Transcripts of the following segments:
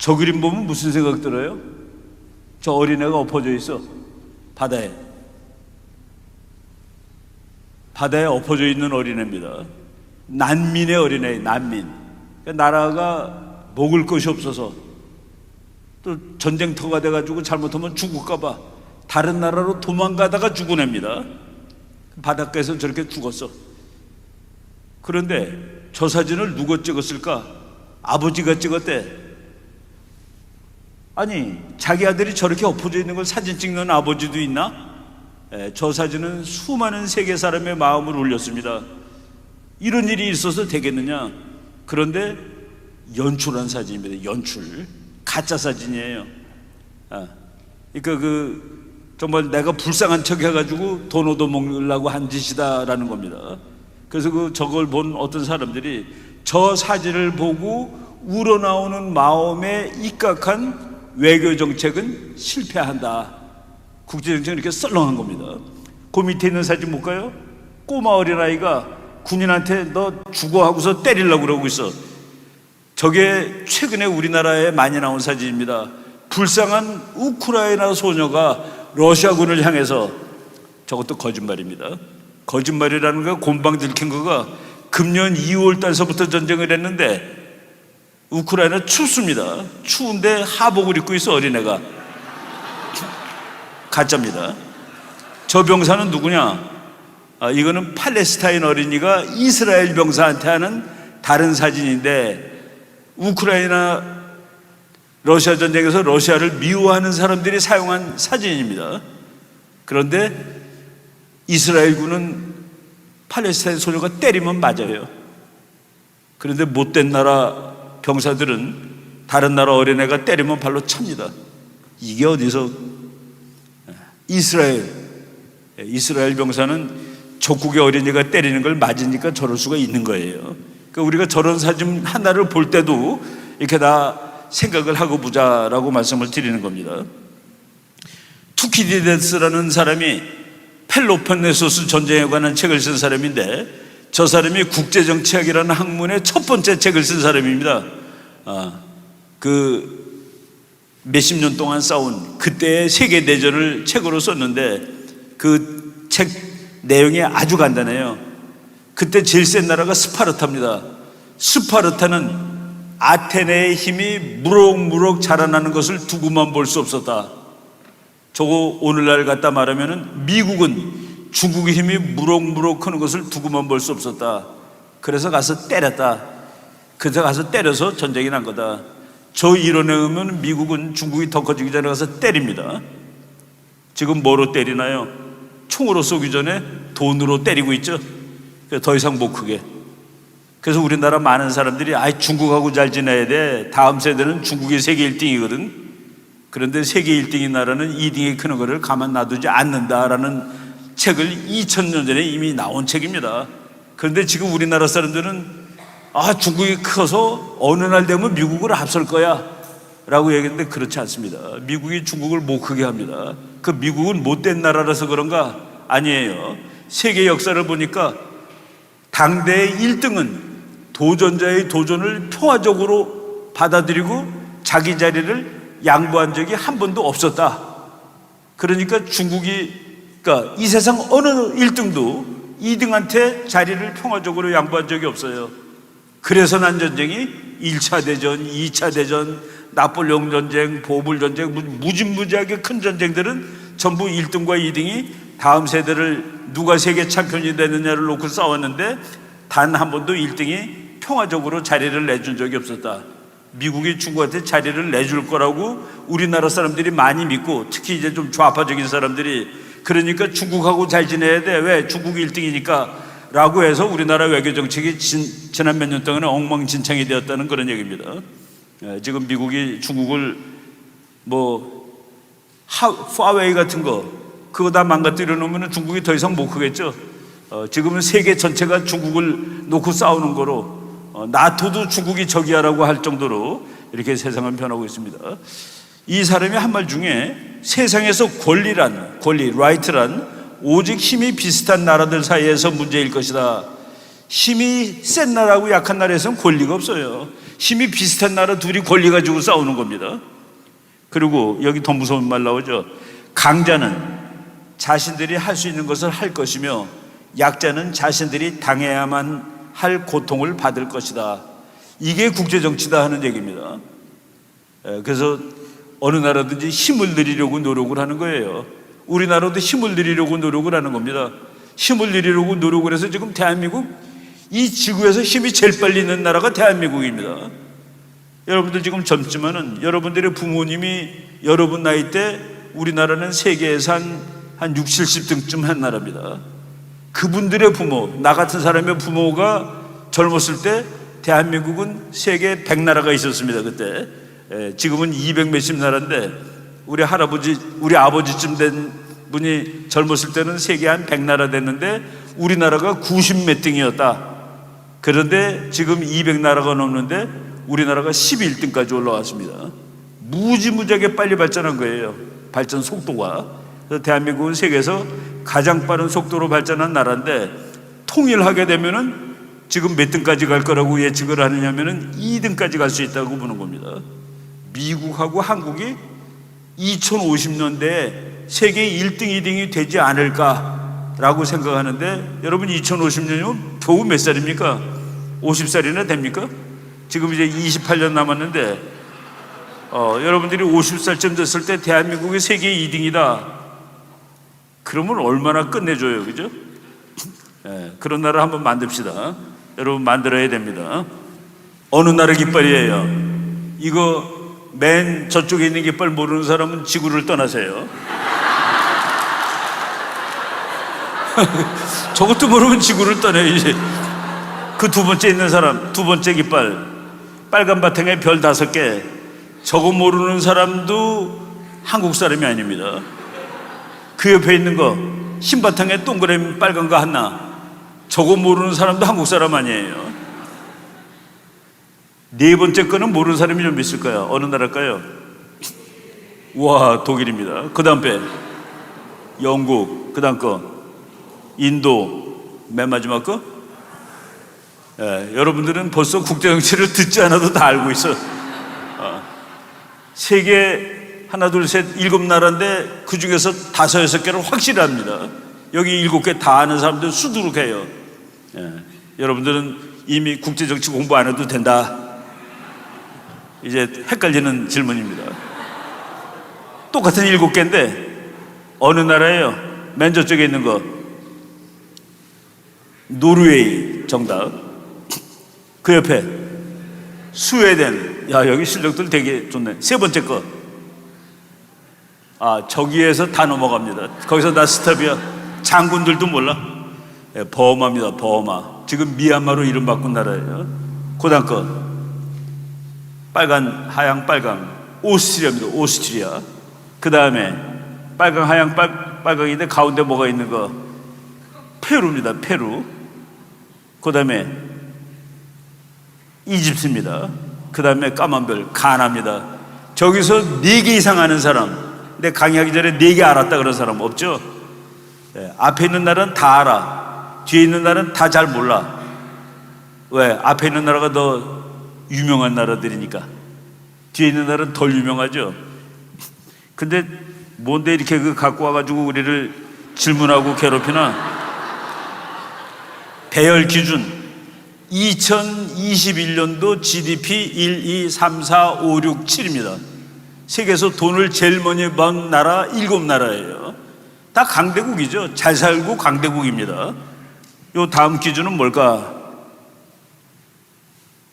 저 그림 보면 무슨 생각 들어요? 저 어린애가 엎어져 있어. 바다에 엎어져 있는 어린애입니다. 난민의 어린애, 난민. 그러니까 나라가 먹을 것이 없어서 또 전쟁터가 돼가지고 잘못하면 죽을까봐 다른 나라로 도망가다가 죽은 애입니다. 바닷가에서 저렇게 죽었어. 그런데 저 사진을 누가 찍었을까? 아버지가 찍었대. 아니, 자기 아들이 저렇게 엎어져 있는 걸 사진 찍는 아버지도 있나? 저 사진은 수많은 세계 사람의 마음을 울렸습니다. 이런 일이 있어서 되겠느냐? 그런데 연출한 사진입니다. 연출. 가짜 사진이에요. 그러니까 정말 내가 불쌍한 척 해가지고 돈 얻어먹으려고 한 짓이다라는 겁니다. 그래서 저걸 본 어떤 사람들이 저 사진을 보고 우러나오는 마음에 입각한 외교 정책은 실패한다. 국제 정책은 이렇게 썰렁한 겁니다. 그 밑에 있는 사진 볼까요? 꼬마 어린아이가 군인한테 너 죽어 하고서 때리려고 그러고 있어. 저게 최근에 우리나라에 많이 나온 사진입니다. 불쌍한 우크라이나 소녀가 러시아군을 향해서, 저것도 거짓말입니다. 거짓말이라는 거, 곰방 들킨 거가 금년 2월 달서부터 전쟁을 했는데 우크라이나 춥습니다. 추운데 하복을 입고 있어. 어린애가 가짜입니다. 저 병사는 누구냐? 이거는 팔레스타인 어린이가 이스라엘 병사한테 하는 다른 사진인데, 우크라이나 러시아 전쟁에서 러시아를 미워하는 사람들이 사용한 사진입니다. 그런데 이스라엘군은 팔레스타인 소녀가 때리면 맞아요. 그런데 못된 나라 병사들은 다른 나라 어린애가 때리면 발로 찹니다. 이게 어디서? 이스라엘 병사는 적국의 어린이가 때리는 걸 맞으니까 저럴 수가 있는 거예요. 그러니까 우리가 저런 사진 하나를 볼 때도 이렇게 다 생각을 하고 보자라고 말씀을 드리는 겁니다. 투키디데스라는 사람이 펠로폰네소스 전쟁에 관한 책을 쓴 사람인데, 저 사람이 국제정치학이라는 학문의 첫 번째 책을 쓴 사람입니다. 몇십 년 동안 싸운 그때의 세계대전을 책으로 썼는데, 그 책 내용이 아주 간단해요. 그때 제일 센 나라가 스파르타입니다. 스파르타는 아테네의 힘이 무럭무럭 자라나는 것을 두고만 볼 수 없었다. 저거 오늘날 갖다 말하면은 미국은 중국의 힘이 무럭무럭 크는 것을 두고만 볼 수 없었다. 그래서 가서 때렸다. 그래서 가서 때려서 전쟁이 난 거다. 저 이론에 의하면 미국은 중국이 더 커지기 전에 가서 때립니다. 지금 뭐로 때리나요? 총으로 쏘기 전에 돈으로 때리고 있죠. 더 이상 못 크게. 그래서 우리나라 많은 사람들이 중국하고 잘 지내야 돼. 다음 세대는 중국이 세계 1등이거든. 그런데 세계 1등인 나라는 2등이 크는 것을 가만 놔두지 않는다라는 책을 2000년 전에 이미 나온 책입니다. 그런데 지금 우리나라 사람들은 중국이 커서 어느 날 되면 미국을 앞설 거야 라고 얘기했는데, 그렇지 않습니다. 미국이 중국을 못 크게 합니다. 그 미국은 못된 나라라서 그런가? 아니에요. 세계 역사를 보니까 당대의 1등은 도전자의 도전을 평화적으로 받아들이고 자기 자리를 양보한 적이 한 번도 없었다. 그러니까 그러니까 이 세상 어느 1등도 2등한테 자리를 평화적으로 양보한 적이 없어요. 그래서 난 전쟁이 1차 대전, 2차 대전, 나폴레옹 전쟁, 보불 전쟁, 무지무지하게 큰 전쟁들은 전부 1등과 2등이 다음 세대를 누가 세계 챔피언이 되느냐를 놓고 싸웠는데, 단 한 번도 1등이 평화적으로 자리를 내준 적이 없었다. 미국이 중국한테 자리를 내줄 거라고 우리나라 사람들이 많이 믿고, 특히 이제 좀 좌파적인 사람들이, 그러니까 중국하고 잘 지내야 돼. 왜? 중국이 1등이니까 라고 해서 우리나라 외교 정책이 지난 몇 년 동안 엉망진창이 되었다는 그런 얘기입니다. 지금 미국이 중국을 파웨이 같은 거 그거 다 망가뜨려 놓으면 중국이 더 이상 못 크겠죠. 지금은 세계 전체가 중국을 놓고 싸우는 거로, 나토도 중국이 적이야라고 할 정도로 이렇게 세상은 변하고 있습니다. 이 사람이 한 말 중에 세상에서 라이트란 오직 힘이 비슷한 나라들 사이에서 문제일 것이다. 힘이 센 나라하고 약한 나라에서는 권리가 없어요. 힘이 비슷한 나라 둘이 권리 가지고 싸우는 겁니다. 그리고 여기 더 무서운 말 나오죠. 강자는 자신들이 할 수 있는 것을 할 것이며 약자는 자신들이 당해야만 할 고통을 받을 것이다. 이게 국제정치다 하는 얘기입니다. 그래서 어느 나라든지 힘을 내리려고 노력을 하는 거예요. 우리나라도 힘을 내리려고 노력을 하는 겁니다. 힘을 내리려고 노력을 해서 지금 대한민국, 이 지구에서 힘이 제일 빨리 있는 나라가 대한민국입니다. 여러분들 지금 젊지만은 여러분들의 부모님이 여러분 나이 때 우리나라는 세계에서 한 60, 70등쯤 한 나라입니다. 그분들의 부모, 나 같은 사람의 부모가 젊었을 때 대한민국은 세계 100나라가 있었습니다. 그때. 지금은 200 몇십 나라인데 우리 할아버지, 우리 아버지쯤 된 분이 젊었을 때는 세계 한 100나라 됐는데 우리나라가 90 몇 등이었다. 그런데 지금 200나라가 넘는데 우리나라가 11등까지 올라왔습니다. 무지무지하게 빨리 발전한 거예요. 발전 속도가. 그래서 대한민국은 세계에서 가장 빠른 속도로 발전한 나라인데 통일하게 되면은 지금 몇 등까지 갈 거라고 예측을 하느냐면은 2등까지 갈 수 있다고 보는 겁니다. 미국하고 한국이 2050년대에 세계 1등, 2등이 되지 않을까라고 생각하는데 여러분 2050년이면 겨우 몇 살입니까? 50살이나 됩니까? 지금 이제 28년 남았는데 여러분들이 50살쯤 됐을 때 대한민국이 세계 2등이다. 그러면 얼마나 끝내줘요, 그죠? 그런 나라 한번 만듭시다. 여러분 만들어야 됩니다. 어느 나라 깃발이에요? 이거 맨 저쪽에 있는 깃발 모르는 사람은 지구를 떠나세요. 저것도 모르면 지구를 떠나야지. 그 두 번째 있는 사람, 두 번째 깃발, 빨간 바탕에 별 5개. 저거 모르는 사람도 한국 사람이 아닙니다. 그 옆에 있는 거 흰 바탕에 동그라미 빨간 거 하나, 저거 모르는 사람도 한국 사람 아니에요. 네 번째 거는 모르는 사람이 좀 있을까요? 어느 나라일까요? 와, 독일입니다. 그 다음 빼 영국, 그 다음 거 인도, 맨 마지막 거 여러분들은 벌써 국제정치를 듣지 않아도 다 알고 있어. 세계 하나 둘 셋 7나라인데 그 중에서 5, 6개를 확실히 합니다. 여기 7개 다 아는 사람들 수두룩해요. 여러분들은 이미 국제정치 공부 안 해도 된다. 이제 헷갈리는 질문입니다. 똑같은 7개인데 어느 나라예요? 맨 저쪽에 있는 거 노르웨이 정답. 그 옆에 스웨덴. 야, 여기 실력들 되게 좋네. 세 번째 거 저기에서 다 넘어갑니다. 거기서 나 스탑이야. 장군들도 몰라. 버마입니다. 버마. 지금 미얀마로 이름 바꾼 나라예요. 그 다음 거 빨간, 하양, 빨강 오스트리아입니다. 오스트리아. 그 다음에 빨강, 하양, 빨강인데 가운데 뭐가 있는 거 페루입니다. 페루. 그 다음에 이집트입니다. 그 다음에 까만 별 가나입니다. 저기서 4개 이상 아는 사람, 근데 강의하기 전에 4개 알았다 그런 사람 없죠? 앞에 있는 나라는 다 알아. 뒤에 있는 나라는 다 잘 몰라. 왜? 앞에 있는 나라가 더 유명한 나라들이니까. 뒤에 있는 나라는 덜 유명하죠. 근데 뭔데 이렇게 갖고 와가지고 우리를 질문하고 괴롭히나? 배열 기준 2021년도 GDP 1, 2, 3, 4, 5, 6, 7입니다. 세계에서 돈을 제일 많이 번 나라 7나라예요. 다 강대국이죠. 잘 살고 강대국입니다. 요 다음 기준은 뭘까?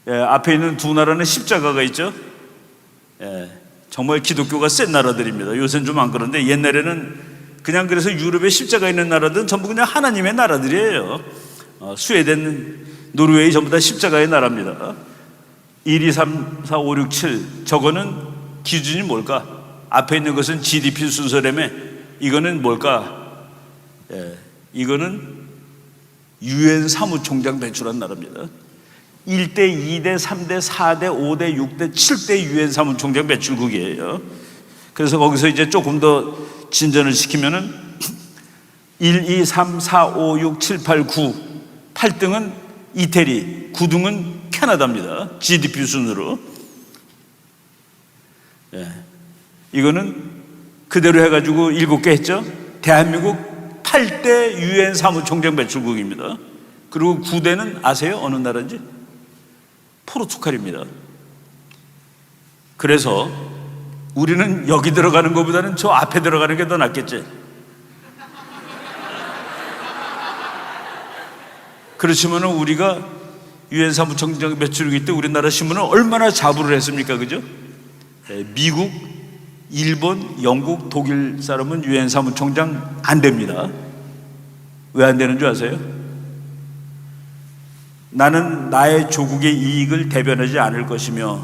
앞에 있는 두 나라는 십자가가 있죠. 정말 기독교가 센 나라들입니다. 요새는 좀 안 그런데 옛날에는 그냥 그래서 유럽에 십자가 있는 나라들은 전부 그냥 하나님의 나라들이에요. 스웨덴, 노르웨이 전부 다 십자가의 나라입니다. 1, 2, 3, 4, 5, 6, 7 저거는 기준이 뭘까? 앞에 있는 것은 GDP 순서라며. 이거는 뭘까? 이거는 UN 사무총장 배출한 나라입니다. 1대, 2대, 3대, 4대, 5대, 6대, 7대 UN 사무총장 배출국이에요. 그래서 거기서 이제 조금 더 진전을 시키면은 1, 2, 3, 4, 5, 6, 7, 8, 9 8등은 이태리, 9등은 캐나다입니다. GDP 순으로. 예. 이거는 그대로 해가지고 7개 했죠. 대한민국 8대 유엔 사무총장 배출국입니다. 그리고 9대는 아세요? 어느 나라인지? 포르투갈입니다. 그래서 우리는 여기 들어가는 것보다는 저 앞에 들어가는 게 더 낫겠지. 그렇지만 우리가 유엔 사무총장 배출국일 때 우리나라 신문은 얼마나 자부를 했습니까? 그죠? 미국, 일본, 영국, 독일 사람은 유엔 사무총장 안 됩니다. 왜 안 되는 줄 아세요? 나는 나의 조국의 이익을 대변하지 않을 것이며,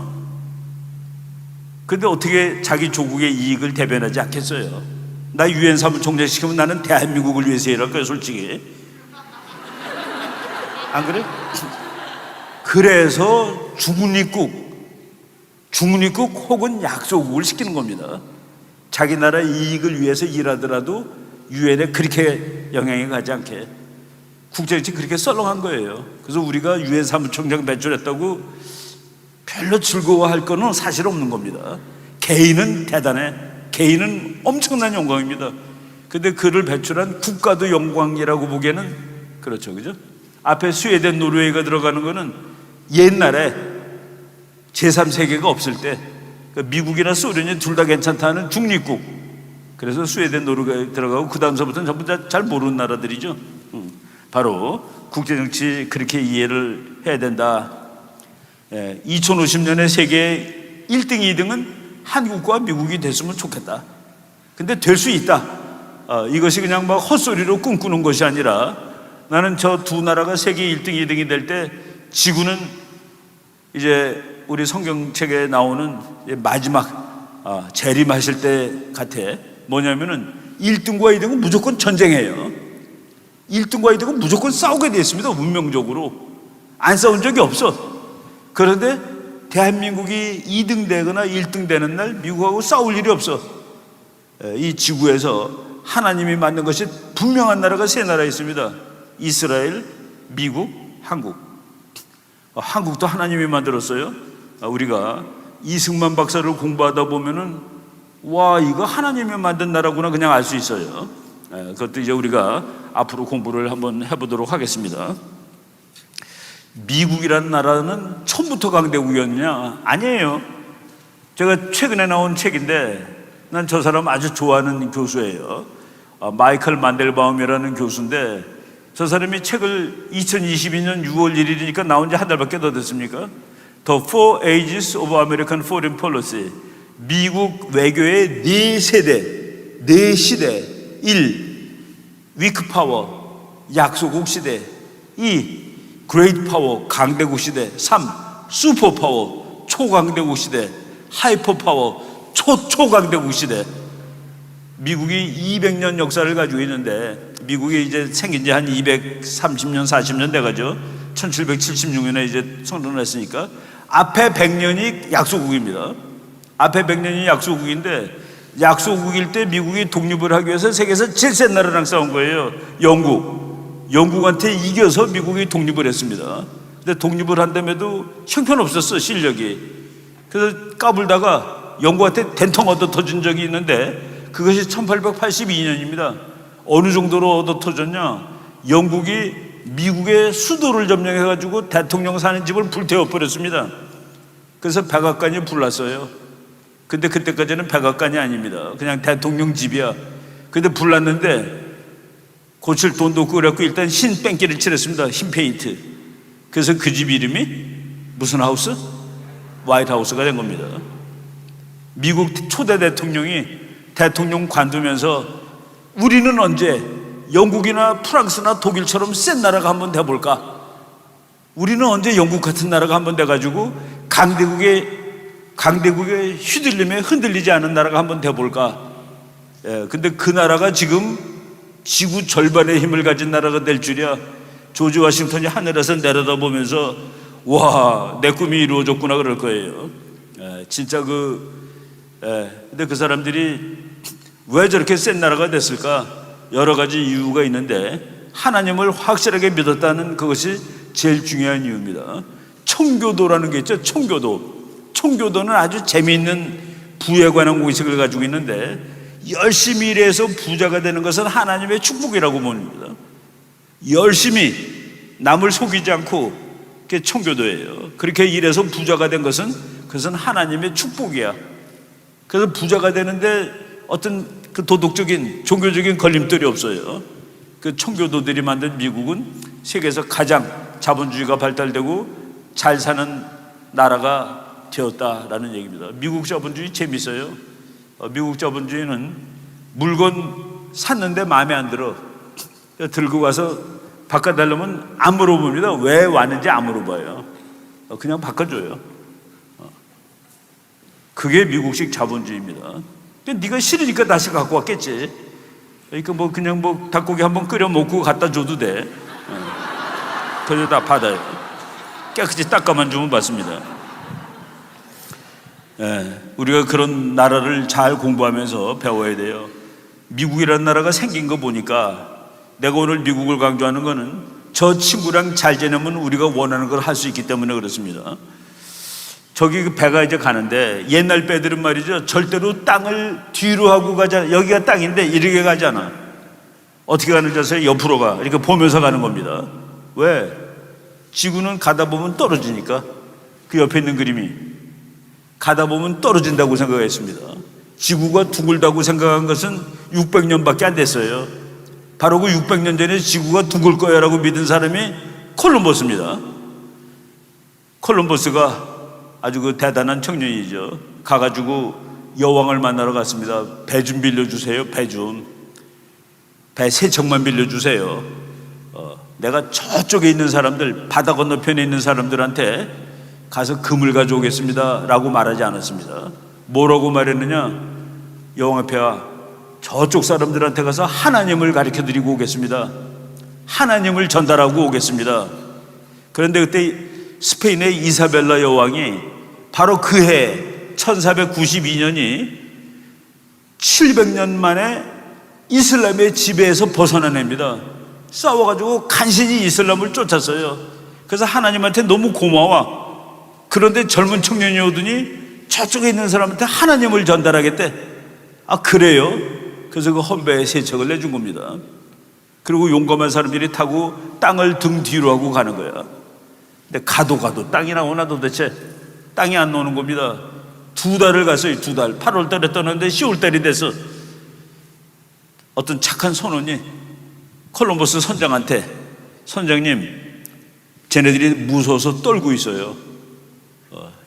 근데 어떻게 자기 조국의 이익을 대변하지 않겠어요? 나 유엔 사무총장 시키면 나는 대한민국을 위해서 일할 거예요, 솔직히. 안 그래? 그래서 중립국 혹은 약소국을 시키는 겁니다. 자기 나라 이익을 위해서 일하더라도 유엔에 그렇게 영향이 가지 않게. 국제정치 그렇게 썰렁한 거예요. 그래서 우리가 유엔 사무총장 배출했다고 별로 즐거워할 거는 사실 없는 겁니다. 개인은 대단해. 개인은 엄청난 영광입니다. 근데 그를 배출한 국가도 영광이라고 보기에는 그렇죠, 그죠? 앞에 스웨덴, 노르웨이가 들어가는 거는 옛날에 제3세계가 없을 때 미국이나 소련이 둘 다 괜찮다는 중립국. 그래서 스웨덴, 노르웨이 들어가고 그 다음서부터는 전부 다 잘 모르는 나라들이죠. 바로 국제정치 그렇게 이해를 해야 된다. 2050년에 세계 1등, 2등은 한국과 미국이 됐으면 좋겠다. 근데 될 수 있다. 이것이 그냥 막 헛소리로 꿈꾸는 것이 아니라 나는 저 두 나라가 세계 1등, 2등이 될 때 지구는 이제 우리 성경책에 나오는 마지막 재림하실 때 같아. 뭐냐면은 1등과 2등은 무조건 전쟁해요. 1등과 2등은 무조건 싸우게 되어 있습니다. 운명적으로 안 싸운 적이 없어. 그런데 대한민국이 2등 되거나 1등 되는 날 미국하고 싸울 일이 없어. 이 지구에서 하나님이 만든 것이 분명한 나라가 세 나라 있습니다. 이스라엘, 미국, 한국. 한국도 하나님이 만들었어요. 우리가 이승만 박사를 공부하다 보면은 와, 이거 하나님이 만든 나라구나 그냥 알 수 있어요. 그것도 이제 우리가 앞으로 공부를 한번 해보도록 하겠습니다. 미국이라는 나라는 처음부터 강대국이었냐? 아니에요. 제가 최근에 나온 책인데 난 저 사람 아주 좋아하는 교수예요. 마이클 만델바움이라는 교수인데 저 사람이 책을 2022년 6월 1일이니까 나온 지 한 달밖에 더 됐습니까? The Four Ages of American Foreign Policy. 미국 외교의 네 세대, 네 시대. 1. 위크 파워, 약소국 시대. 2. 그레이트 파워, 강대국 시대. 3. 슈퍼 파워, 초강대국 시대. 하이퍼 파워, 초강대국 시대. 미국이 200년 역사를 가지고 있는데 미국이 이제 생긴 지 한 230년, 40년 돼가죠. 1776년에 이제 선언을 했으니까 앞에 100년이 약소국입니다. 앞에 100년이 약소국인데 약소국일 때 미국이 독립을 하기 위해서 세계에서 제일 센 나라랑 싸운 거예요. 영국한테 이겨서 미국이 독립을 했습니다. 근데 독립을 한다음에도 형편없었어, 실력이. 그래서 까불다가 영국한테 된통 얻어 터진 적이 있는데 그것이 1882년입니다. 어느 정도로 얻어 터졌냐? 영국이 미국의 수도를 점령해가지고 대통령 사는 집을 불태워버렸습니다. 그래서 백악관이 불났어요. 근데 그때까지는 백악관이 아닙니다. 그냥 대통령 집이야. 근데 불났는데 고칠 돈도 없고 그래갖고 일단 흰 뺑기를 칠했습니다. 흰 페인트. 그래서 그 집 이름이 무슨 하우스? 화이트 하우스가 된 겁니다. 미국 초대 대통령이 대통령 관두면서 우리는 언제 영국이나 프랑스나 독일처럼 센 나라가 한번 돼볼까? 우리는 언제 영국 같은 나라가 한번 돼가지고 강대국의 휘둘림에 흔들리지 않은 나라가 한번 돼볼까? 근데 그 나라가 지금 지구 절반의 힘을 가진 나라가 될 줄이야. 조지 워싱턴이 하늘에서 내려다보면서 와, 내 꿈이 이루어졌구나 그럴 거예요. 진짜 근데 그 사람들이 왜 저렇게 센 나라가 됐을까? 여러 가지 이유가 있는데 하나님을 확실하게 믿었다는 그것이 제일 중요한 이유입니다. 청교도라는 게 있죠. 청교도는 아주 재미있는 부에 관한 공식을 가지고 있는데, 열심히 일해서 부자가 되는 것은 하나님의 축복이라고 봅니다. 열심히 남을 속이지 않고, 그게 청교도예요. 그렇게 일해서 부자가 된 것은 그것은 하나님의 축복이야. 그래서 부자가 되는데 어떤 그 도덕적인 종교적인 걸림돌이 없어요. 그 청교도들이 만든 미국은 세계에서 가장 자본주의가 발달되고 잘 사는 나라가 되었다라는 얘기입니다. 미국 자본주의 재밌어요. 미국 자본주의는 물건 샀는데 마음에 안 들어, 들고 가서 바꿔달라면 안 물어봅니다. 왜 왔는지 안 물어봐요. 그냥 바꿔줘요. 그게 미국식 자본주의입니다. 네가 싫으니까 다시 갖고 왔겠지. 그러니까 뭐 그냥 뭐 닭고기 한번 끓여 먹고 갖다 줘도 돼. 그래서 다 받아요. 깨끗이 닦아만 주면 받습니다. 우리가 그런 나라를 잘 공부하면서 배워야 돼요. 미국이라는 나라가 생긴 거 보니까, 내가 오늘 미국을 강조하는 거는 저 친구랑 잘 지내면 우리가 원하는 걸 할 수 있기 때문에 그렇습니다. 저기 그 배가 이제 가는데, 옛날 배들은 말이죠, 절대로 땅을 뒤로 하고 가잖아. 여기가 땅인데 이렇게 가잖아. 어떻게 가는지 아세요? 옆으로 가. 이렇게 보면서 가는 겁니다. 왜? 지구는 가다 보면 떨어지니까. 그 옆에 있는 그림이 가다 보면 떨어진다고 생각했습니다. 지구가 둥글다고 생각한 것은 600년밖에 안 됐어요. 바로 그 600년 전에 지구가 둥글 거야 라고 믿은 사람이 콜럼버스입니다. 콜럼버스가 아주 그 대단한 청년이죠. 가가지고 여왕을 만나러 갔습니다. 배 좀 빌려주세요. 배 3척만 빌려주세요. 내가 저쪽에 있는 사람들, 바다 건너편에 있는 사람들한테 가서 금을 가져오겠습니다 라고 말하지 않았습니다. 뭐라고 말했느냐? 여왕 앞에와 저쪽 사람들한테 가서 하나님을 가르쳐 드리고 오겠습니다. 하나님을 전달하고 오겠습니다. 그런데 그때 스페인의 이사벨라 여왕이 바로 그 해 1492년이 700년 만에 이슬람의 지배에서 벗어난 해입니다. 싸워가지고 간신히 이슬람을 쫓았어요. 그래서 하나님한테 너무 고마워. 그런데 젊은 청년이 오더니 저쪽에 있는 사람한테 하나님을 전달하겠대. 아, 그래요? 그래서 그 헌배의 3척을 내준 겁니다. 그리고 용감한 사람들이 타고 땅을 등 뒤로 하고 가는 거야. 근데 가도 땅이 나오나 도대체. 땅이 안 나오는 겁니다. 2달을 갔어요. 2달. 8월 달에 떠났는데 10월 달이 됐어. 어떤 착한 선원이 콜럼버스 선장한테, 선장님, 쟤네들이 무서워서 떨고 있어요.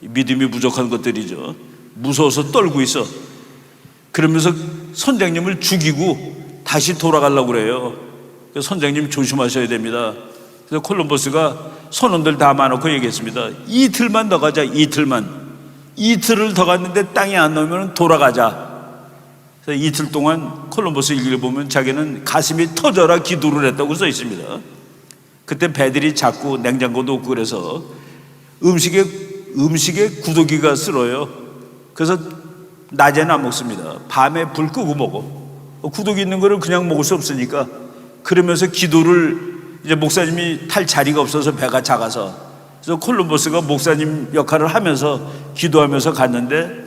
믿음이 부족한 것들이죠. 무서워서 떨고 있어. 그러면서 선장님을 죽이고 다시 돌아가려고 그래요. 그래서 선장님 조심하셔야 됩니다. 그래서 콜럼버스가 선원들 다 많고 얘기했습니다. 이틀만 더 가자. 이틀을 더 갔는데 땅이 안 나오면 돌아가자. 그래서 이틀 동안 콜럼버스 일기를 보면 자기는 가슴이 터져라 기도를 했다고 써 있습니다. 그때 배들이 작고 냉장고도 없고 그래서 음식에 구더기가 쓸어요. 그래서 낮에는 안 먹습니다. 밤에 불 끄고 먹어. 구더기 있는 거를 그냥 먹을 수 없으니까. 그러면서 기도를, 이제 목사님이 탈 자리가 없어서 배가 작아서, 그래서 콜럼버스가 목사님 역할을 하면서 기도하면서 갔는데,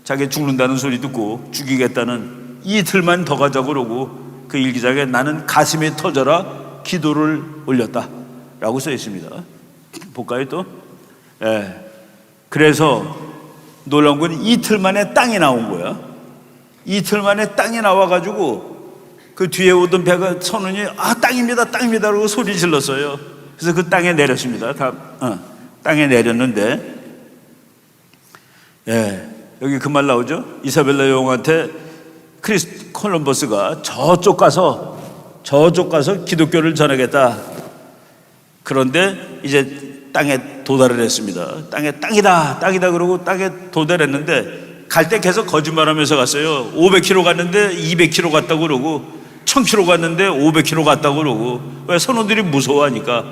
자기 죽는다는 소리 듣고 죽이겠다는, 이틀만 더 가자고 그러고 그 일기장에 나는 가슴이 터져라 기도를 올렸다 라고 써 있습니다. 볼까요 또? 그래서 놀라운 건 이틀 만에 땅이 나온 거야. 이틀 만에 땅이 나와가지고 그 뒤에 오던 배가, 선원이 땅입니다 그러고 소리 질렀어요. 그래서 그 땅에 내렸습니다. 땅에 내렸는데, 여기 그 말 나오죠. 이사벨라 여왕한테 콜럼버스가 저쪽 가서 기독교를 전하겠다. 그런데 이제 땅에 도달을 했습니다. 땅이다 그러고 땅에 도달했는데, 갈 때 계속 거짓말하면서 갔어요. 500km 갔는데 200km 갔다고 그러고, 1000km 갔는데 500km 갔다고 그러고. 왜? 선원들이 무서워하니까.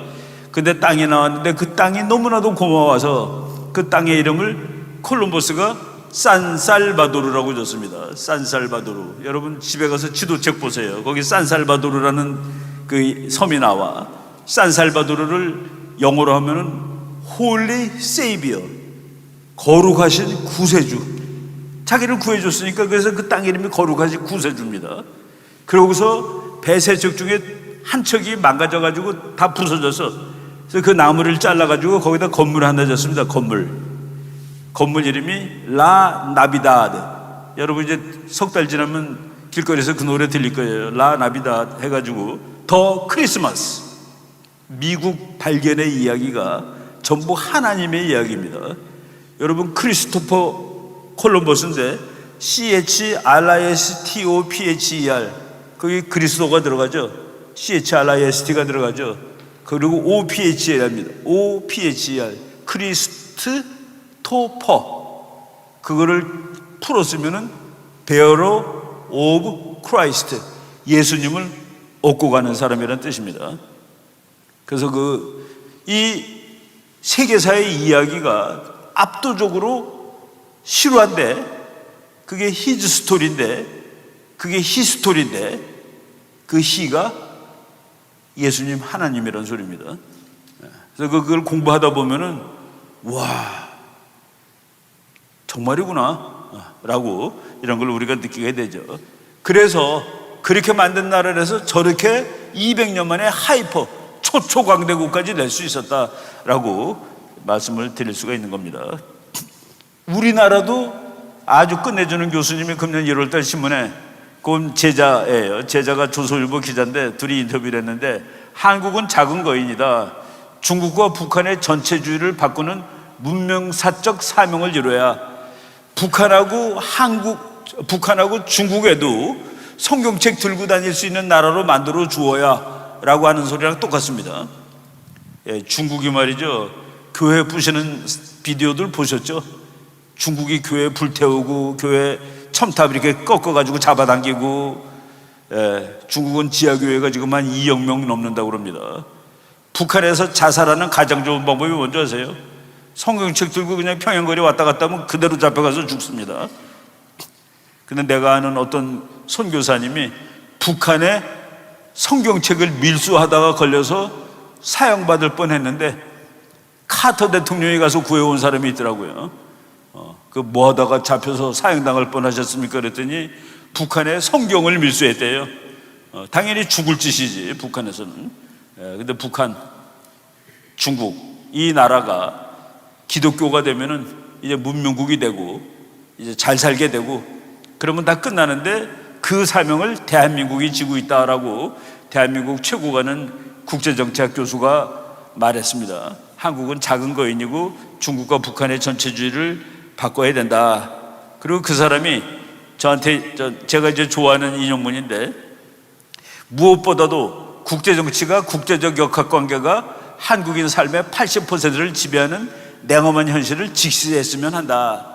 근데 땅이 나왔는데 그 땅이 너무나도 고마워서 그 땅의 이름을 콜럼버스가 산살바도르라고 줬습니다. 산살바도르. 여러분 집에 가서 지도책 보세요. 거기 산살바도르라는 그 섬이 나와. 산살바도르를 영어로 하면은 홀리 세이비어, 거룩하신 구세주. 자기를 구해줬으니까 그래서 그 땅 이름이 거룩하신 구세주입니다. 그러고서 배세척 중에 한 척이 망가져가지고 다 부서져서, 그래서 그 나무를 잘라가지고 거기다 건물 하나 졌습니다. 건물 이름이 라 나비다드. 여러분 이제 석 달 지나면 길거리에서 그 노래 들릴 거예요. 라 나비다드 해가지고 더 크리스마스. 미국 발견의 이야기가 전부 하나님의 이야기입니다. 여러분 크리스토퍼 콜럼버스인데 CHRISTOPHER, 거기 그리스도가 들어가죠. CHRIST가 들어가죠. 그리고 OPHER입니다. OPHER, 크리스토퍼. 그거를 풀었으면은 bearer of Christ, 예수님을 얻고 가는 사람이라는 뜻입니다. 그래서 이 세계사의 이야기가 압도적으로 실화인데, 그게 히즈 스토리인데, 그게 히스토리인데, 그 히가 예수님 하나님이라는 소리입니다. 그래서 그걸 공부하다 보면은 와, 정말이구나 라고 이런 걸 우리가 느끼게 되죠. 그래서 그렇게 만든 나라에서 저렇게 200년 만에 하이퍼 초초광대국까지 낼 수 있었다라고 말씀을 드릴 수가 있는 겁니다. 우리나라도 아주 끝내주는 교수님이 금년 1월달 신문에, 그건 제자예요. 제자가 조선일보 기자인데 둘이 인터뷰를 했는데, 한국은 작은 거인이다. 중국과 북한의 전체주의를 바꾸는 문명사적 사명을 이뤄야 북한하고 중국에도 성경책 들고 다닐 수 있는 나라로 만들어 주어야 라고 하는 소리랑 똑같습니다. 중국이 말이죠, 교회 부시는 비디오들 보셨죠? 중국이 교회 불태우고 교회 첨탑 이렇게 꺾어가지고 잡아당기고, 중국은 지하교회가 지금 한 2억 명 넘는다고 그럽니다. 북한에서 자살하는 가장 좋은 방법이 뭔지 아세요? 성경책 들고 그냥 평양거리 왔다 갔다 하면 그대로 잡혀가서 죽습니다. 근데 내가 아는 어떤 선교사님이 북한에 성경책을 밀수하다가 걸려서 사형받을 뻔했는데 카터 대통령이 가서 구해온 사람이 있더라고요. 뭐 하다가 잡혀서 사형당할 뻔하셨습니까? 그랬더니 북한에 성경을 밀수했대요. 당연히 죽을 짓이지, 북한에서는. 근데 북한, 중국 이 나라가 기독교가 되면은 이제 문명국이 되고 이제 잘 살게 되고 그러면 다 끝나는데, 그 사명을 대한민국이 지고 있다라고 대한민국 최고가는 국제정치학 교수가 말했습니다. 한국은 작은 거인이고 중국과 북한의 전체주의를 바꿔야 된다. 그리고 그 사람이 저한테, 제가 이제 좋아하는 인용문인데, 무엇보다도 국제정치가, 국제적 역학관계가 한국인 삶의 80%를 지배하는 냉엄한 현실을 직시했으면 한다.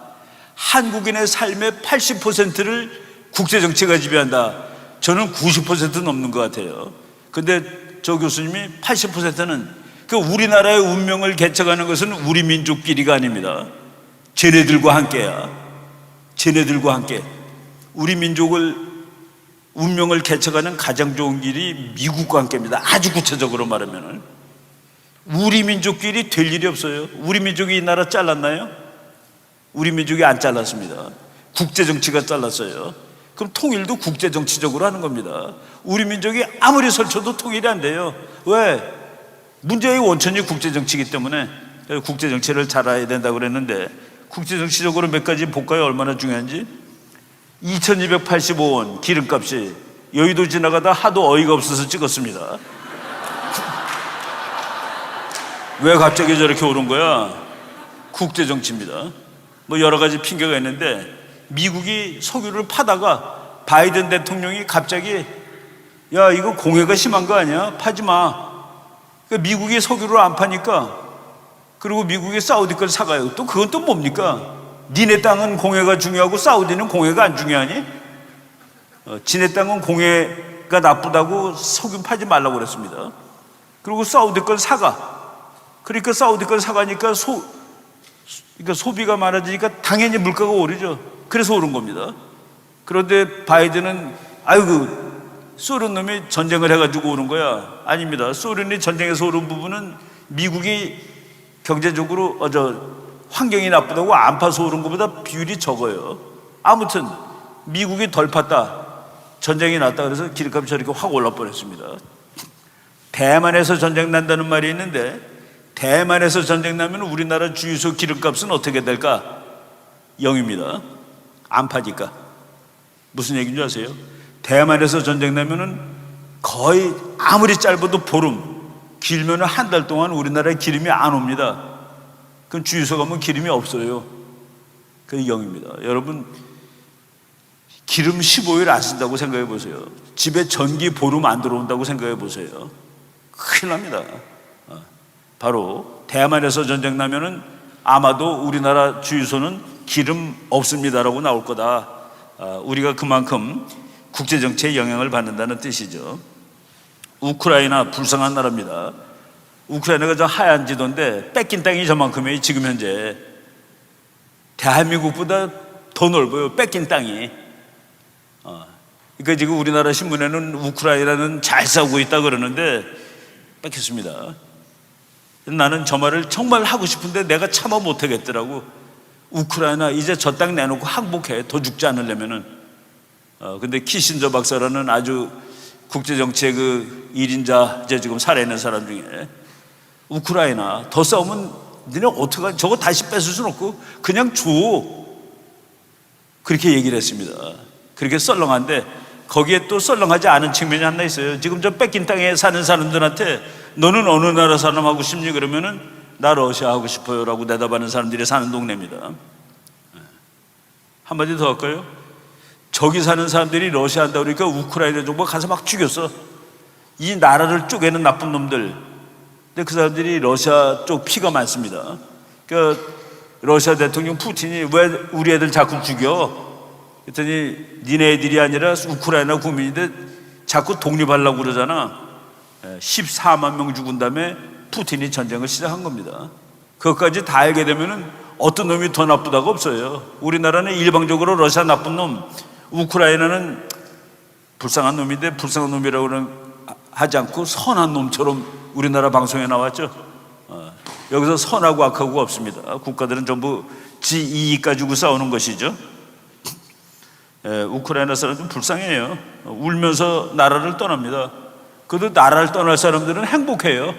한국인의 삶의 80%를 국제정치가 지배한다. 저는 90% 넘는 것 같아요. 근데 저 교수님이 80%는 그 우리나라의 운명을 개척하는 것은 우리 민족끼리가 아닙니다. 쟤네들과 함께야. 쟤네들과 함께. 우리 민족을, 운명을 개척하는 가장 좋은 길이 미국과 함께입니다. 아주 구체적으로 말하면 우리 민족끼리 될 일이 없어요. 우리 민족이 이 나라 잘랐나요? 우리 민족이 안 잘랐습니다. 국제정치가 잘랐어요. 그럼 통일도 국제정치적으로 하는 겁니다. 우리 민족이 아무리 설쳐도 통일이 안 돼요. 왜? 문제의 원천이 국제정치이기 때문에. 국제정치를 잘 알아야 된다고 그랬는데, 국제정치적으로 몇 가지 볼까요? 얼마나 중요한지. 2285원 기름값이 여의도 지나가다 하도 어이가 없어서 찍었습니다. 왜 갑자기 저렇게 오른 거야? 국제정치입니다. 뭐 여러 가지 핑계가 있는데, 미국이 석유를 파다가 바이든 대통령이 갑자기 야, 이거 공해가 심한 거 아니야? 파지 마. 그러니까 미국이 석유를 안 파니까, 그리고 미국이 사우디 걸 사가요. 또 그건 또 뭡니까? 니네 땅은 공해가 중요하고 사우디는 공해가 안 중요하니? 지네 땅은 공해가 나쁘다고 석유 파지 말라고 그랬습니다. 그리고 사우디 걸 사가. 그러니까 사우디 걸 사가니까 그러니까 소비가 많아지니까 당연히 물가가 오르죠. 그래서 오른 겁니다. 그런데 바이든은 소련 놈이 전쟁을 해가지고 오른 거야. 아닙니다. 소련이 전쟁에서 오른 부분은 미국이 경제적으로 환경이 나쁘다고 안파서 오른 것보다 비율이 적어요. 아무튼 미국이 덜 팠다, 전쟁이 났다 그래서 기름값이 저렇게 확 올라 버렸습니다. 대만에서 전쟁 난다는 말이 있는데, 대만에서 전쟁 나면 우리나라 주유소 기름값은 어떻게 될까? 0입니다. 안 파니까. 무슨 얘기인지 아세요? 대만에서 전쟁 나면은 거의 아무리 짧아도 보름, 길면은 한 달 동안 우리나라에 기름이 안 옵니다. 그럼 주유소 가면 기름이 없어요. 그게 0입니다. 여러분, 기름 15일 안 쓴다고 생각해 보세요. 집에 전기 보름 안 들어온다고 생각해 보세요. 큰일 납니다. 바로 대만에서 전쟁 나면은 아마도 우리나라 주유소는 기름 없습니다라고 나올 거다. 우리가 그만큼 국제정치에 영향을 받는다는 뜻이죠. 우크라이나 불쌍한 나라입니다. 우크라이나가 저 하얀 지도인데 뺏긴 땅이 저만큼이에요. 지금 현재 대한민국보다 더 넓어요. 뺏긴 땅이. 그러니까 지금 우리나라 신문에는 우크라이나는 잘 싸우고 있다 그러는데 뺏겼습니다. 나는 저 말을 정말 하고 싶은데 내가 참아 못하겠더라고. 우크라이나 이제 저 땅 내놓고 항복해. 더 죽지 않으려면은. 근데 키신저 박사라는 아주 국제정치의 그 1인자, 이제 지금 살아있는 사람 중에, 우크라이나 더 싸우면 너네 어떡하냐, 저거 다시 뺏을 수는 없고 그냥 줘, 그렇게 얘기를 했습니다. 그렇게 썰렁한데 거기에 또 썰렁하지 않은 측면이 하나 있어요. 지금 저 뺏긴 땅에 사는 사람들한테 너는 어느 나라 사람 하고 싶니? 그러면은 나 러시아 하고 싶어요 라고 대답하는 사람들이 사는 동네입니다. 한마디 더 할까요? 저기 사는 사람들이 러시아 한다고 그러니까 우크라이나 정부가 가서 막 죽였어. 이 나라를 쪼개는 나쁜 놈들. 근데 그 사람들이 러시아 쪽 피가 많습니다. 그러니까 러시아 대통령 푸틴이 왜 우리 애들 자꾸 죽여? 그랬더니 니네 애들이 아니라 우크라이나 국민인데 자꾸 독립하려고 그러잖아. 14만 명 죽은 다음에 푸틴이 전쟁을 시작한 겁니다. 그것까지 다 알게 되면은 어떤 놈이 더 나쁘다고 없어요. 우리나라는 일방적으로 러시아 나쁜 놈, 우크라이나는 불쌍한 놈인데 불쌍한 놈이라고는 하지 않고 선한 놈처럼 우리나라 방송에 나왔죠. 여기서 선하고 악하고 없습니다. 국가들은 전부 지 이익 가지고 싸우는 것이죠. 우크라이나 사람들은 불쌍해요. 울면서 나라를 떠납니다. 그래도 나라를 떠날 사람들은 행복해요.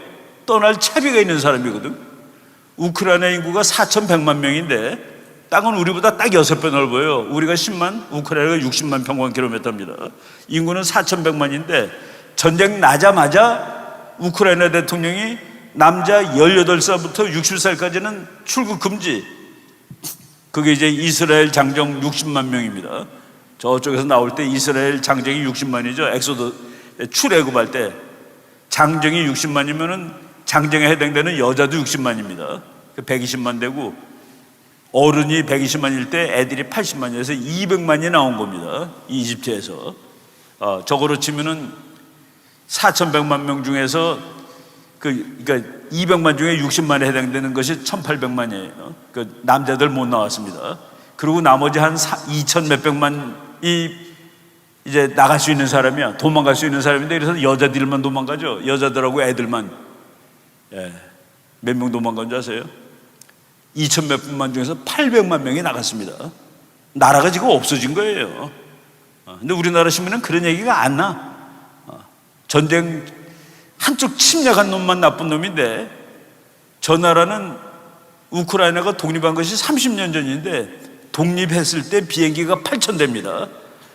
떠날 채비가 있는 사람이거든. 우크라이나 인구가 4,100만 명인데 땅은 우리보다 딱 6배 넓어요. 우리가 10만, 우크라이나가 60만 평방킬로미터입니다. 인구는 4,100만인데 전쟁 나자마자 우크라이나 대통령이 남자 18살부터 60살까지는 출국 금지. 그게 이제 이스라엘 장정 60만 명입니다. 저쪽에서 나올 때 이스라엘 장정이 60만이죠. 엑소더 출애굽할 때 장정이 60만이면은 장정에 해당되는 여자도 60만입니다. 120만 되고 어른이 120만일 때 애들이 80만이어서 200만이 나온 겁니다. 이집트에서. 저거로 치면은 4,100만 명 중에서 그러니까 200만 중에 60만에 해당되는 것이 1,800만이에요. 그 남자들 못 나왔습니다. 그리고 나머지 한 2,000 몇백만이 이제 나갈 수 있는 사람이야. 도망갈 수 있는 사람인데, 그래서 여자들만 도망가죠. 여자들하고 애들만. 몇 명 도망간 줄 아세요? 2천 몇백만 중에서 800만 명이 나갔습니다. 나라가 지금 없어진 거예요. 근데 우리나라 신문은 그런 얘기가 안 나. 전쟁 한쪽 침략한 놈만 나쁜 놈인데, 저 나라는 우크라이나가 독립한 것이 30년 전인데 독립했을 때 비행기가 8,000대입니다.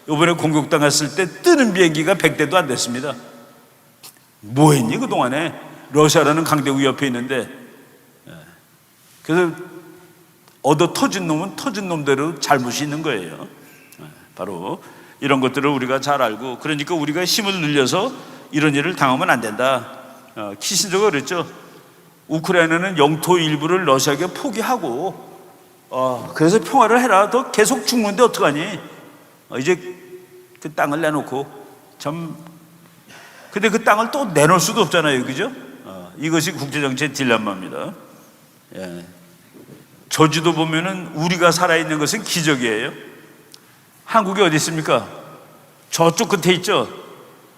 이번에 공격당했을 때 뜨는 비행기가 100대도 안 됐습니다. 뭐 했니 그동안에? 러시아라는 강대국 옆에 있는데. 그래서 얻어 터진 놈은 터진 놈대로 잘못이 있는 거예요. 바로 이런 것들을 우리가 잘 알고, 그러니까 우리가 힘을 늘려서 이런 일을 당하면 안 된다. 키신저가 그랬죠. 우크라이나는 영토 일부를 러시아에게 포기하고 그래서 평화를 해라. 너 계속 죽는데 어떡하니? 이제 그 땅을 내놓고 참. 근데 그 땅을 또 내놓을 수도 없잖아요, 그죠? 이것이 국제정치의 딜레마입니다. 저지도 보면은 우리가 살아있는 것은 기적이에요. 한국이 어디 있습니까? 저쪽 끝에 있죠.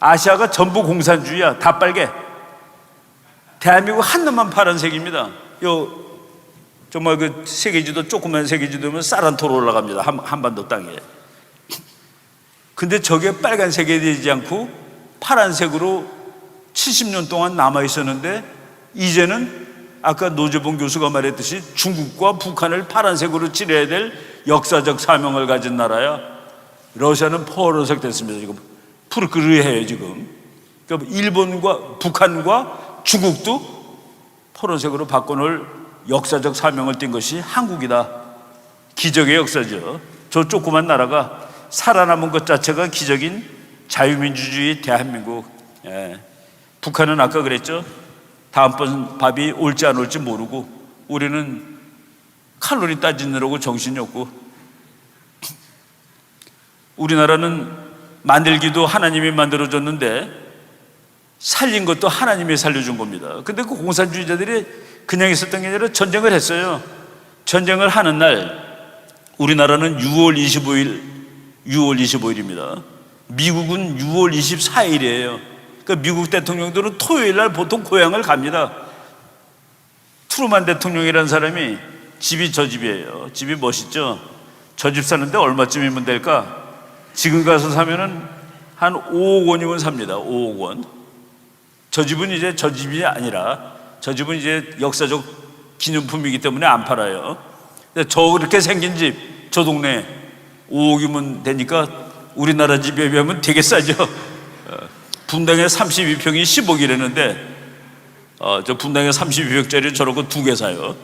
아시아가 전부 공산주의야. 다 빨개. 대한민국 한 놈만 파란색입니다. 요 정말 그 세계지도, 조그만 세계지도면 쌀한토로 올라갑니다. 한반도 땅에. 근데 저게 빨간색이 되지 않고 파란색으로 70년 동안 남아 있었는데, 이제는 아까 노재봉 교수가 말했듯이 중국과 북한을 파란색으로 칠해야 될 역사적 사명을 가진 나라야. 러시아는 포로색 됐습니다. 지금 푸르크르해요 지금. 그러니까 일본과 북한과 중국도 포로색으로 바꿔놓을 역사적 사명을 띈 것이 한국이다. 기적의 역사죠. 저 조그만 나라가 살아남은 것 자체가 기적인 자유민주주의 대한민국. 북한은 아까 그랬죠. 다음번 밥이 올지 안 올지 모르고, 우리는 칼로리 따지느라고 정신이 없고, 우리나라는 만들기도 하나님이 만들어줬는데 살린 것도 하나님이 살려준 겁니다. 근데 그 공산주의자들이 그냥 있었던 게 아니라 전쟁을 했어요. 전쟁을 하는 날, 우리나라는 6월 25일입니다. 미국은 6월 24일이에요. 그러니까 미국 대통령들은 토요일 날 보통 고향을 갑니다. 트루만 대통령이라는 사람이 집이 저 집이에요. 집이 멋있죠? 저 집 사는데 얼마쯤이면 될까? 지금 가서 사면은 한 5억 원이면 삽니다. 5억 원. 저 집은 이제 저 집이 아니라, 저 집은 이제 역사적 기념품이기 때문에 안 팔아요. 근데 저렇게 생긴 집, 저 동네 5억이면 되니까 우리나라 집에 비하면 되게 싸죠. 분당에 32평이 10억이라는데, 저 분당에 32평짜리 저러고 2개 사요.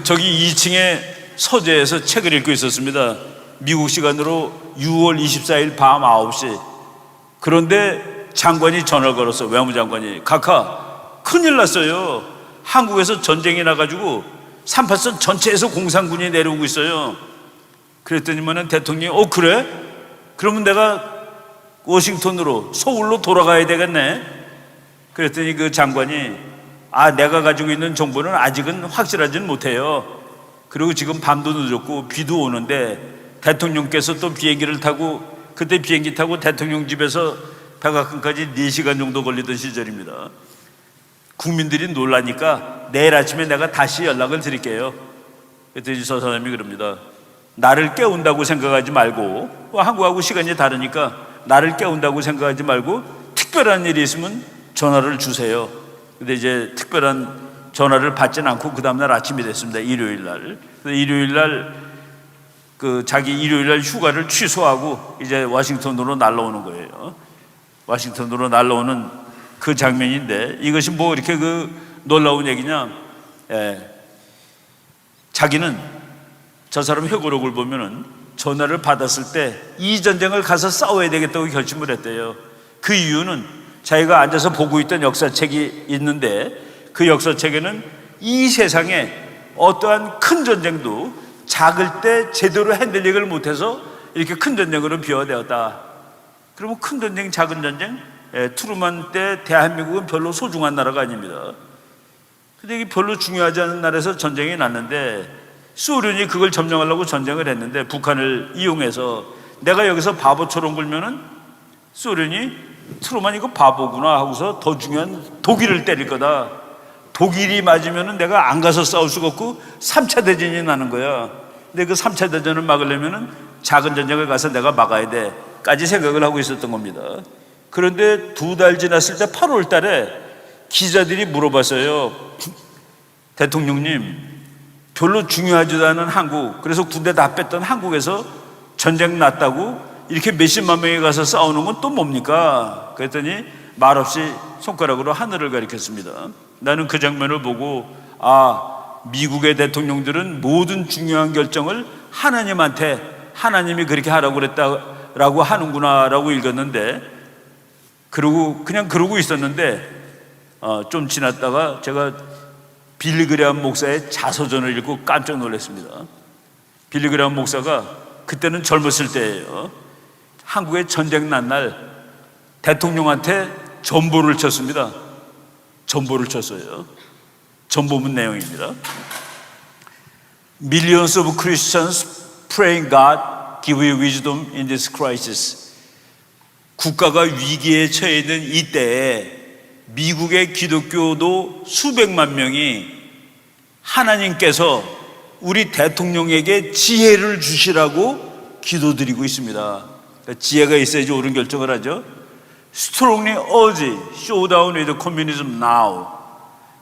저기 2층에 서재에서 책을 읽고 있었습니다. 미국 시간으로 6월 24일 밤 9시. 그런데 장관이 전화를 걸었어. 외무장관이. 각하, 큰일 났어요. 한국에서 전쟁이 나가지고 38선 전체에서 공산군이 내려오고 있어요. 그랬더니만은 대통령이 그래? 그러면 내가 워싱턴으로, 서울로 돌아가야 되겠네. 그랬더니 그 장관이 내가 가지고 있는 정보는 아직은 확실하지는 못해요. 그리고 지금 밤도 늦었고 비도 오는데 대통령께서 또 비행기를 타고, 그때 비행기 타고 대통령 집에서 백악관까지 4시간 정도 걸리던 시절입니다. 국민들이 놀라니까 내일 아침에 내가 다시 연락을 드릴게요. 그랬더니 저 사람이 그럽니다. 나를 깨운다고 생각하지 말고, 한국하고 시간이 다르니까 나를 깨운다고 생각하지 말고 특별한 일이 있으면 전화를 주세요. 근데 이제 특별한 전화를 받지는 않고 그 다음날 아침이 됐습니다. 일요일날. 일요일날 자기 일요일날 휴가를 취소하고 이제 워싱턴으로 날라오는 거예요. 워싱턴으로 날라오는 그 장면인데, 이것이 뭐 이렇게 놀라운 얘기냐? 자기는 저 사람 회고록을 보면은 전화를 받았을 때 이 전쟁을 가서 싸워야 되겠다고 결심을 했대요. 그 이유는 자기가 앉아서 보고 있던 역사책이 있는데, 그 역사책에는 이 세상에 어떠한 큰 전쟁도 작을 때 제대로 핸들링을 못해서 이렇게 큰 전쟁으로 비화되었다. 그러면 큰 전쟁, 작은 전쟁? 트루만 때 대한민국은 별로 소중한 나라가 아닙니다. 근데 이게 별로 중요하지 않은 나라에서 전쟁이 났는데, 소련이 그걸 점령하려고 전쟁을 했는데 북한을 이용해서, 내가 여기서 바보처럼 굴면은 소련이 트루만 이거 바보구나 하고서 더 중요한 독일을 때릴 거다. 독일이 맞으면은 내가 안 가서 싸울 수가 없고 3차 대전이 나는 거야. 근데 그 3차 대전을 막으려면은 작은 전쟁을 가서 내가 막아야 돼 까지 생각을 하고 있었던 겁니다. 그런데 2달 지났을 때 8월 달에 기자들이 물어봤어요. 대통령님, 별로 중요하지도 않은 한국, 그래서 군대 다 뺐던 한국에서 전쟁 났다고 이렇게 몇십만 명이 가서 싸우는 건 또 뭡니까? 그랬더니 말없이 손가락으로 하늘을 가리켰습니다. 나는 그 장면을 보고 미국의 대통령들은 모든 중요한 결정을 하나님한테, 하나님이 그렇게 하라고 그랬다라고 하는구나 라고 읽었는데, 그냥 그러고 있었는데 좀 지났다가 제가 빌리 그레함 목사의 자서전을 읽고 깜짝 놀랐습니다. 빌리 그레함 목사가 그때는 젊었을 때예요. 한국에 전쟁 난 날 대통령한테 전보를 쳤습니다. 전보를 쳤어요. 전보문 내용입니다. Millions of Christians praying God give you wisdom in this crisis. 국가가 위기에 처해 있는 이때에 미국의 기독교도 수백만 명이 하나님께서 우리 대통령에게 지혜를 주시라고 기도드리고 있습니다. 그러니까 지혜가 있어야지 옳은 결정을 하죠. Strongly urge, show down with communism now.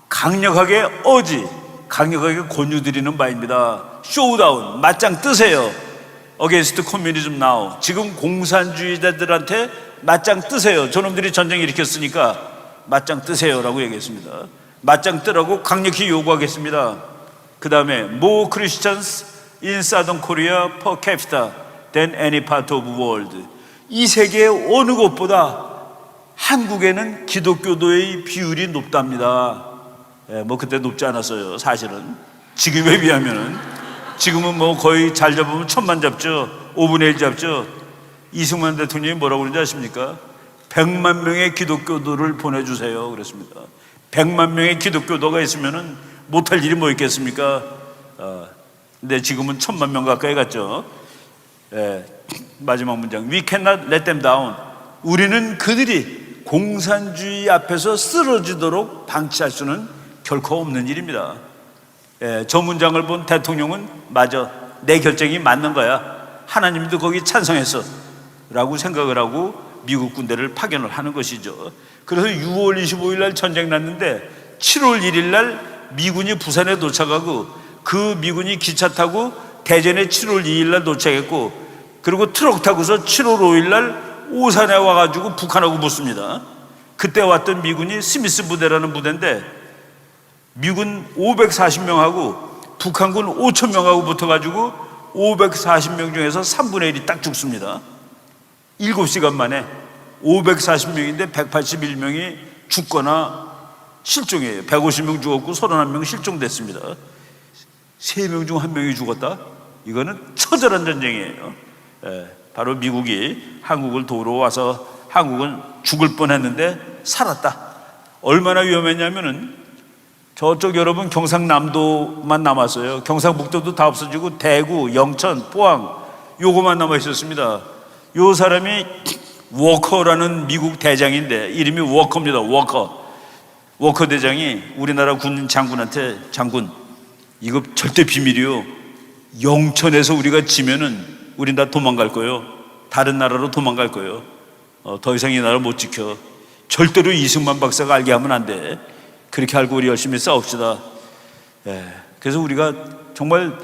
강력하게 urge, 강력하게 권유드리는 바입니다. show down, 맞짱 뜨세요. against communism now. 지금 공산주의자들한테 맞짱 뜨세요. 저놈들이 전쟁 일으켰으니까 맞짱 뜨세요라고 얘기했습니다. 맞짱 뜨라고 강력히 요구하겠습니다. 그 다음에 more Christians in Southern Korea per capita than any part of the world. 이 세계의 어느 곳보다 한국에는 기독교도의 비율이 높답니다. 뭐 그때 높지 않았어요. 사실은 지금에 비하면은 지금은 뭐 거의 잘 잡으면 1000만 잡죠. 5분의 1 잡죠. 이승만 대통령이 뭐라고 그러는지 아십니까? 100만 명의 기독교도를 보내주세요 그랬습니다. 100만 명의 기독교도가 있으면은 못할 일이 뭐 있겠습니까? 근데 지금은 1000만 명 가까이 갔죠. 마지막 문장. We cannot let them down. 우리는 그들이 공산주의 앞에서 쓰러지도록 방치할 수는 결코 없는 일입니다. 저 문장을 본 대통령은 맞아, 내 결정이 맞는 거야, 하나님도 거기 찬성했어 라고 생각을 하고 미국 군대를 파견을 하는 것이죠. 그래서 6월 25일 날 전쟁 났는데 7월 1일 날 미군이 부산에 도착하고 그 미군이 기차 타고 대전에 7월 2일 날 도착했고 그리고 트럭 타고서 7월 5일 날 오산에 와가지고 북한하고 붙습니다. 그때 왔던 미군이 스미스 부대라는 부대인데 미군 540명하고 북한군 5,000명하고 붙어가지고 540명 중에서 3분의 1이 딱 죽습니다. 7시간 만에 540명인데 181명이 죽거나 실종이에요. 150명 죽었고 31명 실종됐습니다. 3명 중 1명이 죽었다? 이거는 처절한 전쟁이에요. 바로 미국이 한국을 도우러 와서 한국은 죽을 뻔했는데 살았다. 얼마나 위험했냐면은 저쪽 여러분 경상남도만 남았어요. 경상북도도 다 없어지고 대구, 영천, 포항 요거만 남아 있었습니다. 요 사람이 워커라는 미국 대장인데 이름이 워커입니다. 워커 대장이 우리나라 군 장군한테 장군 이거 절대 비밀이요. 영천에서 우리가 지면은 우린 다 도망갈 거예요. 다른 나라로 도망갈 거예요. 더 이상 이 나라 못 지켜. 절대로 이승만 박사가 알게 하면 안 돼. 그렇게 알고 우리 열심히 싸웁시다. 그래서 우리가 정말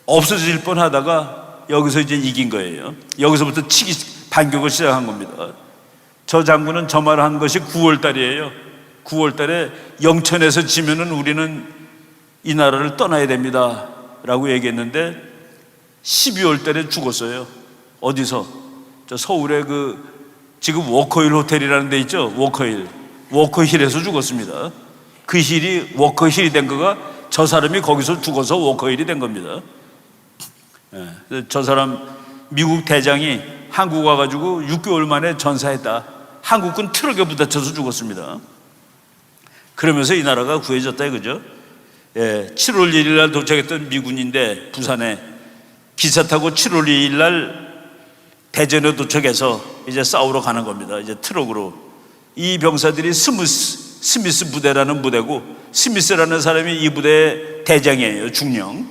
없어질 뻔하다가 여기서 이제 이긴 거예요. 여기서부터 반격을 시작한 겁니다. 저 장군은 저 말을 한 것이 9월 달이에요. 9월 달에 영천에서 지면은 우리는 이 나라를 떠나야 됩니다 라고 얘기했는데 12월 달에 죽었어요. 어디서? 저 서울에 지금 워커힐 호텔이라는 데 있죠. 워커힐에서 죽었습니다. 그 힐이 워커힐이 된 거가 저 사람이 거기서 죽어서 워커힐이 된 겁니다. 저 사람 미국 대장이 한국 와가지고 6개월 만에 전사했다. 한국군 트럭에 부딪혀서 죽었습니다. 그러면서 이 나라가 구해졌다 이거죠. 7월 1일 날 도착했던 미군인데 부산에 기차 타고 7월 2일 날 대전에 도착해서 이제 싸우러 가는 겁니다. 이제 트럭으로. 이 병사들이 스미스 부대라는 부대고 스미스라는 사람이 이 부대의 대장이에요. 중령.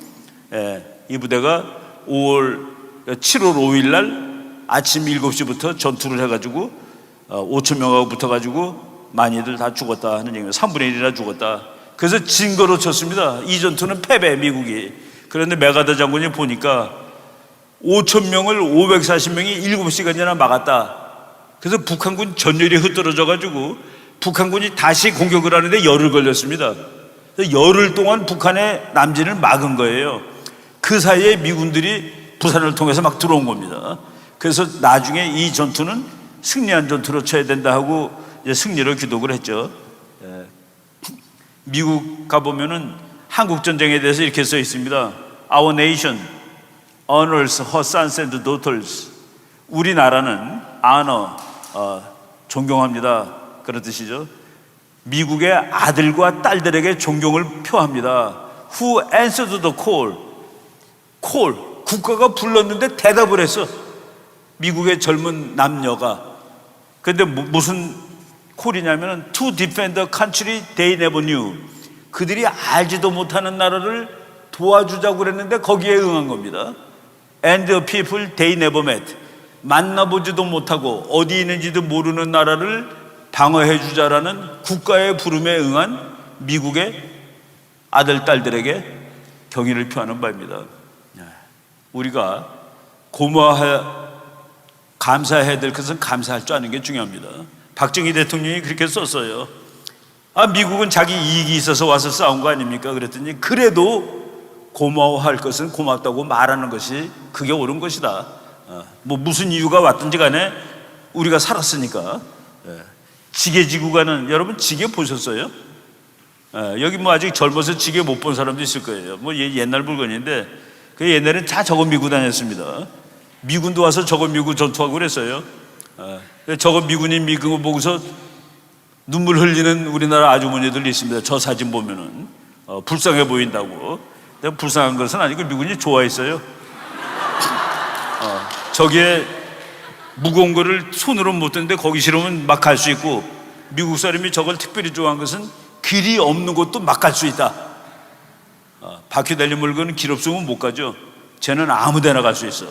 이 부대가 7월 5일 날 아침 7시부터 전투를 해가지고 5,000명하고 붙어가지고 많이들 다 죽었다 하는 얘기입니다. 3분의 1이나 죽었다. 그래서 진거로 쳤습니다. 이 전투는 패배, 미국이. 그런데 메가더 장군이 보니까 5,000명을 540명이 7시간이나 막았다. 그래서 북한군 전열이 흩어져가지고 북한군이 다시 공격을 하는데 열흘 걸렸습니다. 열흘 동안 북한의 남진을 막은 거예요. 그 사이에 미군들이 부산을 통해서 막 들어온 겁니다. 그래서 나중에 이 전투는 승리한 전투로 쳐야 된다 하고 이제 승리를 기록을 했죠. 미국 가보면은 한국 전쟁에 대해서 이렇게 써 있습니다. Our nation honors her sons and daughters. 우리나라는 honor, 존경합니다. 그런 뜻이죠. 미국의 아들과 딸들에게 존경을 표합니다. Who answered the call? 국가가 불렀는데 대답을 했어. 미국의 젊은 남녀가. 근데 무슨 콜이냐면은 to defend the country they never knew. 그들이 알지도 못하는 나라를 도와주자고 그랬는데 거기에 응한 겁니다. And the people they never met. 만나보지도 못하고 어디 있는지도 모르는 나라를 방어해 주자라는 국가의 부름에 응한 미국의 아들, 딸들에게 경의를 표하는 바입니다. 우리가 감사해야 될 것은 감사할 줄 아는 게 중요합니다. 박정희 대통령이 그렇게 썼어요. 미국은 자기 이익이 있어서 와서 싸운 거 아닙니까? 그랬더니 그래도 고마워할 것은 고맙다고 말하는 것이 그게 옳은 것이다. 무슨 이유가 왔든지 간에 우리가 살았으니까. 지게지구가는, 여러분 지게 보셨어요? 여기 아직 젊어서 지게 못 본 사람도 있을 거예요. 옛날 물건인데 그 옛날엔 다 저거 미고 다녔습니다. 미군도 와서 저거 미고 전투하고 그랬어요. 저거 미군이 미군 거 보고서 눈물 흘리는 우리나라 아주머니들이 있습니다. 저 사진 보면은 불쌍해 보인다고. 근데 불쌍한 것은 아니고 미군이 좋아했어요. 저기에 무거운 거를 손으로 못 드는데 거기 싫으면 막 갈 수 있고, 미국 사람이 저걸 특별히 좋아한 것은 길이 없는 곳도 막 갈 수 있다. 바퀴 달린 물건은 길 없으면 못 가죠. 쟤는 아무 데나 갈 수 있어.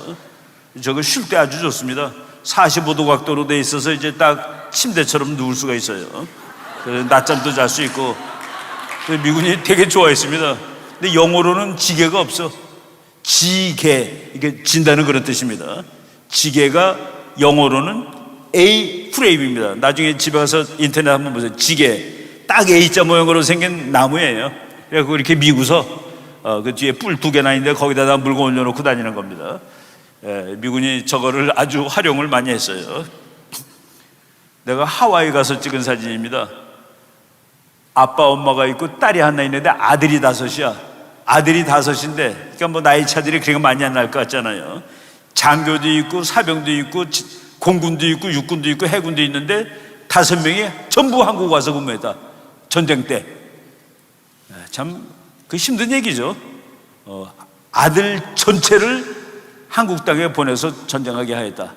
저거 쉴 때 아주 좋습니다. 45도 각도로 돼 있어서 이제 딱 침대처럼 누울 수가 있어요. 그래서 낮잠도 잘 수 있고. 미군이 되게 좋아했습니다. 근데 영어로는 지게가 없어. 지게, 이게 진다는 그런 뜻입니다. 지게가 영어로는 A 프레임입니다. 나중에 집에 가서 인터넷 한번 보세요. 지게, 딱 A자 모양으로 생긴 나무예요. 그래서 이렇게 미고서 그 뒤에 뿔 2개나 있는데 거기다 물건 올려놓고 다니는 겁니다. 미군이 저거를 아주 활용을 많이 했어요. 내가 하와이 가서 찍은 사진입니다. 아빠 엄마가 있고 딸이 하나 있는데 아들이 5이야. 아들이 5인데, 그러니까 나이 차들이 그렇게 많이 안 날 것 같잖아요. 장교도 있고 사병도 있고 공군도 있고 육군도 있고 해군도 있는데 5명이 전부 한국 와서 근무했다. 전쟁 때. 참 그 힘든 얘기죠. 아들 전체를 한국 땅에 보내서 전쟁하게 하였다.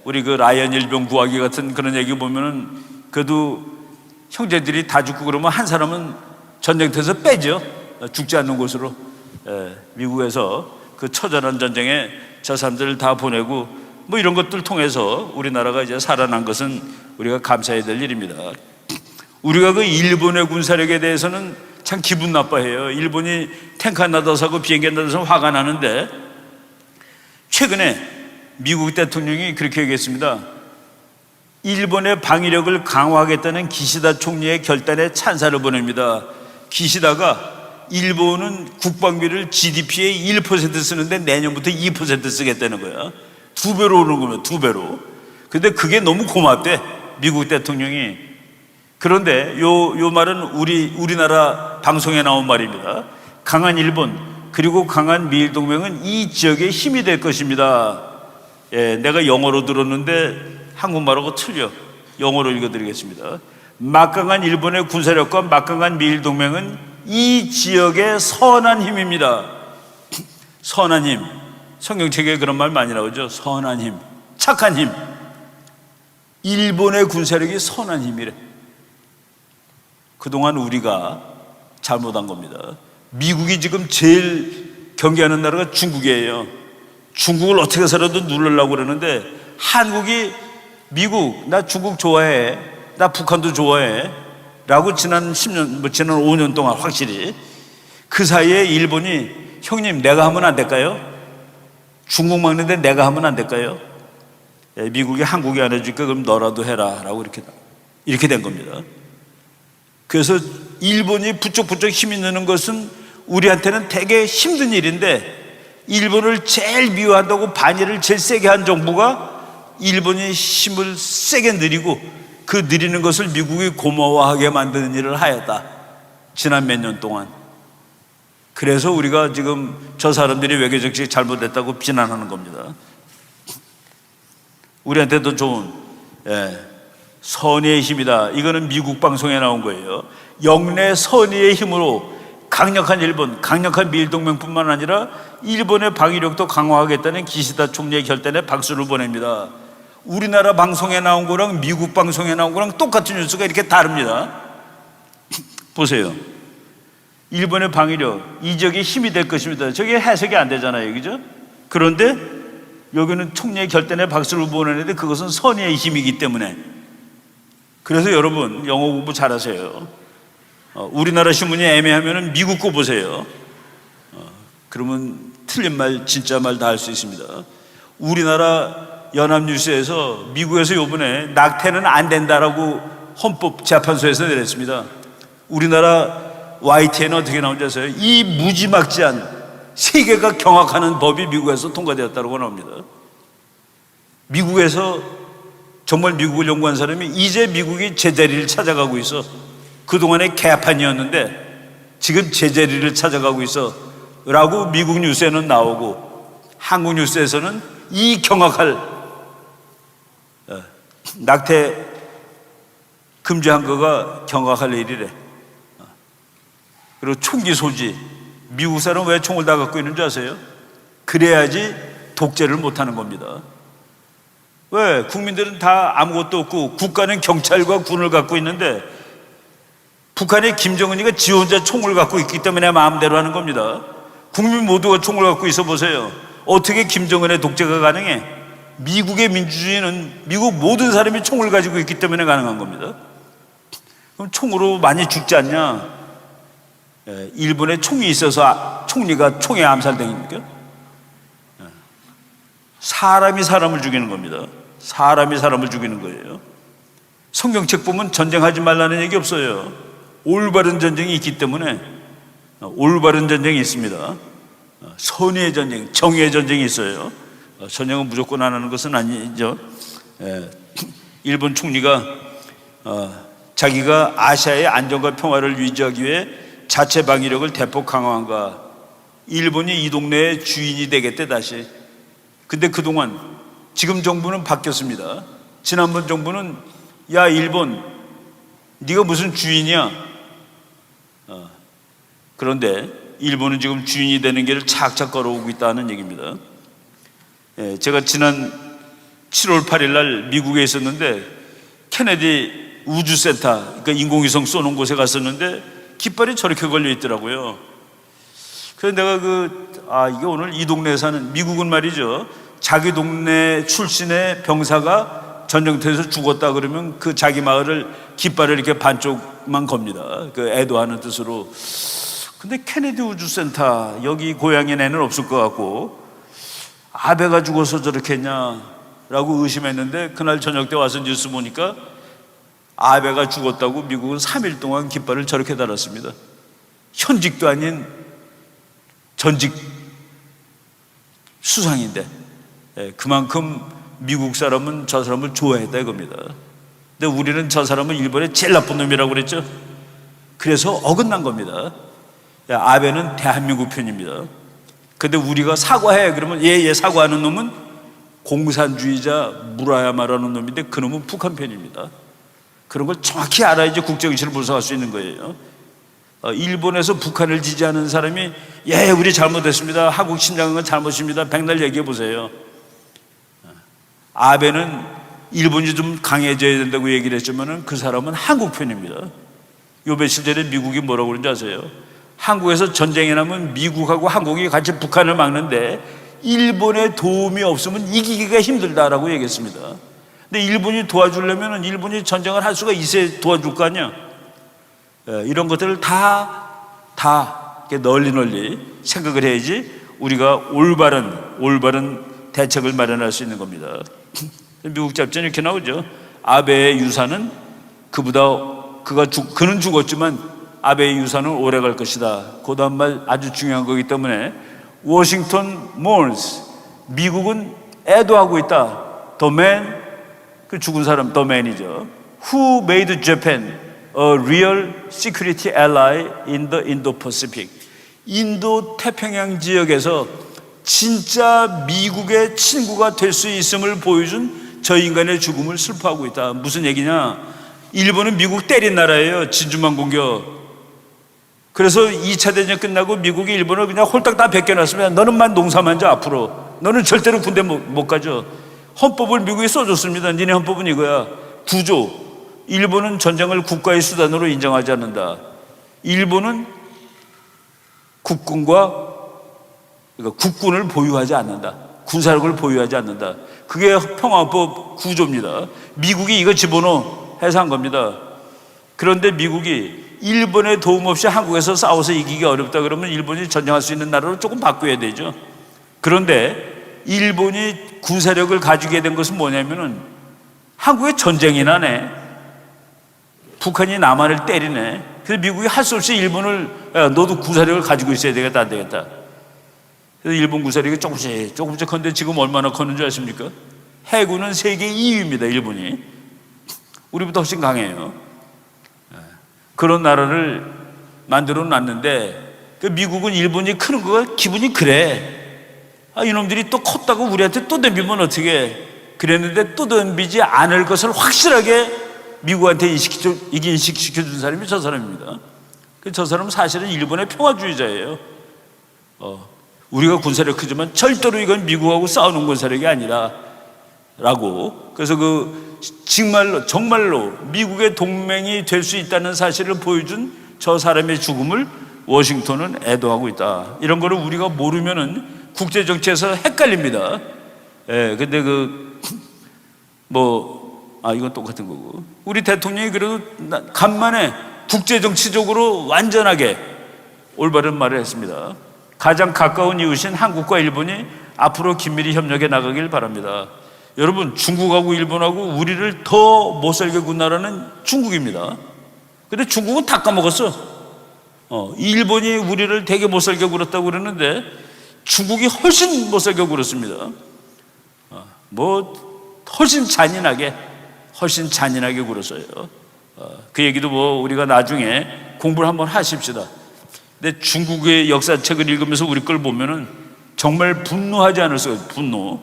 우리 그 라이언 일병 구하기 같은 그런 얘기 보면은 그래도 형제들이 다 죽고 그러면 한 사람은 전쟁터에서 빼죠. 죽지 않는 곳으로. 미국에서 그 처절한 전쟁에 저 사람들을 다 보내고 이런 것들 통해서 우리나라가 이제 살아난 것은 우리가 감사해야 될 일입니다. 우리가 그 일본의 군사력에 대해서는 참 기분 나빠해요. 일본이 탱크 하나 더 사고 비행기 하나 더 사고 화가 나는데, 최근에 미국 대통령이 그렇게 얘기했습니다. 일본의 방위력을 강화하겠다는 기시다 총리의 결단에 찬사를 보냅니다. 기시다가 일본은 국방비를 GDP의 1% 쓰는데 내년부터 2% 쓰겠다는 거야. 2배로 오는 거면 2배로. 근데 그게 너무 고맙대, 미국 대통령이. 그런데 요 말은 우리나라 방송에 나온 말입니다. 강한 일본 그리고 강한 미일 동맹은 이 지역의 힘이 될 것입니다. 내가 영어로 들었는데 한국말하고 틀려. 영어로 읽어드리겠습니다. 막강한 일본의 군사력과 막강한 미일 동맹은 이 지역의 선한 힘입니다. 선한 힘. 성경책에 그런 말 많이 나오죠. 선한 힘, 착한 힘. 일본의 군사력이 선한 힘이래. 그동안 우리가 잘못한 겁니다. 미국이 지금 제일 경계하는 나라가 중국이에요. 중국을 어떻게 해서라도 누르려고 그러는데, 한국이 미국, 나 중국 좋아해, 나 북한도 좋아해 라고 지난 10년, 지난 5년 동안 확실히, 그 사이에 일본이 형님 내가 하면 안 될까요? 중국 막는데 내가 하면 안 될까요? 미국이 한국이 안 해줄까? 그럼 너라도 해라 라고 이렇게 된 겁니다. 그래서 일본이 부쩍부쩍 힘이 느는 것은 우리한테는 되게 힘든 일인데, 일본을 제일 미워한다고 반일을 제일 세게 한 정부가 일본이 힘을 세게 늘리고 그 느리는 것을 미국이 고마워하게 만드는 일을 하였다. 지난 몇 년 동안. 그래서 우리가 지금 저 사람들이 외교 정책이 잘못됐다고 비난하는 겁니다. 우리한테도 좋은 선의의 힘이다. 이거는 미국 방송에 나온 거예요. 영내 선의의 힘으로 강력한 일본, 강력한 미일 동맹뿐만 아니라 일본의 방위력도 강화하겠다는 기시다 총리의 결단에 박수를 보냅니다. 우리나라 방송에 나온 거랑 미국 방송에 나온 거랑 똑같은 뉴스가 이렇게 다릅니다. 보세요. 일본의 방위력, 이 지역의 힘이 될 것입니다. 저게 해석이 안 되잖아요, 그죠? 그런데 여기는 총리의 결단에 박수를 보내는데 그것은 선의의 힘이기 때문에. 그래서 여러분 영어 공부 잘하세요. 우리나라 신문이 애매하면 미국 거 보세요. 그러면 틀린 말 진짜 말 다 할 수 있습니다. 우리나라 연합뉴스에서 미국에서 요번에 낙태는 안 된다라고 헌법재판소에서 내렸습니다. 우리나라 YTN은 어떻게 나온지 아세요? 이 무지막지한 세계가 경악하는 법이 미국에서 통과되었다고 나옵니다. 미국에서 정말 미국을 연구한 사람이 이제 미국이 제자리를 찾아가고 있어. 그동안에 개판이었는데 지금 제자리를 찾아가고 있어 라고 미국 뉴스에는 나오고, 한국 뉴스에서는 이 경악할 낙태 금지한 거가 경악할 일이래. 그리고 총기 소지, 미국 사람은 왜 총을 다 갖고 있는 줄 아세요? 그래야지 독재를 못하는 겁니다. 왜? 국민들은 다 아무것도 없고 국가는 경찰과 군을 갖고 있는데 북한의 김정은이가 지 혼자 총을 갖고 있기 때문에 마음대로 하는 겁니다. 국민 모두가 총을 갖고 있어 보세요. 어떻게 김정은의 독재가 가능해? 미국의 민주주의는 미국 모든 사람이 총을 가지고 있기 때문에 가능한 겁니다. 그럼 총으로 많이 죽지 않냐? 일본에 총이 있어서 총리가 총에 암살당입니까? 사람이 사람을 죽이는 겁니다. 사람이 사람을 죽이는 거예요. 성경책 보면 전쟁하지 말라는 얘기 없어요. 올바른 전쟁이 있기 때문에, 올바른 전쟁이 있습니다. 선의의 전쟁, 정의의 전쟁이 있어요. 전쟁은 무조건 안 하는 것은 아니죠. 일본 총리가 자기가 아시아의 안정과 평화를 유지하기 위해 자체 방위력을 대폭 강화한가, 일본이 이 동네의 주인이 되겠대 다시. 근데 그동안 지금 정부는 바뀌었습니다. 지난번 정부는 야 일본 네가 무슨 주인이야? 그런데 일본은 지금 주인이 되는 길을 착착 걸어오고 있다는 얘기입니다. 제가 지난 7월 8일 날 미국에 있었는데 케네디 우주센터, 그러니까 인공위성 쏘는 곳에 갔었는데 깃발이 저렇게 걸려 있더라고요. 그래서 내가 이게 오늘 이 동네에 사는, 미국은 말이죠, 자기 동네 출신의 병사가 전쟁터에서 죽었다 그러면 그 자기 마을을 깃발을 이렇게 반쪽만 겁니다. 그 애도하는 뜻으로. 근데 케네디 우주센터, 여기 고향의 애는 없을 것 같고 아베가 죽어서 저렇게 했냐라고 의심했는데 그날 저녁 때 와서 뉴스 보니까 아베가 죽었다고 미국은 3일 동안 깃발을 저렇게 달았습니다. 현직도 아닌 전직 수상인데 그만큼 미국 사람은 저 사람을 좋아했다 이겁니다. 근데 우리는 저 사람은 일본의 제일 나쁜 놈이라고 그랬죠. 그래서 어긋난 겁니다. 아베는 대한민국 편입니다. 근데 우리가 사과해 그러면 예 사과하는 놈은 공산주의자 무라야마라는 놈인데 그 놈은 북한 편입니다. 그런 걸 정확히 알아야지 국제정치를 분석할 수 있는 거예요. 일본에서 북한을 지지하는 사람이 예 우리 잘못했습니다, 한국 침략한 건 잘못입니다, 백날 얘기해 보세요. 아베는 일본이 좀 강해져야 된다고 얘기를 했지만 그 사람은 한국 편입니다. 요 며칠 전에 미국이 뭐라고 그런지 아세요? 한국에서 전쟁이 나면 미국하고 한국이 같이 북한을 막는데 일본의 도움이 없으면 이기기가 힘들다라고 얘기했습니다. 근데 일본이 도와주려면 일본이 전쟁을 할 수가 있어야 도와줄 거 아니야. 이런 것들을 다 이렇게 널리 생각을 해야지 우리가 올바른 대책을 마련할 수 있는 겁니다. 미국 잡지는 이렇게 나오죠. 아베의 유산은 그는 죽었지만 아베의 유산은 오래 갈 것이다. 그 다음 말 아주 중요한 거기 때문에 워싱턴 mourns, 미국은 애도하고 있다. The man, 그 죽은 사람 the man이죠. Who made Japan a real security ally in the Indo-Pacific. 인도 태평양 지역에서 진짜 미국의 친구가 될 수 있음을 보여준 저 인간의 죽음을 슬퍼하고 있다. 무슨 얘기냐? 일본은 미국 때린 나라예요. 진주만 공격. 그래서 2차 대전 끝나고 미국이 일본을 그냥 홀딱 다 벗겨놨습니다. 너는만 농사만 져 앞으로. 너는 절대로 군대 못 가죠. 헌법을 미국이 써줬습니다. 니네 헌법은 이거야. 9조. 일본은 전쟁을 국가의 수단으로 인정하지 않는다. 일본은 국군과, 그러니까 국군을 보유하지 않는다. 군사력을 보유하지 않는다. 그게 평화법 구조입니다. 미국이 이거 집어넣어 해서 한 겁니다. 그런데 미국이 일본의 도움 없이 한국에서 싸워서 이기기 어렵다 그러면 일본이 전쟁할 수 있는 나라로 조금 바꿔야 되죠. 그런데 일본이 군사력을 가지게 된 것은 뭐냐면은 한국에 전쟁이 나네. 북한이 남한을 때리네. 그래서 미국이 할 수 없이 일본을, 야, 너도 군사력을 가지고 있어야 되겠다, 안 되겠다. 그래서 일본 군사력이 조금씩 컸는데 지금 얼마나 컸는 줄 아십니까? 해군은 세계 2위입니다, 일본이. 우리보다 훨씬 강해요. 그런 나라를 만들어 놨는데, 그 미국은 일본이 크는 거가 기분이 그래. 아, 이놈들이 또 컸다고 우리한테 또 덤비면 어떻게. 그랬는데 또 덤비지 않을 것을 확실하게 미국한테 인식시켜준 사람이 저 사람입니다. 저 사람은 사실은 일본의 평화주의자예요. 우리가 군사력 크지만 절대로 이건 미국하고 싸우는 군사력이 아니라 라고. 그래서 정말로 미국의 동맹이 될 수 있다는 사실을 보여준 저 사람의 죽음을 워싱턴은 애도하고 있다. 이런 거를 우리가 모르면은 국제정치에서 헷갈립니다. 예, 근데 이건 똑같은 거고. 우리 대통령이 그래도 간만에 국제정치적으로 완전하게 올바른 말을 했습니다. 가장 가까운 이웃인 한국과 일본이 앞으로 긴밀히 협력해 나가길 바랍니다. 여러분, 중국하고 일본하고 우리를 더 못살게 군 나라는 중국입니다. 근데 중국은 다 까먹었어. 일본이 우리를 되게 못살게 굴었다고 그러는데 중국이 훨씬 못살게 굴었습니다. 훨씬 잔인하게 굴었어요. 그 얘기도 우리가 나중에 공부를 한번 하십시다. 근데 중국의 역사책을 읽으면서 우리 걸 보면은 정말 분노하지 않았어요. 분노.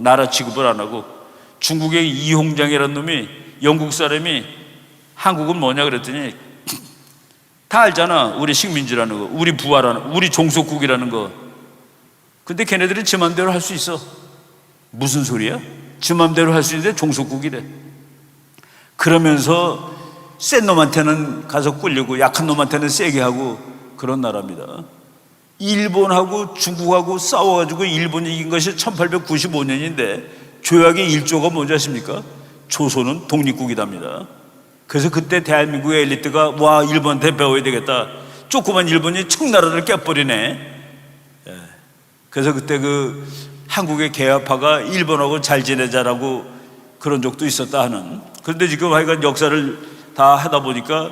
나라 취급을 안 하고. 중국의 이홍장이라는 놈이, 영국 사람이 한국은 뭐냐 그랬더니 다 알잖아. 우리 식민지라는 거, 우리 부하라는, 우리 종속국이라는 거. 근데 걔네들은 지 맘대로 할 수 있어. 무슨 소리야? 지 맘대로 할 수 있는데 종속국이래. 그러면서 센 놈한테는 가서 꿀리고 약한 놈한테는 세게 하고 그런 나라입니다. 일본하고 중국하고 싸워가지고 일본이 이긴 것이 1895년인데 조약의 1조가 뭔지 아십니까? 조선은 독립국이답니다. 그래서 그때 대한민국의 엘리트가 와, 일본한테 배워야 되겠다. 조그만 일본이 청나라를 깨버리네. 그래서 그때 한국의 개화파가 일본하고 잘 지내자라고 그런 적도 있었다 하는. 그런데 지금 하여간 역사를 다 하다 보니까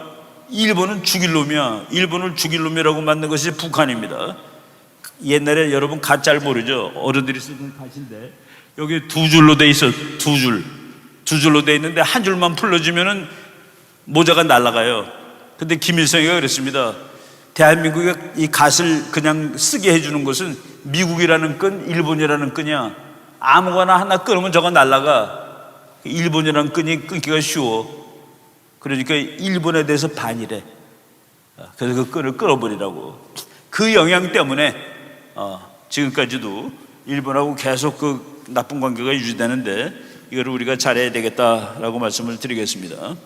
일본은 죽일 놈이야. 일본을 죽일 놈이라고 만든 것이 북한입니다. 옛날에 여러분 갓 잘 모르죠? 어른들이 쓰던 갓인데 여기 두 줄로 돼 있어. 두 줄로 돼 있는데 한 줄만 풀러주면은 모자가 날아가요. 근데 김일성이가 그랬습니다. 대한민국이 이 갓을 그냥 쓰게 해주는 것은 미국이라는 끈, 일본이라는 끈이야. 아무거나 하나 끊으면 저거 날아가. 일본이라는 끈이 끊기가 쉬워. 그러니까 일본에 대해서 반이래. 그래서 그 끈을 끊어버리라고. 그 영향 때문에 지금까지도 일본하고 계속 나쁜 관계가 유지되는데 이거를 우리가 잘해야 되겠다라고 말씀을 드리겠습니다.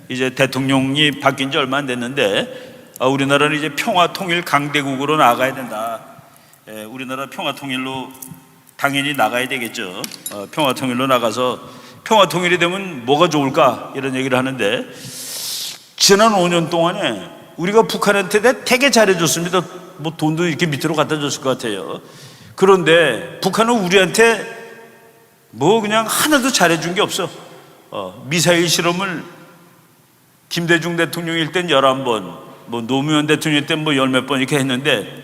이제 대통령이 바뀐 지 얼마 안 됐는데 우리나라는 이제 평화통일 강대국으로 나가야 된다. 우리나라 평화통일로 당연히 나가야 되겠죠. 평화통일로 나가서 평화통일이 되면 뭐가 좋을까 이런 얘기를 하는데 지난 5년 동안에 우리가 북한한테 되게 잘해줬습니다. 돈도 이렇게 밑으로 갖다 줬을 것 같아요. 그런데 북한은 우리한테 그냥 하나도 잘해준 게 없어. 미사일 실험을 김대중 대통령일 땐 11번, 노무현 대통령일 땐 10몇 번 이렇게 했는데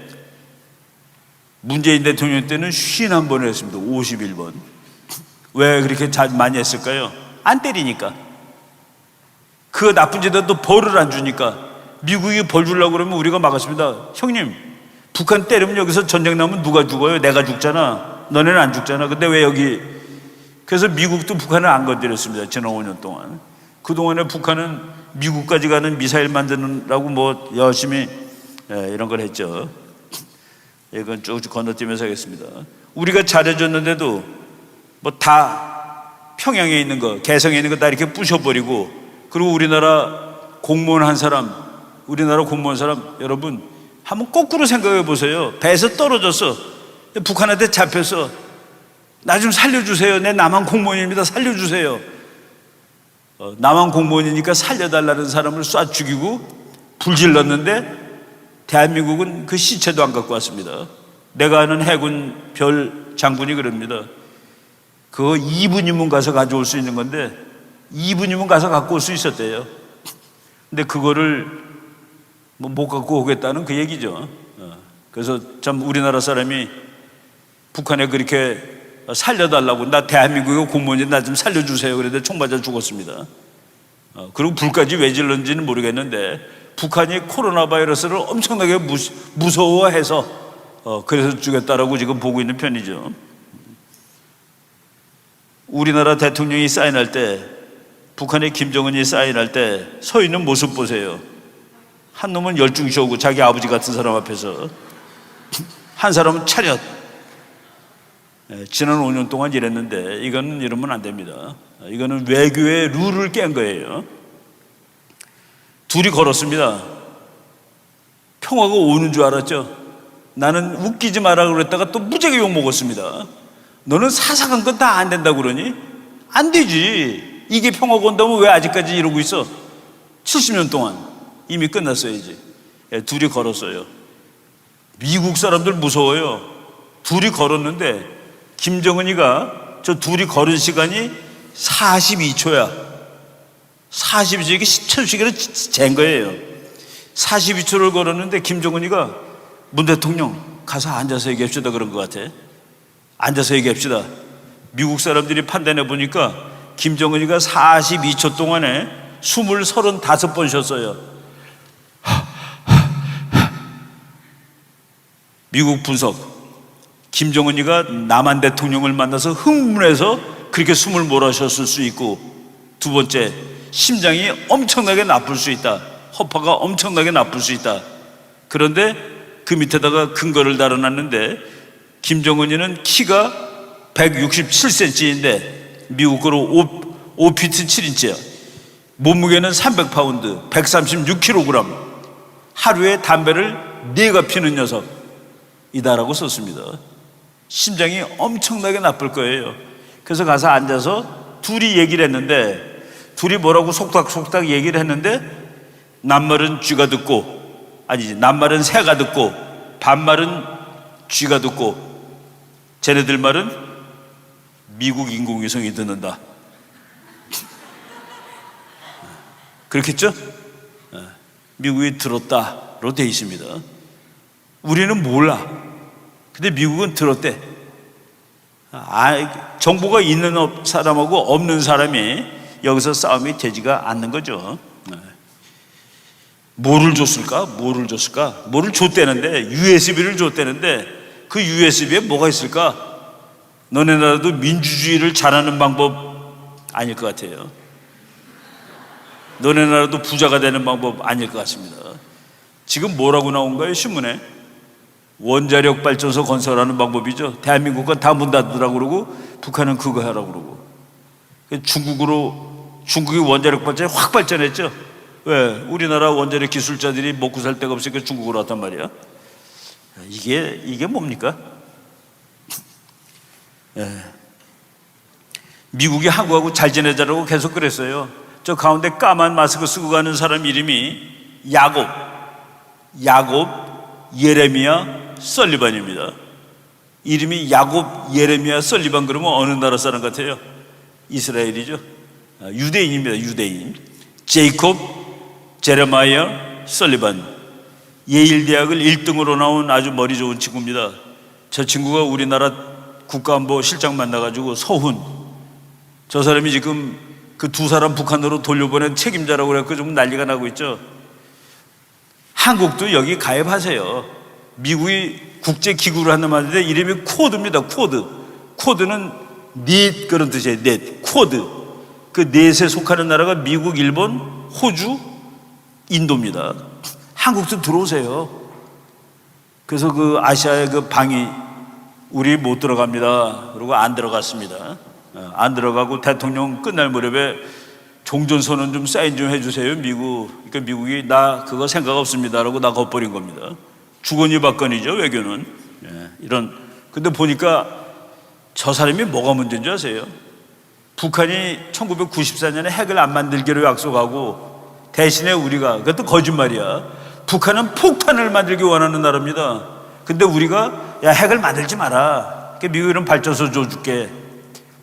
문재인 대통령 때는 51번을 했습니다. 51번. 왜 그렇게 많이 했을까요? 안 때리니까. 그 나쁜 짓에도 벌을 안 주니까. 미국이 벌 주려고 그러면 우리가 막았습니다. 형님, 북한 때리면 여기서 전쟁 나면 누가 죽어요? 내가 죽잖아. 너네는 안 죽잖아. 근데 왜 여기? 그래서 미국도 북한을 안 건드렸습니다. 지난 5년 동안. 그동안에 북한은 미국까지 가는 미사일 만드느라고 열심히 이런 걸 했죠. 이건 쭉 건너뛰면서 하겠습니다. 우리가 잘해줬는데도 다 평양에 있는 거, 개성에 있는 거 다 이렇게 부셔버리고, 그리고 우리나라 공무원 한 사람 여러분 한번 거꾸로 생각해 보세요. 배에서 떨어졌어. 북한한테 잡혀서 나 좀 살려주세요. 내 남한 공무원입니다. 살려주세요. 남한 공무원이니까 살려달라는 사람을 쏴 죽이고 불질렀는데 대한민국은 그 시체도 안 갖고 왔습니다. 내가 아는 해군 별 장군이 그럽니다. 그거 2분이면 가서 가져올 수 있는 건데 2분이면 가서 갖고 올 수 있었대요. 근데 그거를 못 갖고 오겠다는 그 얘기죠. 그래서 참 우리나라 사람이 북한에 그렇게 살려달라고, 나 대한민국의 공무원이 나 좀 살려주세요 그랬는데 총 맞아 죽었습니다. 그리고 불까지 왜 질렀는지는 모르겠는데 북한이 코로나 바이러스를 엄청나게 무서워해서 그래서 죽였다라고 지금 보고 있는 편이죠. 우리나라 대통령이 사인할 때, 북한의 김정은이 사인할 때 서 있는 모습 보세요. 한 놈은 열중시 오고 자기 아버지 같은 사람 앞에서, 한 사람은 차렷. 지난 5년 동안 이랬는데 이거는 이러면 안 됩니다. 이거는 외교의 룰을 깬 거예요. 둘이 걸었습니다. 평화가 오는 줄 알았죠. 나는 웃기지 마라 그랬다가 또 무지하게 욕먹었습니다. 너는 사사건 건 다 안 된다고 그러니? 안 되지. 이게 평화가 온다면 왜 아직까지 이러고 있어? 70년 동안 이미 끝났어야지. 둘이 걸었어요. 미국 사람들 무서워요. 둘이 걸었는데 김정은이가 저 둘이 걸은 시간이 42초야. 42초, 이게 10초씩이나 잰 거예요. 42초를 걸었는데 김정은이가 문 대통령 가서 앉아서 얘기합시다 그런 것 같아. 앉아서 얘기합시다. 미국 사람들이 판단해 보니까 김정은이가 42초 동안에 숨을 35번 쉬었어요. 미국 분석, 김정은이가 남한 대통령을 만나서 흥분해서 그렇게 숨을 몰아쉬었을 수 있고, 두 번째, 심장이 엄청나게 나쁠 수 있다. 허파가 엄청나게 나쁠 수 있다. 그런데 그 밑에다가 근거를 달아놨는데 김정은이는 키가 167cm인데 미국 거로 5피트 7인치야. 몸무게는 300파운드, 136kg. 하루에 담배를 4가 피는 녀석이다라고 썼습니다. 심장이 엄청나게 나쁠 거예요. 그래서 가서 앉아서 둘이 얘기를 했는데, 둘이 뭐라고 속닥속닥 얘기를 했는데, 낱말은 쥐가 듣고, 아니지, 낱말은 새가 듣고 반말은 쥐가 듣고, 쟤네들 말은 미국 인공위성이 듣는다. 그렇겠죠? 미국이 들었다로 돼 있습니다. 우리는 몰라. 근데 미국은 들었대. 정보가 있는 사람하고 없는 사람이 여기서 싸움이 되지가 않는 거죠. 뭐를 줬을까? 뭐를 줬대는데, USB를 줬대는데 그 USB에 뭐가 있을까? 너네 나라도 민주주의를 잘하는 방법 아닐 것 같아요. 너네 나라도 부자가 되는 방법 아닐 것 같습니다. 지금 뭐라고 나온 거예요, 신문에? 원자력 발전소 건설하는 방법이죠. 대한민국 건 다 문 닫으라고 그러고 북한은 그거 하라고 그러고. 중국이 원자력 발전이 확 발전했죠. 왜? 우리나라 원자력 기술자들이 먹고 살 데가 없으니까 중국으로 왔단 말이야. 이게 뭡니까? 미국이 한국하고 잘 지내자라고 계속 그랬어요. 저 가운데 까만 마스크 쓰고 가는 사람 이름이 야곱 예레미야 설리반입니다. 이름이 야곱 예레미야 설리반 그러면 어느 나라 사람 같아요? 이스라엘이죠. 유대인입니다. 유대인. 제이콥 제레마이어 설리반, 예일 대학을 1등으로 나온 아주 머리 좋은 친구입니다. 저 친구가 우리나라 국가안보 실장 만나가지고 서훈, 저 사람이 지금 그 두 사람 북한으로 돌려보낸 책임자라고 그래서 좀 난리가 나고 있죠. 한국도 여기 가입하세요. 미국이 국제기구를 하는 말인데 이름이 쿼드입니다. 쿼드는 넷 그런 뜻이에요. 넷, 쿼드. 그 넷에 속하는 나라가 미국, 일본, 호주, 인도입니다. 한국도 들어오세요. 그래서 그 아시아의 그 방이 우리 못 들어갑니다. 그리고 안 들어갔습니다. 안 들어가고 대통령 끝날 무렵에 종전선언 좀 사인 좀 해주세요, 미국. 그러니까 미국이 나 그거 생각 없습니다라고 나 걷버린 겁니다. 주거니 받거니죠, 외교는. 이런. 근데 보니까 저 사람이 뭐가 문제인 줄 아세요? 북한이 1994년에 핵을 안 만들기로 약속하고 대신에 우리가, 그것도 거짓말이야, 북한은 폭탄을 만들기 원하는 나라입니다. 근데 우리가 야, 핵을 만들지 마라, 미국은 발전소 줘줄게.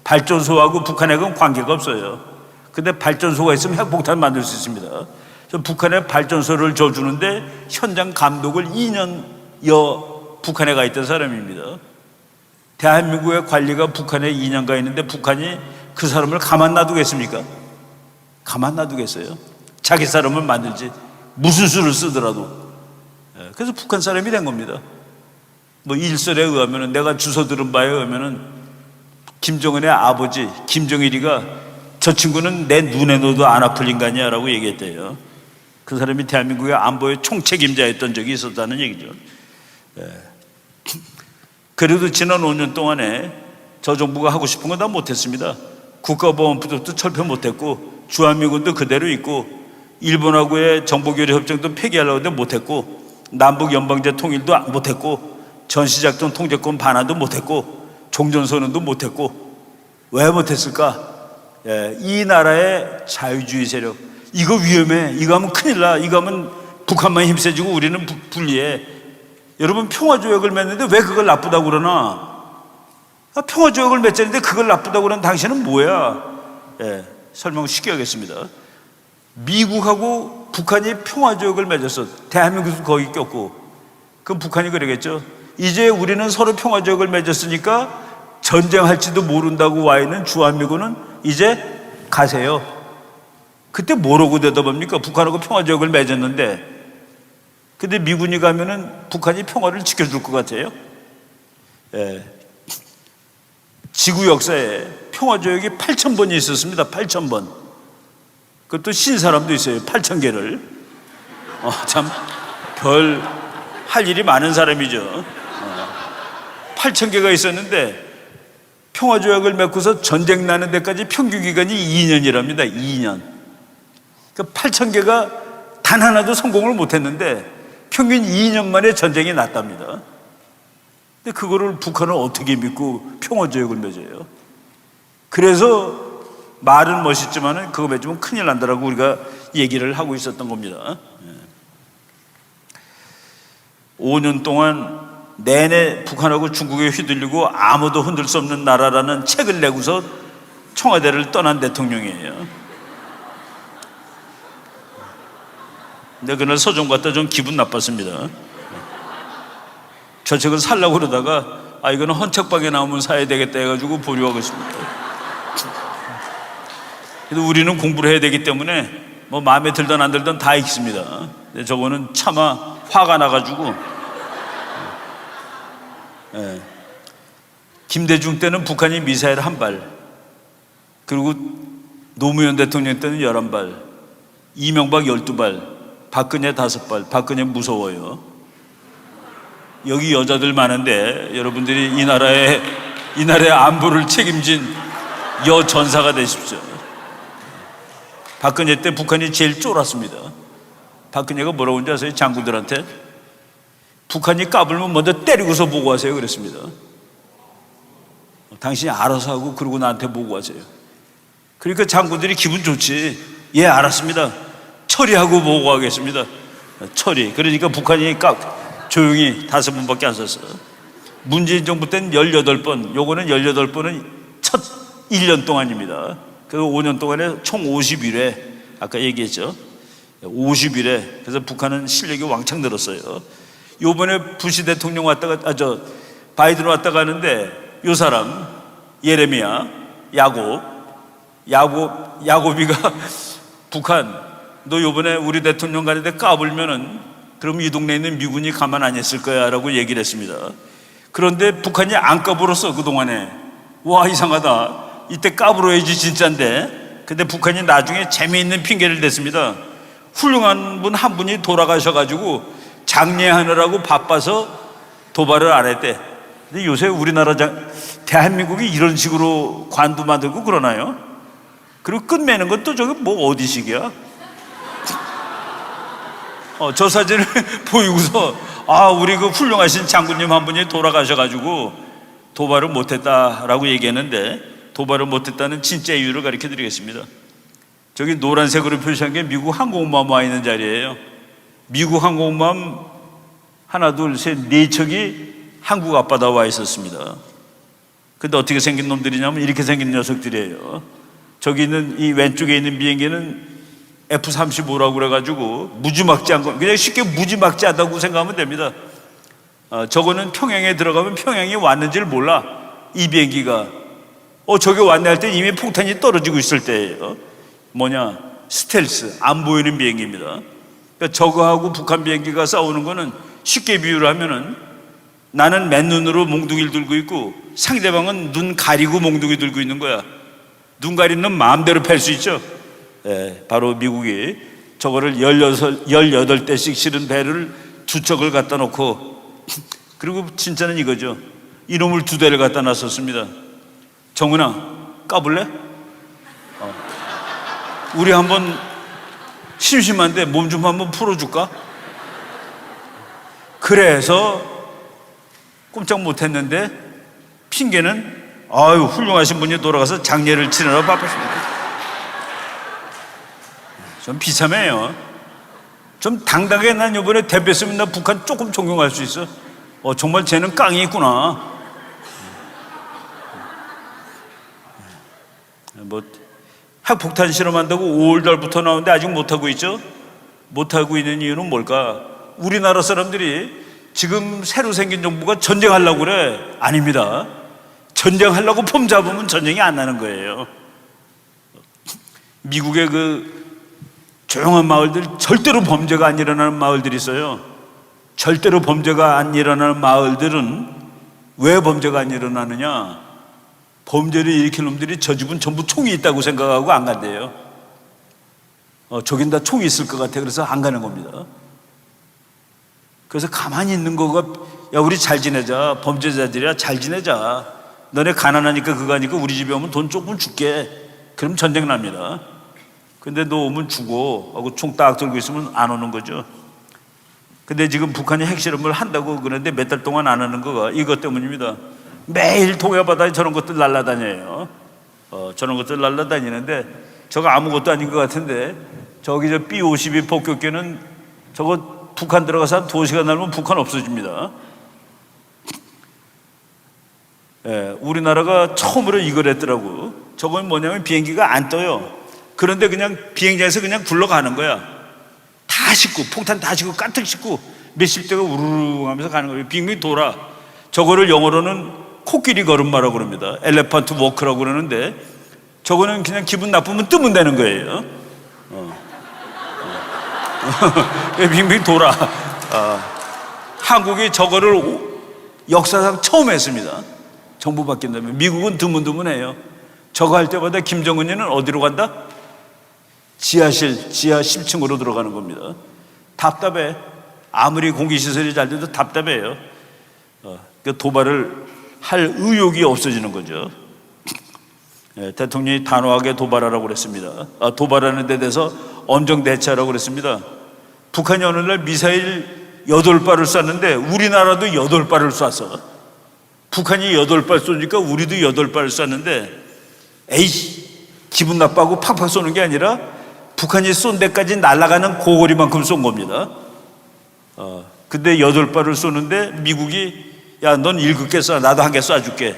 발전소하고 북한 핵은 관계가 없어요. 근데 발전소가 있으면 핵폭탄 만들 수 있습니다. 그래서 북한에 발전소를 줘주는데 현장 감독을 2년여 북한에 가 있던 사람입니다. 대한민국의 관리가 북한에 2년 가 있는데 북한이 그 사람을 가만 놔두겠습니까? 가만 놔두겠어요? 자기 사람을 만들지, 무슨 수를 쓰더라도. 그래서 북한 사람이 된 겁니다. 뭐 일설에 의하면, 내가 주워 들은 바에 의하면 김정은의 아버지 김정일이가 저 친구는 내 눈에 넣어도 안 아플 인간이야 라고 얘기했대요. 그 사람이 대한민국의 안보의 총책임자였던 적이 있었다는 얘기죠. 그래도 지난 5년 동안에 저 정부가 하고 싶은 건 다 못했습니다. 국가보안부도 철폐 못했고, 주한미군도 그대로 있고, 일본하고의 정보교류 협정도 폐기하려고 해도 못했고, 남북 연방제 통일도 못했고, 전시작전 통제권 반환도 못했고, 종전선언도 못했고. 왜 못했을까? 이 나라의 자유주의 세력, 이거 위험해, 이거 하면 큰일 나, 이거 하면 북한만 힘세지고 우리는 불리해. 여러분, 평화조약을 맺는데 왜 그걸 나쁘다고 그러나? 평화조약을 맺자는데 그걸 나쁘다고 그러는 당신은 뭐야? 설명 쉽게 하겠습니다. 미국하고 북한이 평화조약을 맺었어. 대한민국도 거기 꼈고. 그럼 북한이 그러겠죠. 이제 우리는 서로 평화조약을 맺었으니까 전쟁할지도 모른다고 와 있는 주한미군은 이제 가세요. 그때 뭐라고 대답합니까? 북한하고 평화조약을 맺었는데. 근데 미군이 가면은 북한이 평화를 지켜줄 것 같아요? 지구 역사에 평화조약이 8,000번이 있었습니다. 8,000번. 그것도 신 사람도 있어요. 8,000개를. 참 별 할 일이 많은 사람이죠. 8,000개가 있었는데 평화조약을 맺고서 전쟁 나는 데까지 평균 기간이 2년이랍니다. 2년. 그러니까 8,000개가 단 하나도 성공을 못했는데 평균 2년 만에 전쟁이 났답니다. 근데 그거를 북한은 어떻게 믿고 평화조약을 맺어요? 그래서 말은 멋있지만은 그거 맺으면 큰일 난다라고 우리가 얘기를 하고 있었던 겁니다. 5년 동안 내내 북한하고 중국에 휘둘리고 아무도 흔들 수 없는 나라라는 책을 내고서 청와대를 떠난 대통령이에요. 근데 그날 서점 갔다 좀 기분 나빴습니다. 저 책을 살려고 그러다가 이거는 헌책방에 나오면 사야 되겠다 해가지고 보류하고 있습니다. 그래도 우리는 공부를 해야 되기 때문에 뭐 마음에 들든 안 들든 다 읽습니다. 근데 저거는 차마 화가 나가지고. 김대중 때는 북한이 미사일 1발, 그리고 노무현 대통령 때는 11발, 이명박 12발, 박근혜 5발. 박근혜 무서워요. 여기 여자들 많은데 여러분들이 이 나라의 안보를 책임진 여전사가 되십시오. 박근혜 때 북한이 제일 쫄았습니다. 박근혜가 뭐라고 하는지 아세요? 장군들한테 북한이 까불면 먼저 때리고서 보고하세요 그랬습니다. 당신이 알아서 하고 그러고 나한테 보고하세요. 그러니까 장군들이 기분 좋지. 예, 알았습니다. 처리하고 보고하겠습니다. 처리. 그러니까 북한이 조용히 5번밖에 안 썼어요. 문재인 정부 때는 18번, 요거는 18번은 첫 1년 동안입니다. 그리고 5년 동안에 총 50일에, 아까 얘기했죠. 50일에. 그래서 북한은 실력이 왕창 늘었어요. 요번에 부시 대통령 왔다가, 바이든 왔다가 하는데 요 사람, 예레미야, 야곱이가 북한, 너 요번에 우리 대통령 가는데 까불면은 그럼 이 동네에 있는 미군이 가만 안 있을 거야 라고 얘기를 했습니다. 그런데 북한이 안 까불었어. 그동안에. 와, 이상하다. 이때 까불어야지 진짜인데. 근데 북한이 나중에 재미있는 핑계를 댔습니다. 훌륭한 분 한 분이 돌아가셔가지고 장례하느라고 바빠서 도발을 안 했대. 근데 요새 우리나라 대한민국이 이런 식으로 관도 만들고 그러나요? 그리고 끝매는 것도 저기 뭐 어디식이야? 저 사진을 보이고서 우리 그 훌륭하신 장군님 한 분이 돌아가셔가지고 도발을 못했다라고 얘기했는데, 도발을 못했다는 진짜 이유를 가르쳐 드리겠습니다. 저기 노란색으로 표시한 게 미국 항공모함 와 있는 자리예요. 미국 항공모함 하나 둘 셋 네 척이 한국 앞바다 와 있었습니다. 근데 어떻게 생긴 놈들이냐면 이렇게 생긴 녀석들이에요. 저기 있는 이 왼쪽에 있는 비행기는 F-35라고 그래가지고 무지막지한 거, 그냥 쉽게 무지막지하다고 생각하면 됩니다. 저거는 평양에 들어가면 평양이 왔는지를 몰라. 이 비행기가 저게 왔네 할 때 이미 폭탄이 떨어지고 있을 때예요. 스텔스, 안 보이는 비행기입니다. 그러니까 저거하고 북한 비행기가 싸우는 거는 쉽게 비유를 하면은 나는 맨눈으로 몽둥이를 들고 있고 상대방은 눈 가리고 몽둥이 들고 있는 거야. 눈 가리는 마음대로 팰 수 있죠. 바로 미국이 저거를 18대씩 실은 배를 두 척을 갖다 놓고, 그리고 진짜는 이거죠. 이놈을 2대를 갖다 놨었습니다. 정은아, 까불래? 우리 한번 심심한데 몸 좀 한번 풀어줄까? 그래서 꼼짝 못했는데 핑계는 훌륭하신 분이 돌아가서 장례를 치느라 바쁘십니다. 좀 비참해요. 좀 당당하게 난 이번에 대표했으면 나 북한 조금 존경할 수 있어. 정말 쟤는 깡이 있구나. 핵폭탄 실험한다고 5월 달부터 나오는데 아직 못하고 있죠. 못하고 있는 이유는 뭘까? 우리나라 사람들이 지금 새로 생긴 정부가 전쟁하려고 그래. 아닙니다. 전쟁하려고 폼 잡으면 전쟁이 안 나는 거예요. 미국의 그 조용한 마을들, 절대로 범죄가 안 일어나는 마을들이 있어요. 절대로 범죄가 안 일어나는 마을들은 왜 범죄가 안 일어나느냐? 범죄를 일으킨 놈들이 저 집은 전부 총이 있다고 생각하고 안 간대요. 저긴 다 총이 있을 것 같아. 그래서 안 가는 겁니다. 그래서 가만히 있는 거가, 야, 우리 잘 지내자. 범죄자들이야, 잘 지내자. 너네 가난하니까 그거 하니까 우리 집에 오면 돈 조금 줄게. 그럼 전쟁 납니다. 근데 너 오면 죽어 하고 총 딱 들고 있으면 안 오는 거죠. 근데 지금 북한이 핵실험을 한다고 그러는데 몇 달 동안 안 하는 거가 이것 때문입니다. 매일 동해바다에 저런 것들 날아다녀요. 저런 것들 날아다니는데 저거 아무것도 아닌 것 같은데, 저기 저 B-52 폭격기는 저거 북한 들어가서 한 2시간 날면 북한 없어집니다. 우리나라가 처음으로 이걸 했더라고. 저건 뭐냐면 비행기가 안 떠요. 그런데 그냥 비행장에서 그냥 굴러가는 거야. 다 싣고, 폭탄 다 싣고, 가득 싣고 몇십 대가 우르르 하면서 가는 거예요. 빙빙 돌아. 저거를 영어로는 코끼리 걸음마라고 그럽니다. 엘레펀트 워크라고 그러는데, 저거는 그냥 기분 나쁘면 뜨면 되는 거예요. 빙빙 돌아. 한국이 저거를 역사상 처음 했습니다. 정부 바뀐 다음에. 미국은 드문드문해요. 저거 할 때마다 김정은이는 어디로 간다? 지하실, 지하 10층으로 들어가는 겁니다. 답답해. 아무리 공기시설이 잘 돼도 답답해요. 도발을 할 의욕이 없어지는 거죠. 대통령이 단호하게 도발하라고 그랬습니다. 도발하는 데 대해서 엄정 대처하라고 그랬습니다. 북한이 어느 날 미사일 8발을 쐈는데 우리나라도 8발을 쐈어. 북한이 8발 쏘니까 우리도 8발을 쐈는데, 기분 나빠하고 팍팍 쏘는 게 아니라 북한이 쏜 데까지 날아가는 고거리만큼 쏜 겁니다. 근데 8발을 쏘는데 미국이, 야, 넌 7개 쏴. 나도 1개 쏴줄게.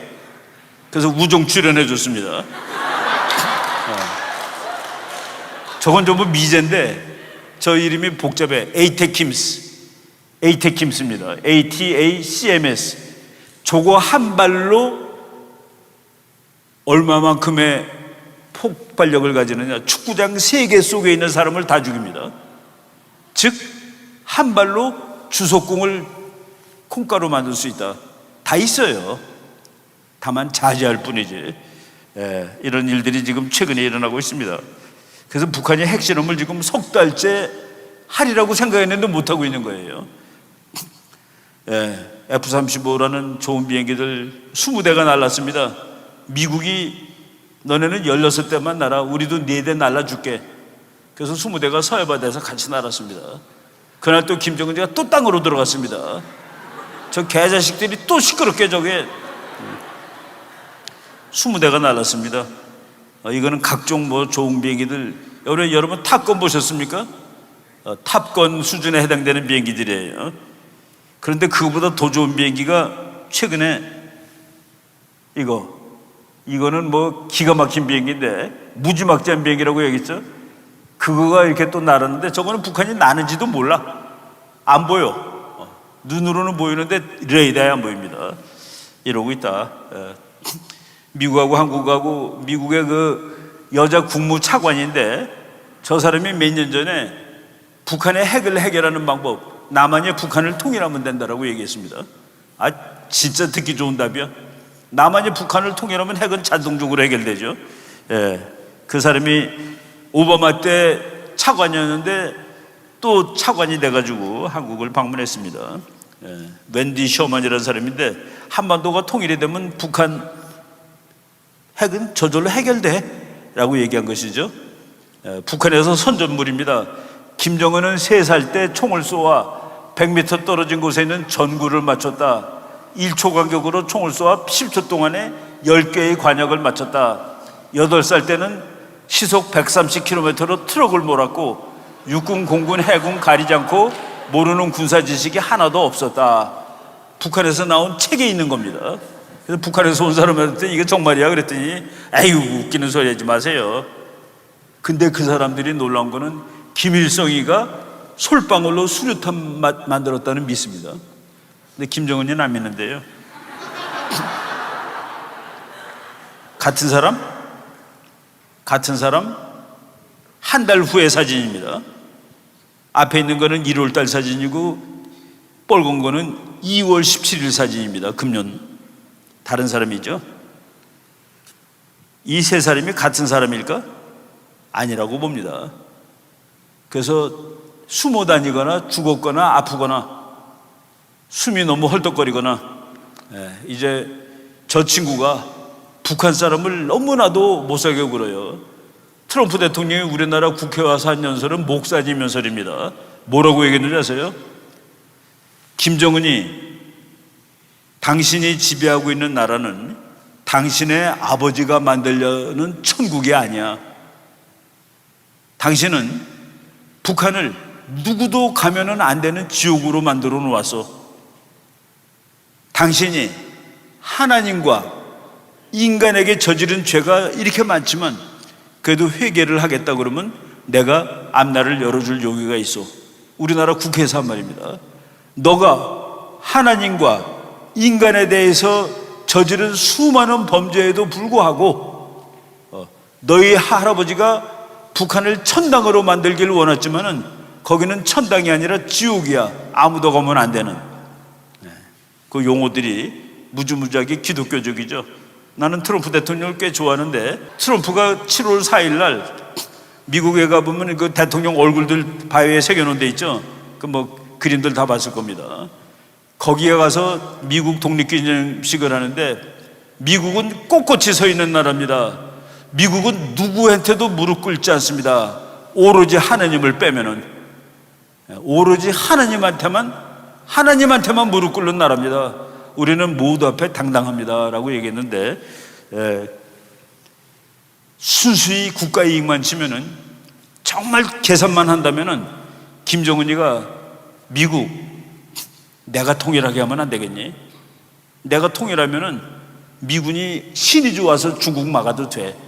그래서 우정 출연해 줬습니다. 저건 전부 미제인데 저 이름이 복잡해. ATACMS입니다. ATACMS. 저거 한 발로 얼마만큼의 폭발력을 가지느냐. 축구장 3개 속에 있는 사람을 다 죽입니다. 즉 한 발로 주석궁을 콩가루 만들 수 있다. 다 있어요. 다만 자제할 뿐이지. 이런 일들이 지금 최근에 일어나고 있습니다. 그래서 북한이 핵실험을 지금 석 달째 하리라고 생각했는데 못하고 있는 거예요. F-35라는 좋은 비행기들 20대가 날랐습니다. 미국이 너네는 16대만 날아. 우리도 4대 날라줄게. 그래서 20대가 서해바다에서 같이 날았습니다. 그날 또 김정은이가 또 땅으로 들어갔습니다. 저 개자식들이 또 시끄럽게 저게 20대가 날랐습니다. 이거는 각종 뭐 좋은 비행기들, 여러분 탑건 보셨습니까? 탑건 수준에 해당되는 비행기들이에요. 그런데 그거보다 더 좋은 비행기가 최근에 이거는 뭐 기가 막힌 비행기인데, 무지막지한 비행기라고 얘기했죠. 그거가 이렇게 또 날았는데, 저거는 북한이 나는지도 몰라. 안 보여. 눈으로는 보이는데 레이더에 안 보입니다. 이러고 있다. 미국하고 한국하고, 미국의 그 여자 국무차관인데, 저 사람이 몇 년 전에 북한의 핵을 해결하는 방법, 남한이 북한을 통일하면 된다라고 얘기했습니다. 진짜 듣기 좋은 답이야. 남한이 북한을 통일하면 핵은 자동적으로 해결되죠. 그 사람이 오바마 때 차관이었는데 또 차관이 돼가지고 한국을 방문했습니다. 웬디 셔먼이라는 사람인데, 한반도가 통일이 되면 북한 핵은 저절로 해결돼 라고 얘기한 것이죠. 북한에서 선전물입니다. 김정은은 3살 때 총을 쏘아 100m 떨어진 곳에 있는 전구를 맞췄다. 1초 간격으로 총을 쏘아 10초 동안에 10개의 관역을 맞췄다. 8살 때는 시속 130km로 트럭을 몰았고, 육군, 공군, 해군 가리지 않고 모르는 군사 지식이 하나도 없었다. 북한에서 나온 책에 있는 겁니다. 그래서 북한에서 온 사람한테 이게 정말이야 그랬더니, 에휴 웃기는 소리 하지 마세요. 근데 그 사람들이 놀라운 거는 김일성이가 솔방울로 수류탄 만들었다는 믿습니다. 근데 김정은이는 안 믿는데요. 같은 사람 한 달 후의 사진입니다. 앞에 있는 거는 1월 달 사진이고 빨간 거는 2월 17일 사진입니다. 금년. 다른 사람이죠. 이 3사람이 같은 사람일까? 아니라고 봅니다. 그래서 숨어 다니거나 죽었거나 아프거나 숨이 너무 헐떡거리거나, 이제 저 친구가 북한 사람을 너무나도 못 살게 굴어요. 트럼프 대통령이 우리나라 국회 와서 한 연설은 목사님 연설입니다. 뭐라고 얘기했는지 아세요? 김정은이 당신이 지배하고 있는 나라는 당신의 아버지가 만들려는 천국이 아니야. 당신은 북한을 누구도 가면은 안 되는 지옥으로 만들어 놓았어. 당신이 하나님과 인간에게 저지른 죄가 이렇게 많지만 그래도 회개를 하겠다 그러면 내가 앞날을 열어줄 용의가 있어. 우리나라 국회에서 한 말입니다. 너가 하나님과 인간에 대해서 저지른 수많은 범죄에도 불구하고 너희 할아버지가 북한을 천당으로 만들기를 원했지만은 거기는 천당이 아니라 지옥이야. 아무도 가면 안 되는. 그 용어들이 무지무지하게 기독교적이죠. 나는 트럼프 대통령을 꽤 좋아하는데, 트럼프가 7월 4일 날 미국에 가보면 그 대통령 얼굴들 바위에 새겨놓은 데 있죠. 그 뭐 그림들 다 봤을 겁니다. 거기에 가서 미국 독립기념식을 하는데, 미국은 꼿꼿이 서 있는 나라입니다. 미국은 누구한테도 무릎 꿇지 않습니다. 오로지 하나님을 빼면은, 오로지 하나님한테만 무릎 꿇는 나라입니다. 우리는 모두 앞에 당당합니다 라고 얘기했는데, 순수히 국가 이익만 치면은, 정말 계산만 한다면은 김정은이가 미국 내가 통일하게 하면 안 되겠니? 내가 통일하면은 미군이 신이 좋아서 중국 막아도 돼.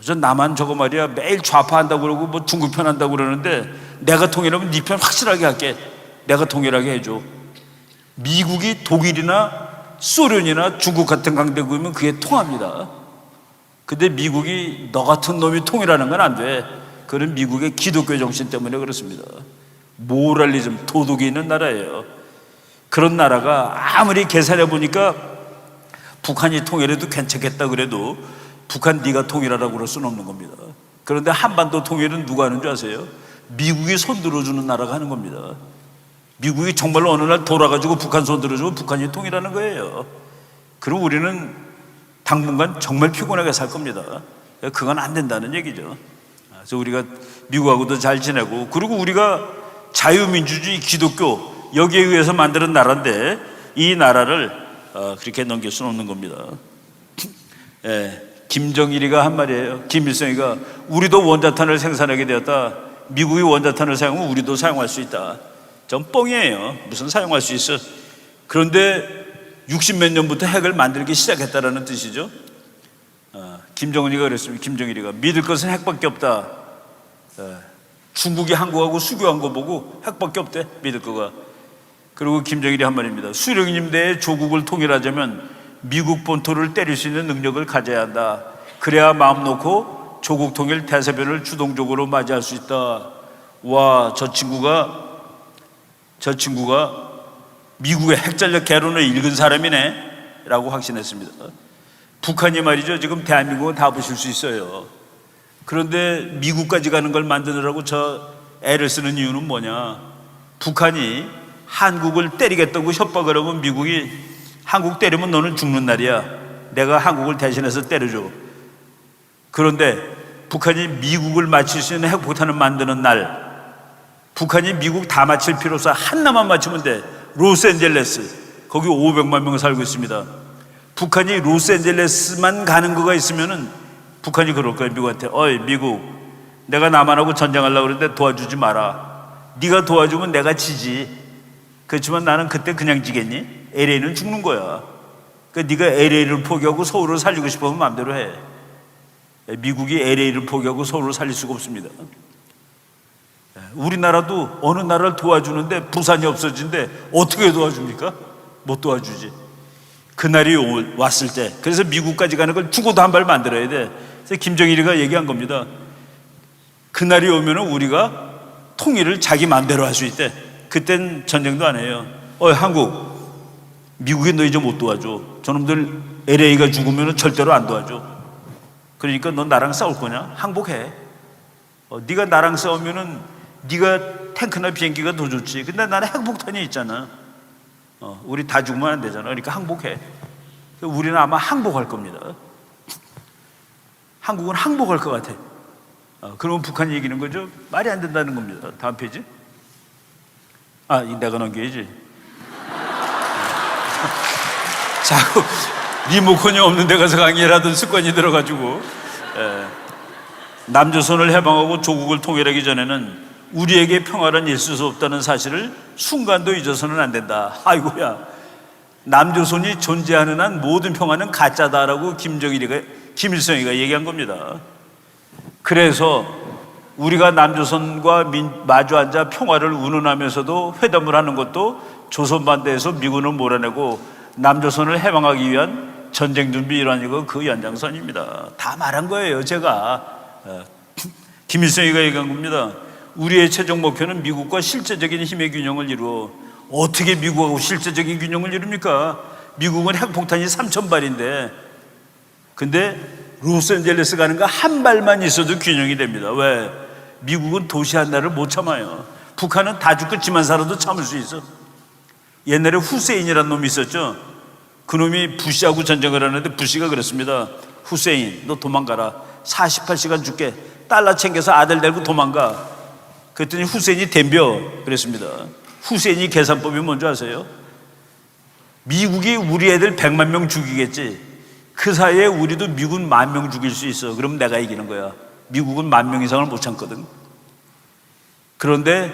저 남한 저거 말이야 매일 좌파한다고 그러고 뭐 중국 편 한다고 그러는데, 내가 통일하면 네 편 확실하게 할게. 내가 통일하게 해줘. 미국이 독일이나 소련이나 중국 같은 강대국이면 그게 통합니다. 근데 미국이 너 같은 놈이 통일하는 건 안 돼. 그건 미국의 기독교 정신 때문에 그렇습니다. 모랄리즘, 도덕이 있는 나라예요. 그런 나라가 아무리 계산해 보니까 북한이 통일해도 괜찮겠다 그래도 북한 네가 통일하라고 그럴 수는 없는 겁니다. 그런데 한반도 통일은 누가 하는 줄 아세요? 미국이 손 들어주는 나라가 하는 겁니다. 미국이 정말로 어느 날 돌아가지고 북한 손 들어주면 북한이 통일하는 거예요. 그리고 우리는 당분간 정말 피곤하게 살 겁니다. 그건 안 된다는 얘기죠. 그래서 우리가 미국하고도 잘 지내고, 그리고 우리가 자유민주주의 기독교 여기에 의해서 만드는 나라인데 이 나라를 그렇게 넘길 수는 없는 겁니다. 김정일이가 한 말이에요. 김일성이가 우리도 원자탄을 생산하게 되었다. 미국이 원자탄을 사용하면 우리도 사용할 수 있다. 전 뻥이에요. 무슨 사용할 수 있어. 그런데 60몇 년부터 핵을 만들기 시작했다라는 뜻이죠. 김정은이가 그랬습니다. 김정일이가 믿을 것은 핵밖에 없다. 중국이 한국하고 수교한 거 보고 핵밖에 없대, 믿을 거가. 그리고 김정일이 한 말입니다. 수령님 내에 조국을 통일하자면 미국 본토를 때릴 수 있는 능력을 가져야 한다. 그래야 마음 놓고 조국 통일 대사변을 주동적으로 맞이할 수 있다. 와, 저 친구가 미국의 핵전력 개론을 읽은 사람이네 라고 확신했습니다. 북한이 말이죠, 지금 대한민국은 다 부실 수 있어요. 그런데 미국까지 가는 걸 만드느라고 저 애를 쓰는 이유는 뭐냐. 북한이 한국을 때리겠다고 협박을 하면 미국이 한국 때리면 너는 죽는 날이야, 내가 한국을 대신해서 때려줘. 그런데 북한이 미국을 맞출 수 있는 핵폭탄을 만드는 날, 북한이 미국 다 맞힐 필요 없어. 하나만 맞추면 돼. 로스앤젤레스, 거기 500만 명 살고 있습니다. 북한이 로스앤젤레스만 가는 거가 있으면은 북한이 그럴 거예요. 미국한테, 어이 미국, 내가 남한하고 전쟁하려고 그러는데 도와주지 마라. 네가 도와주면 내가 지지. 그렇지만 나는 그때 그냥 지겠니? LA는 죽는 거야. 그러니까 네가 LA를 포기하고 서울을 살리고 싶으면 마음대로 해. 미국이 LA를 포기하고 서울을 살릴 수가 없습니다. 우리나라도 어느 나라를 도와주는데 부산이 없어진데 어떻게 도와줍니까? 못 도와주지. 그날이 왔을 때, 그래서 미국까지 가는 걸 죽어도 한 발 만들어야 돼. 그래서 김정일이가 얘기한 겁니다. 그날이 오면 우리가 통일을 자기 마음대로 할 수 있대. 그땐 전쟁도 안 해요. 한국, 미국이 너 이제 못 도와줘. 저놈들 LA가 죽으면 절대로 안 도와줘. 그러니까 넌 나랑 싸울 거냐? 항복해. 네가 나랑 싸우면은 네가 탱크나 비행기가 더 좋지. 근데 나는 핵폭탄이 있잖아. 우리 다 죽으면 안 되잖아. 그러니까 항복해. 우리는 아마 항복할 겁니다. 한국은 항복할 것 같아. 그러면 북한이 이기는 거죠? 말이 안 된다는 겁니다. 다음 페이지. 내가 넘겨야지. 자꾸 리모컨이 없는 데 가서 강의를 하던 습관이 들어가지고. 남조선을 해방하고 조국을 통일하기 전에는 우리에게 평화는 있을 수 없다는 사실을 순간도 잊어서는 안 된다. 아이고야, 남조선이 존재하는 한 모든 평화는 가짜다라고 김일성이가 얘기한 겁니다. 그래서 우리가 남조선과 마주 앉아 평화를 운운하면서도 회담을 하는 것도 조선 반대에서 미군을 몰아내고 남조선을 해방하기 위한 전쟁 준비 일환이고 그 연장선입니다. 다 말한 거예요. 제가 김일성이가 얘기한 겁니다. 우리의 최종 목표는 미국과 실제적인 힘의 균형을 이루어. 어떻게 미국하고 실제적인 균형을 이룹니까? 미국은 핵폭탄이 3,000발인데 근데 로스앤젤레스 가는 거 한 발만 있어도 균형이 됩니다. 왜? 미국은 도시 하나를 못 참아요. 북한은 다 죽겠지만 살아도 참을 수 있어. 옛날에 후세인이라는 놈이 있었죠. 그 놈이 부시하고 전쟁을 하는데 부시가 그랬습니다. 후세인, 너 도망가라. 48시간 줄게. 달러 챙겨서 아들 데리고 도망가. 그랬더니 후세인이 덤벼 그랬습니다. 후세인이 계산법이 뭔지 아세요? 미국이 우리 애들 100만 명 죽이겠지. 그 사이에 우리도 미국 10,000명 죽일 수 있어. 그럼 내가 이기는 거야. 미국은 10,000명 이상을 못 참거든. 그런데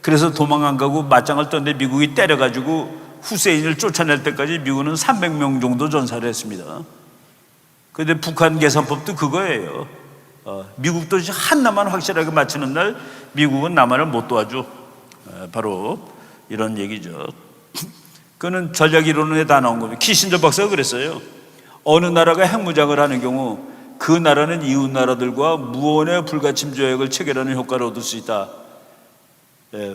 그래서 도망 안 가고 맞짱을 떴는데 미국이 때려가지고 후세인을 쫓아낼 때까지 미국은 300명 정도 전사를 했습니다. 그런데 북한 계산법도 그거예요. 미국도 하나만 확실하게 맞추는 날 미국은 남한을 못 도와줘. 바로 이런 얘기죠. 그는 전략이론에 다 나온 겁니다. 키신저 박사가 그랬어요. 어느 나라가 핵무장을 하는 경우 그 나라는 이웃 나라들과 무언의 불가침 조약을 체결하는 효과를 얻을 수 있다.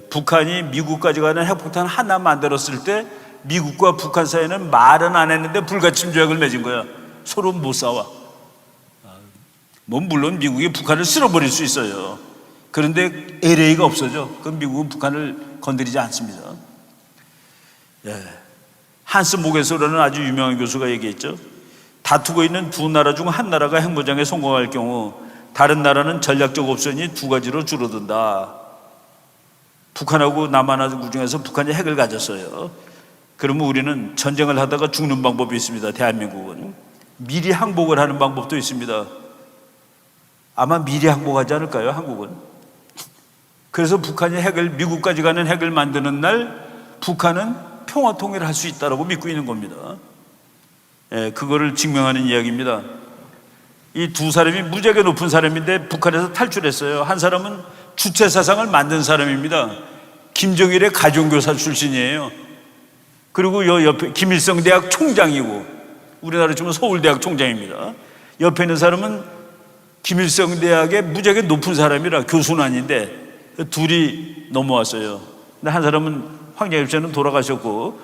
북한이 미국까지 가는 핵폭탄 하나 만들었을 때 미국과 북한 사이에는 말은 안 했는데 불가침 조약을 맺은 거야. 서로 못 싸워. 물론 미국이 북한을 쓸어버릴 수 있어요. 그런데 LA가 없어져. 그럼 미국은 북한을 건드리지 않습니다. 한스 모게소라는 아주 유명한 교수가 얘기했죠. 다투고 있는 두 나라 중 한 나라가 핵무장에 성공할 경우 다른 나라는 전략적 옵션이 두 가지로 줄어든다. 북한하고 남한하고 중에서 북한이 핵을 가졌어요. 그러면 우리는 전쟁을 하다가 죽는 방법이 있습니다. 대한민국은 미리 항복을 하는 방법도 있습니다. 아마 미리 항복하지 않을까요, 한국은? 그래서 북한이 핵을, 미국까지 가는 핵을 만드는 날 북한은 평화 통일을 할 수 있다고 믿고 있는 겁니다. 그거를 증명하는 이야기입니다. 이 두 사람이 무지하게 높은 사람인데 북한에서 탈출했어요. 한 사람은 주체사상을 만든 사람입니다. 김정일의 가정교사 출신이에요. 그리고 옆에 김일성 대학 총장이고, 우리나라 치면 서울대학 총장입니다. 옆에 있는 사람은 김일성 대학의 무지하게 높은 사람이라 교수는 아닌데 둘이 넘어왔어요. 근데 한 사람은 황장엽 돌아가셨고,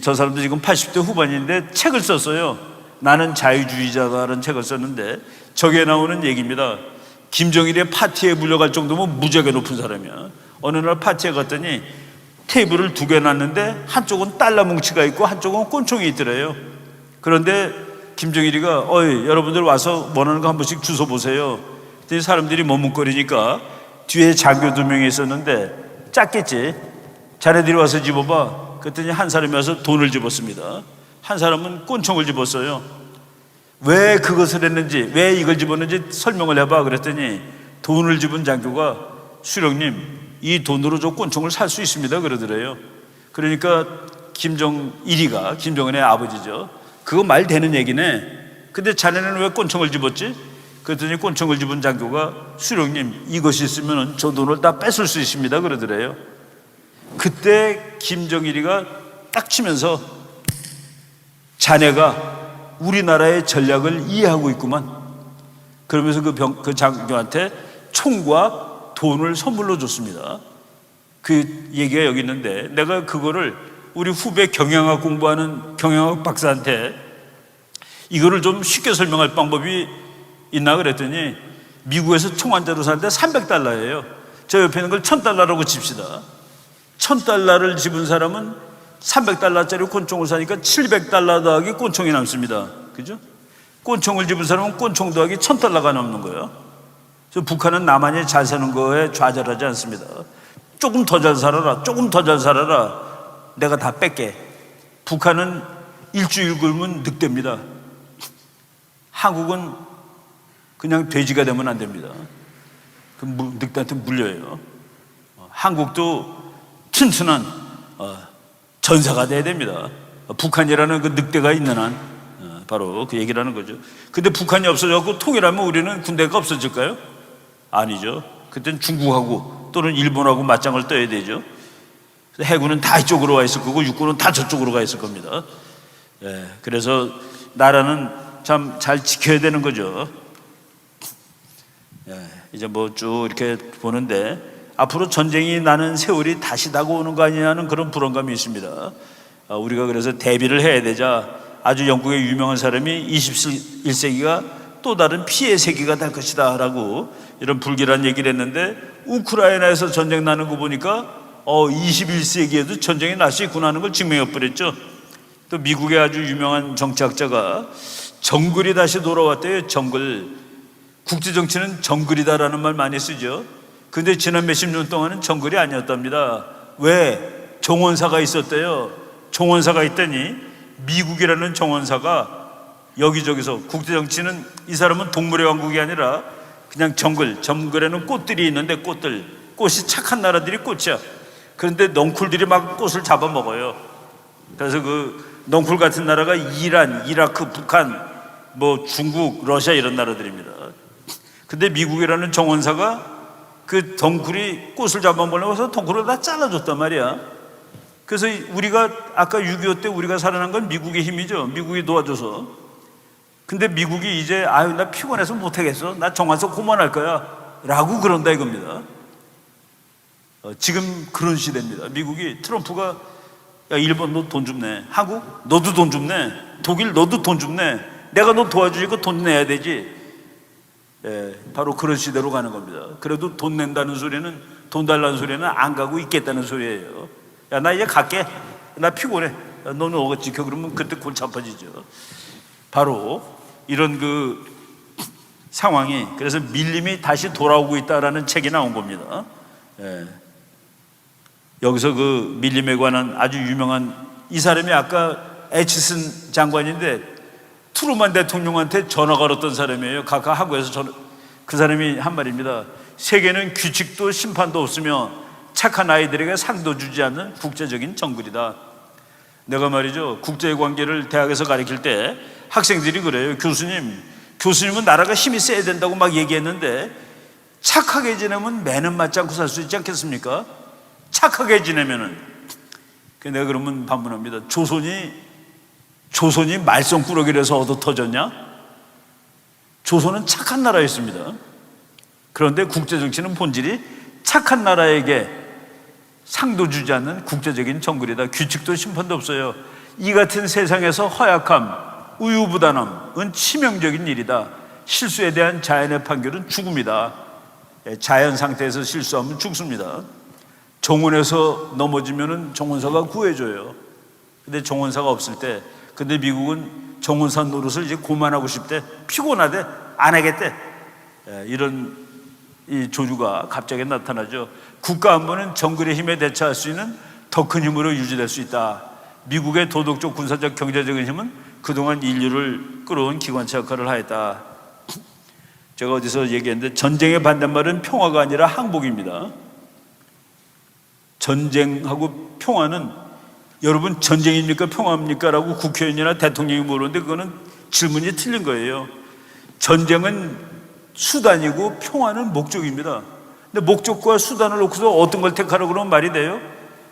저 사람도 지금 80대 후반인데 책을 썼어요. 나는 자유주의자다라는 책을 썼는데 저기에 나오는 얘기입니다. 김정일의 파티에 불려갈 정도면 무지하게 높은 사람이야. 어느 날 파티에 갔더니 테이블을 두 개 놨는데 한쪽은 달러 뭉치가 있고 한쪽은 꼰총이 있더래요. 그런데 김정일이가 여러분들 와서 원하는 거 한 번씩 주워 보세요. 그랬더니 사람들이 머뭇거리니까 뒤에 장교 두 명이 있었는데 작겠지. 자네들이 와서 집어봐. 그랬더니 한 사람이 와서 돈을 집었습니다. 한 사람은 꼰총을 집었어요. 왜 그것을 했는지, 왜 이걸 집었는지 설명을 해봐. 그랬더니 돈을 집은 장교가 수령님, 이 돈으로 저 꼰총을 살 수 있습니다 그러더래요. 그러니까 김정일이가, 김정은의 아버지죠, 그거 말 되는 얘기네. 근데 자네는 왜 꼰총을 집었지? 그랬더니 꼰총을 집은 장교가 수령님, 이것이 있으면 저 돈을 다 뺏을 수 있습니다 그러더래요. 그때 김정일이가 딱 치면서 자네가 우리나라의 전략을 이해하고 있구만. 그러면서 그 장교한테 총과 돈을 선물로 줬습니다. 그 얘기가 여기 있는데 내가 그거를 우리 후배 경영학 공부하는 경영학 박사한테 이거를 좀 쉽게 설명할 방법이 있나 그랬더니 미국에서 총 한 자로 사는데 $300예요. 저 옆에 있는 걸 $1000라고 칩시다. $1000를 집은 사람은 $300짜리 꼰총을 사니까 $700 더하기 꼰총이 남습니다. 그죠? 꼰총을 집은 사람은 꼰총 더하기 $1000가 남는 거예요. 그래서 북한은 남한이 잘 사는 거에 좌절하지 않습니다. 조금 더 잘 살아라, 조금 더 잘 살아라, 내가 다 뺄게. 북한은 일주일 굶으면 늑대입니다. 한국은 그냥 돼지가 되면 안 됩니다. 그 늑대한테 물려요. 한국도 튼튼한 전사가 돼야 됩니다. 북한이라는 그 늑대가 있는 한 바로 그 얘기를 하는 거죠. 근데 북한이 없어져서 통일하면 우리는 군대가 없어질까요? 아니죠. 그때는 중국하고 또는 일본하고 맞짱을 떠야 되죠. 해군은 다 이쪽으로 와 있을 거고 육군은 다 저쪽으로 가 있을 겁니다. 그래서 나라는 참 잘 지켜야 되는 거죠. 이제 뭐 쭉 이렇게 보는데 앞으로 전쟁이 나는 세월이 다시 다가오는 거 아니냐는 그런 불안감이 있습니다. 우리가 그래서 대비를 해야 되자 아주 영국의 유명한 사람이 21세기가 또 다른 피해 세기가 될 것이다 라고 이런 불길한 얘기를 했는데, 우크라이나에서 전쟁 나는 거 보니까 21세기에도 전쟁이 날 수 있구나 하는 걸 증명해 버렸죠. 또 미국의 아주 유명한 정치학자가 정글이 다시 돌아왔대요. 정글. 국제정치는 정글이다라는 말 많이 쓰죠. 근데 지난 몇십 년 동안은 정글이 아니었답니다. 왜? 정원사가 있었대요. 정원사가 있더니 미국이라는 정원사가 여기저기서, 국제정치는 이 사람은 동물의 왕국이 아니라 그냥 정글에는 꽃들이 있는데 꽃이 착한 나라들이 꽃이야. 그런데 넝쿨들이 막 꽃을 잡아먹어요. 그래서 그 넝쿨 같은 나라가 이란, 이라크, 북한, 뭐 중국, 러시아 이런 나라들입니다. 근데 미국이라는 정원사가 그 덩쿨이 꽃을 잡아먹으려고 해서 덩쿨을 다 잘라줬단 말이야. 그래서 우리가 아까 6.25 때 우리가 살아난 건 미국의 힘이죠. 미국이 도와줘서. 근데 미국이 이제 나 피곤해서 못하겠어, 나 정원사 그만할 거야 라고 그런다 이겁니다. 지금 그런 시대입니다. 미국이, 트럼프가 야 일본 너 돈 좀 내, 한국 너도 돈 좀 내, 독일 너도 돈 좀 내, 내가 너 도와주니까 돈 내야 되지. 바로 그런 시대로 가는 겁니다. 그래도 돈 낸다는 소리는, 돈 달라는 소리는 안 가고 있겠다는 소리예요. 야 나 이제 갈게, 나 피곤해, 너는 어거 지켜. 그러면 그때 골치 아파지죠. 바로 이런 그 상황이, 그래서 밀림이 다시 돌아오고 있다라는 책이 나온 겁니다. 여기서 그 밀림에 관한 아주 유명한 이 사람이 아까 애치슨 장관인데 트루만 대통령한테 전화 걸었던 사람이에요. 각각 한국에서 그 사람이 한 말입니다. 세계는 규칙도 심판도 없으며 착한 아이들에게 상도 주지 않는 국제적인 정글이다. 내가 말이죠, 국제관계를 대학에서 가르칠 때 학생들이 그래요. 교수님은 나라가 힘이 세야 된다고 막 얘기했는데 착하게 지내면 매는 맞지 않고 살 수 있지 않겠습니까? 착하게 지내면은. 내가 그러면 반문합니다. 조선이 말썽꾸러기라서 얻어 터졌냐? 조선은 착한 나라였습니다. 그런데 국제정치는 본질이 착한 나라에게 상도 주지 않는 국제적인 정글이다. 규칙도 심판도 없어요. 이 같은 세상에서 허약함, 우유부단함은 치명적인 일이다. 실수에 대한 자연의 판결은 죽음이다. 자연 상태에서 실수하면 죽습니다. 정원에서 넘어지면 정원사가 구해줘요. 근데 정원사가 없을 때, 근데 미국은 정원사 노릇을 이제 그만하고 싶대. 피곤하대. 안 하겠대. 이런 이 조류가 갑자기 나타나죠. 국가 안보는 정글의 힘에 대처할 수 있는 더 큰 힘으로 유지될 수 있다. 미국의 도덕적, 군사적, 경제적인 힘은 그동안 인류를 끌어온 기관차 역할을 하였다. 제가 어디서 얘기했는데 전쟁의 반대말은 평화가 아니라 항복입니다. 전쟁하고 평화는 여러분 전쟁입니까 평화입니까? 라고 국회의원이나 대통령이 물었는데 그거는 질문이 틀린 거예요. 전쟁은 수단이고 평화는 목적입니다. 근데 목적과 수단을 놓고서 어떤 걸 택하라고 그러면 말이 돼요?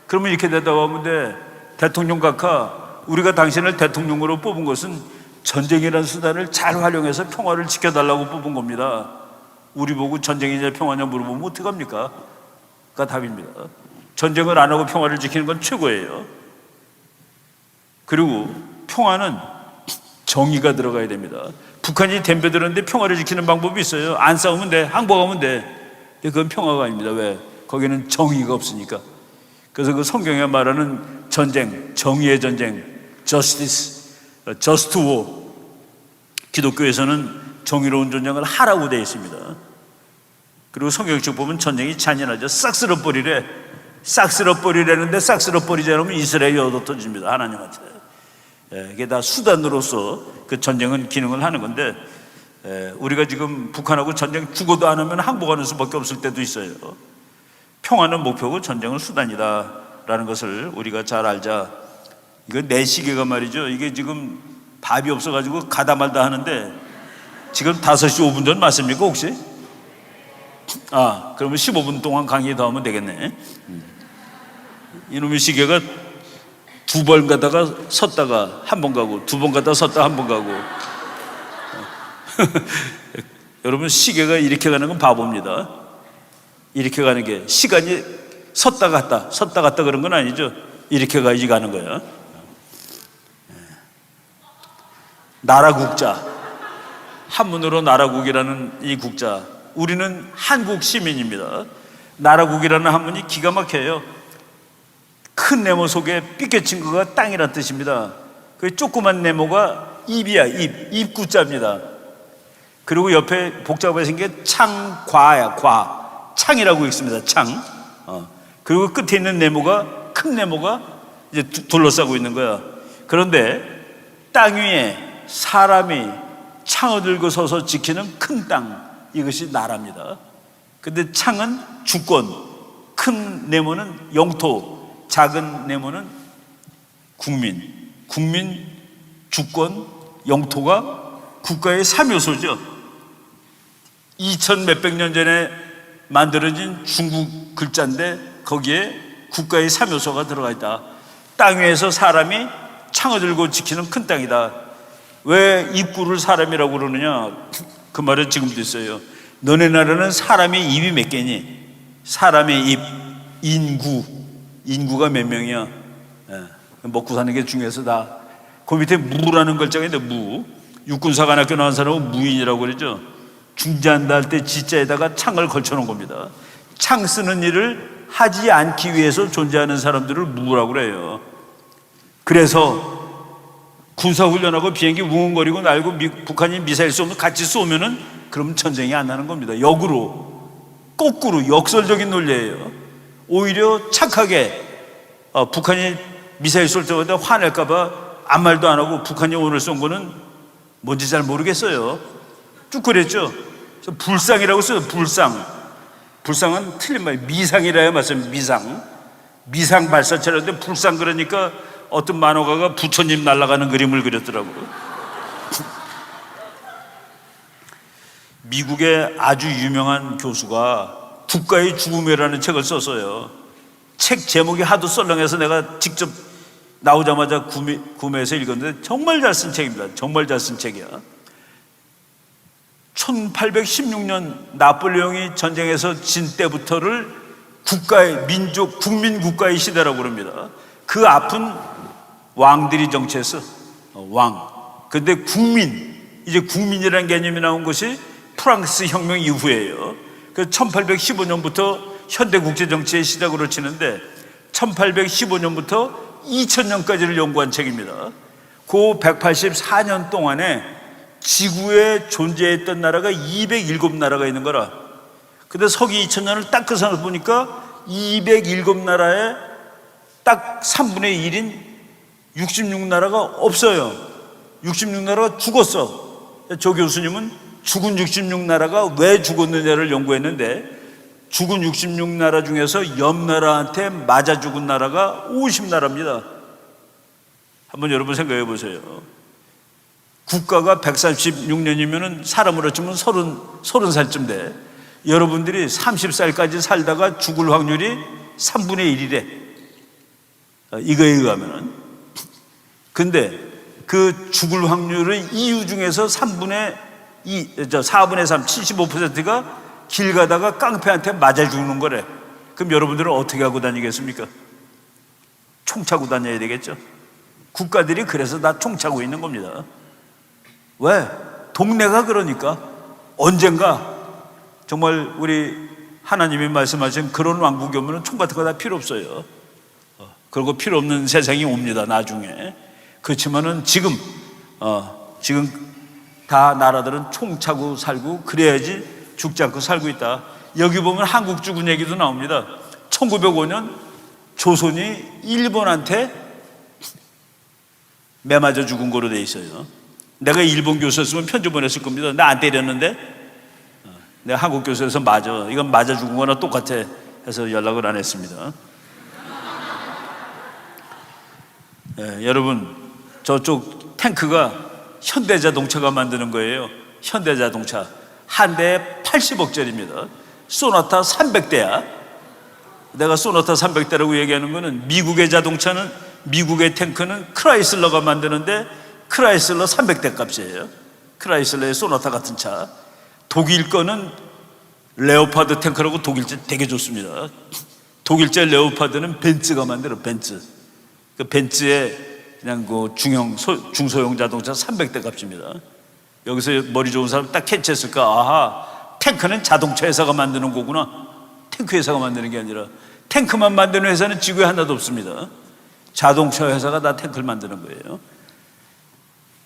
그러면 이렇게 되다가 하면 대통령 각하, 우리가 당신을 대통령으로 뽑은 것은 전쟁이라는 수단을 잘 활용해서 평화를 지켜달라고 뽑은 겁니다. 우리 보고 전쟁이냐 평화냐 물어보면 어떡합니까? 가 답입니다. 전쟁을 안 하고 평화를 지키는 건 최고예요. 그리고 평화는 정의가 들어가야 됩니다. 북한이 덤벼들었는데 평화를 지키는 방법이 있어요. 안 싸우면 돼. 항복하면 돼. 근데 그건 평화가 아닙니다. 왜? 거기는 정의가 없으니까. 그래서 그 성경에 말하는 전쟁, 정의의 전쟁, justice, just war. 기독교에서는 정의로운 전쟁을 하라고 되어 있습니다. 그리고 성경책 보면 전쟁이 잔인하죠. 싹 쓸어버리래. 싹 쓸어버리라는데 싹 쓸어버리지 않으면 이스라엘이 얻어터집니다. 하나님한테. 이게 다 수단으로서 그 전쟁은 기능을 하는 건데, 우리가 지금 북한하고 전쟁 죽어도 안 하면 항복하는 수밖에 없을 때도 있어요. 평화는 목표고 전쟁은 수단이다 라는 것을 우리가 잘 알자. 이거 내 시계가 말이죠, 이게 지금 밥이 없어가지고 가다 말다 하는데 지금 5시 5분 전 맞습니까 혹시? 그러면 15분 동안 강의 더 하면 되겠네. 이놈의 시계가 2번 가다가 섰다가 한 번 가고 2번 가다가 섰다가 한 번 가고. 여러분 시계가 이렇게 가는 건 바보입니다. 이렇게 가는 게 시간이 섰다 갔다 그런 건 아니죠. 이렇게 가야지 가는 거야. 나라국자, 한문으로 나라국이라는 이 국자, 우리는 한국 시민입니다. 나라국이라는 한문이 기가 막혀요. 큰 네모 속에 삐껴친 거가 땅이란 뜻입니다. 그 조그만 네모가 입이야. 입구자입니다. 그리고 옆에 복잡하게 생긴 창과야. 과, 창이라고 읽습니다. 창. 그리고 끝에 있는 네모가, 큰 네모가 이제 둘러싸고 있는 거야. 그런데 땅 위에 사람이 창을 들고 서서 지키는 큰 땅, 이것이 나라입니다. 근데 창은 주권, 큰 네모는 영토, 작은 네모는 국민, 주권, 영토가 국가의 3요소죠. 2000 몇백 년 전에 만들어진 중국 글자인데 거기에 국가의 3요소가 들어가 있다. 땅 위에서 사람이 창을 들고 지키는 큰 땅이다. 왜 입구를 사람이라고 그러느냐? 그 말은 지금도 있어요. 너네 나라는 사람의 입이 몇 개니? 사람의 입, 인구가 몇 명이야? 먹고 사는 게 중요해서 다. 그 밑에 무라는 글자가 있는데 무, 육군사관학교 나온 사람은 무인이라고 그러죠. 중재한다 할 때 지자에다가 창을 걸쳐놓은 겁니다. 창 쓰는 일을 하지 않기 위해서 존재하는 사람들을 무라고 그래요. 그래서 군사훈련하고 비행기 웅웅거리고 날고 북한이 미사일 쏘면 같이 쏘면은 그럼 전쟁이 안 나는 겁니다. 역으로, 거꾸로 역설적인 논리예요. 오히려 착하게 북한이 미사일 쏠 때마다 화낼까봐 아무 말도 안 하고 북한이 오늘 쏜 거는 뭔지 잘 모르겠어요. 쭉 그랬죠. 불상이라고 써요. 불상은 틀린 말이에요. 미상이라 해야 맞습니다. 미상 발사체라는데 불상 그러니까 어떤 만화가가 부처님 날아가는 그림을 그렸더라고요. 미국의 아주 유명한 교수가 국가의 죽음이라는 책을 썼어요. 책 제목이 하도 썰렁해서 내가 직접 나오자마자 구매해서 읽었는데 정말 잘 쓴 책입니다. 정말 잘 쓴 책이야. 1816년 나폴레옹이 전쟁에서 진 때부터를 국가의 민족 국민 국가의 시대라고 그럽니다. 그 앞은 왕들이 정치했어. 왕. 근데 이제 국민이라는 개념이 나온 것이 프랑스 혁명 이후예요. 그 1815년부터 현대 국제 정치의 시작으로 치는데 1815년부터 2000년까지를 연구한 책입니다. 그 184년 동안에 지구에 존재했던 나라가 207나라가 있는 거라. 근데 서기 2000년을 딱 그 산을 보니까 207나라에 딱 3분의 1인 66나라가 없어요. 66나라가 죽었어. 조 교수님은 죽은 66나라가 왜 죽었느냐를 연구했는데 죽은 66나라 중에서 옆 나라한테 맞아 죽은 나라가 50나라입니다. 한번 여러분 생각해 보세요. 국가가 136년이면 사람으로 치면 30살쯤 돼. 여러분들이 30살까지 살다가 죽을 확률이 3분의 1이래. 이거에 의하면. 근데 그 죽을 확률의 이유 중에서 4분의 3, 75%가 길 가다가 깡패한테 맞아 죽는 거래. 그럼 여러분들은 어떻게 하고 다니겠습니까? 총 차고 다녀야 되겠죠. 국가들이 그래서 다 총 차고 있는 겁니다. 왜? 동네가 그러니까 언젠가 정말 우리 하나님이 말씀하신 그런 왕국이 오면 총 같은 거 다 필요 없어요. 그리고 필요 없는 세상이 옵니다, 나중에. 그렇지만은 지금 다 나라들은 총 차고 살고 그래야지 죽지 않고 살고 있다. 여기 보면 한국 죽은 얘기도 나옵니다. 1905년 조선이 일본한테 매맞아 죽은 거로 돼 있어요. 내가 일본 교수였으면 편지 보냈을 겁니다. 나 안 때렸는데 내가 한국 교수여서 맞아. 이건 맞아 죽은 거나 똑같아 해서 연락을 안 했습니다. 여러분, 저쪽 탱크가 현대자동차가 만드는 거예요. 현대자동차 한 대에 80억짜리입니다. 소나타 300대야. 내가 소나타 300대라고 얘기하는 거는 미국의 탱크는 크라이슬러가 만드는데 크라이슬러 300대 값이에요. 크라이슬러의 소나타 같은 차. 독일 거는 레오파드 탱크라고 독일제 되게 좋습니다. 독일제 레오파드는 벤츠가 만들어. 벤츠. 그 벤츠의 그냥 그 중소형 자동차 300대 값입니다. 여기서 머리 좋은 사람 딱 캐치했을까? 아하, 탱크는 자동차 회사가 만드는 거구나. 탱크 회사가 만드는 게 아니라 탱크만 만드는 회사는 지구에 하나도 없습니다. 자동차 회사가 다 탱크를 만드는 거예요.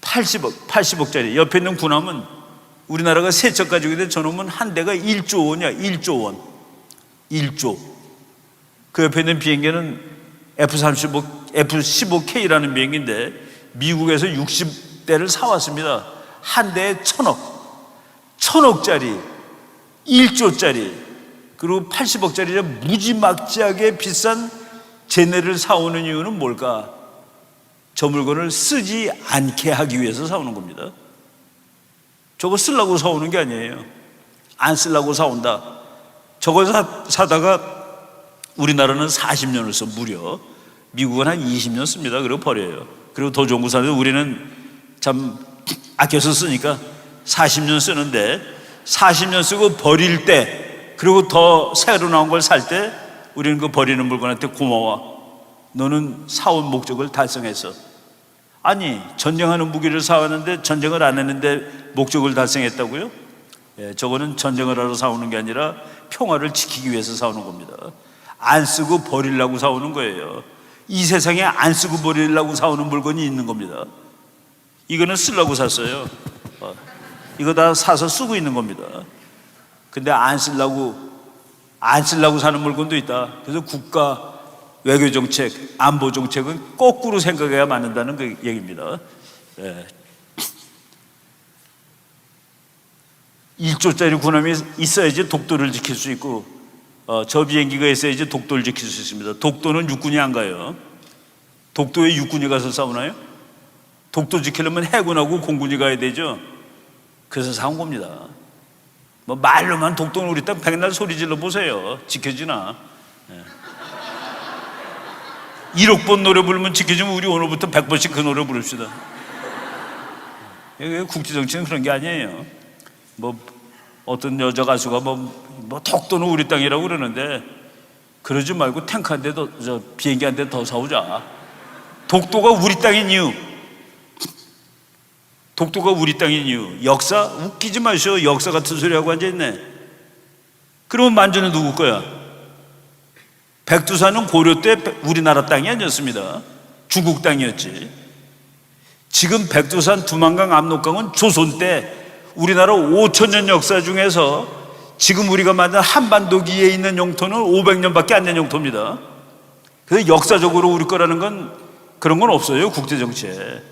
80억짜리. 옆에 있는 군함은 우리나라가 세 척 가지고 있는데 저놈은 한 대가 1조 원이야. 1조 원. 1조. 그 옆에 있는 비행기는 F-15K라는 비행기인데 미국에서 60대를 사왔습니다. 한 대에 1000억짜리 1조짜리 그리고 80억짜리 무지막지하게 비싼 제네를 사오는 이유는 뭘까? 저 물건을 쓰지 않게 하기 위해서 사오는 겁니다. 저거 쓰려고 사오는 게 아니에요. 안 쓰려고 사온다. 저걸 사다가 우리나라는 40년을 써. 무려 미국은 한 20년 씁니다. 그리고 버려요. 그리고 더 좋은 거 사는데 우리는 참 아껴서 쓰니까 40년 쓰는데 40년 쓰고 버릴 때 그리고 더 새로 나온 걸 살 때 우리는 그 버리는 물건한테 고마워. 너는 사온 목적을 달성했어. 아니, 전쟁하는 무기를 사왔는데 전쟁을 안 했는데 목적을 달성했다고요? 저거는 전쟁을 하러 사오는 게 아니라 평화를 지키기 위해서 사오는 겁니다. 안 쓰고 버리려고 사오는 거예요. 이 세상에 안 쓰고 버리려고 사오는 물건이 있는 겁니다. 이거는 쓰려고 샀어요. 이거 다 사서 쓰고 있는 겁니다. 근데 안 쓰려고 사는 물건도 있다. 그래서 국가 외교 정책, 안보 정책은 거꾸로 생각해야 맞는다는 그 얘기입니다. 1조짜리 군함이 있어야지 독도를 지킬 수 있고, 저 비행기가 있어야지 독도를 지킬 수 있습니다. 독도는 육군이 안 가요. 독도에 육군이 가서 싸우나요? 독도 지키려면 해군하고 공군이 가야 되죠. 그래서 싸운 겁니다. 뭐 말로만 독도는 우리 땅 백날 소리 질러 보세요. 지켜지나? 1억 번 노래 부르면 지켜지면 우리 오늘부터 100번씩 그 노래 부릅시다. 국제정치는 그런 게 아니에요. 뭐 어떤 여자 가수가 뭐 독도는 우리 땅이라고 그러는데, 그러지 말고 탱크 한 대 더, 비행기 한 대 더 사오자. 독도가 우리 땅인 이유, 독도가 우리 땅인 이유, 역사 웃기지 마시오. 역사 같은 소리하고 앉아있네. 그러면 만주는 누구 거야? 백두산은 고려 때 우리나라 땅이 아니었습니다. 중국 땅이었지. 지금 백두산, 두만강, 압록강은 조선 때 우리나라 5천년 역사 중에서 지금 우리가 만든 한반도기에 있는 영토는 500년밖에 안 된 영토입니다. 그래서 역사적으로 우리 거라는 건 그런 건 없어요. 국제정치에.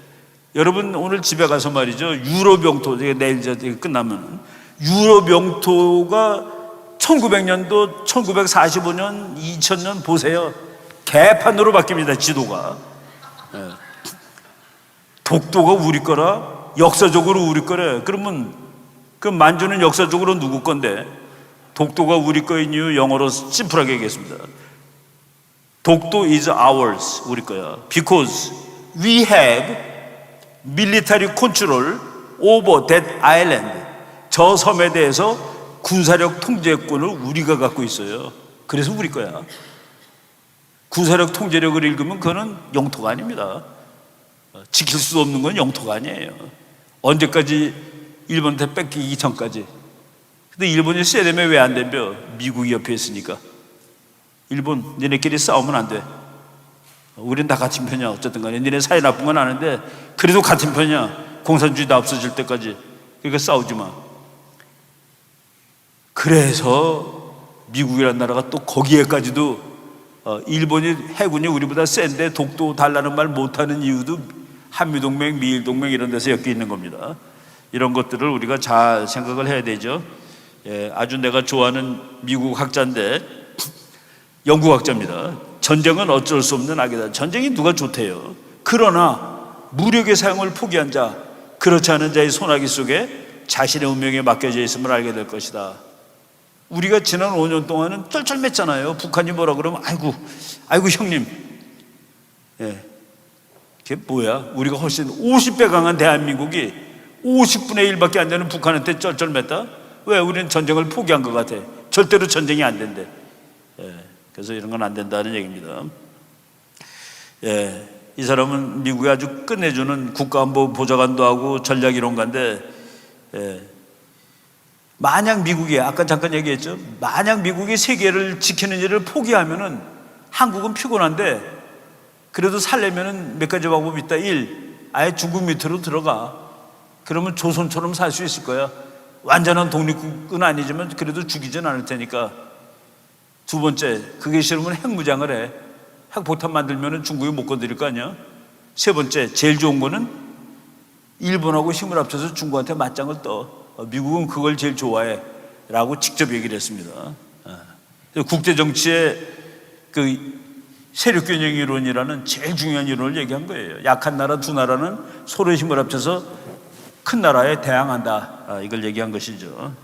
여러분 오늘 집에 가서 말이죠, 유럽 영토, 내일 끝나면 유럽 영토가 1900년도, 1945년, 2000년 보세요. 개판으로 바뀝니다. 지도가. 독도가 우리 거라, 역사적으로 우리 거래. 그러면 그 만주는 역사적으로 누구 건데? 독도가 우리 거인 이유 영어로 심플하게 얘기했습니다. 독도 is ours, 우리 거야. Because we have military control over that island. 저 섬에 대해서 군사력 통제권을 우리가 갖고 있어요. 그래서 우리 거야. 군사력 통제력을 읽으면 그거는 영토가 아닙니다. 지킬 수 없는 건 영토가 아니에요. 언제까지? 일본한테 뺏기기 전까지. 근데 일본이 세대면 왜 안 덤벼? 미국이 옆에 있으니까. 일본 니네끼리 싸우면 안 돼. 우린 다 같은 편이야. 어쨌든 간에 니네 사이 나쁜 건 아는데 그래도 같은 편이야. 공산주의 다 없어질 때까지. 그러니까 싸우지 마. 그래서 미국이라는 나라가 또 거기에까지도 일본이 해군이 우리보다 센데 독도 달라는 말 못하는 이유도 한미동맹, 미일동맹 이런 데서 엮여 있는 겁니다. 이런 것들을 우리가 잘 생각을 해야 되죠. 아주 내가 좋아하는 미국 학자인데, 영국 학자입니다. 전쟁은 어쩔 수 없는 악이다. 전쟁이 누가 좋대요. 그러나 무력의 사용을 포기한 자, 그렇지 않은 자의 소나기 속에 자신의 운명에 맡겨져 있음을 알게 될 것이다. 우리가 지난 5년 동안은 쩔쩔맸잖아요. 북한이 뭐라 그러면 아이고 형님. 그게 뭐야? 우리가 훨씬 50배 강한 대한민국이 50분의 1밖에 안 되는 북한한테 쩔쩔맸다? 왜? 우리는 전쟁을 포기한 것 같아. 절대로 전쟁이 안 된대. 그래서 이런 건 안 된다는 얘기입니다. 이 사람은 미국에 아주 끝내주는 국가안보 보좌관도 하고 전략이론가인데, 만약 미국이, 아까 잠깐 얘기했죠, 만약 미국이 세계를 지키는 일을 포기하면은 한국은 피곤한데 그래도 살려면은 몇 가지 방법이 있다. 1. 아예 중국 밑으로 들어가. 그러면 조선처럼 살 수 있을 거야. 완전한 독립국은 아니지만 그래도 죽이진 않을 테니까. 2번째, 그게 싫으면 핵무장을 해. 핵폭탄 만들면 중국이 못 건드릴 거 아니야. 3번째, 제일 좋은 거는 일본하고 힘을 합쳐서 중국한테 맞짱을 떠. 미국은 그걸 제일 좋아해 라고 직접 얘기를 했습니다. 국제정치의 그 세력균형 이론이라는 제일 중요한 이론을 얘기한 거예요. 약한 나라 두 나라는 서로의 힘을 합쳐서 큰 나라에 대항한다. 이걸 얘기한 것이죠.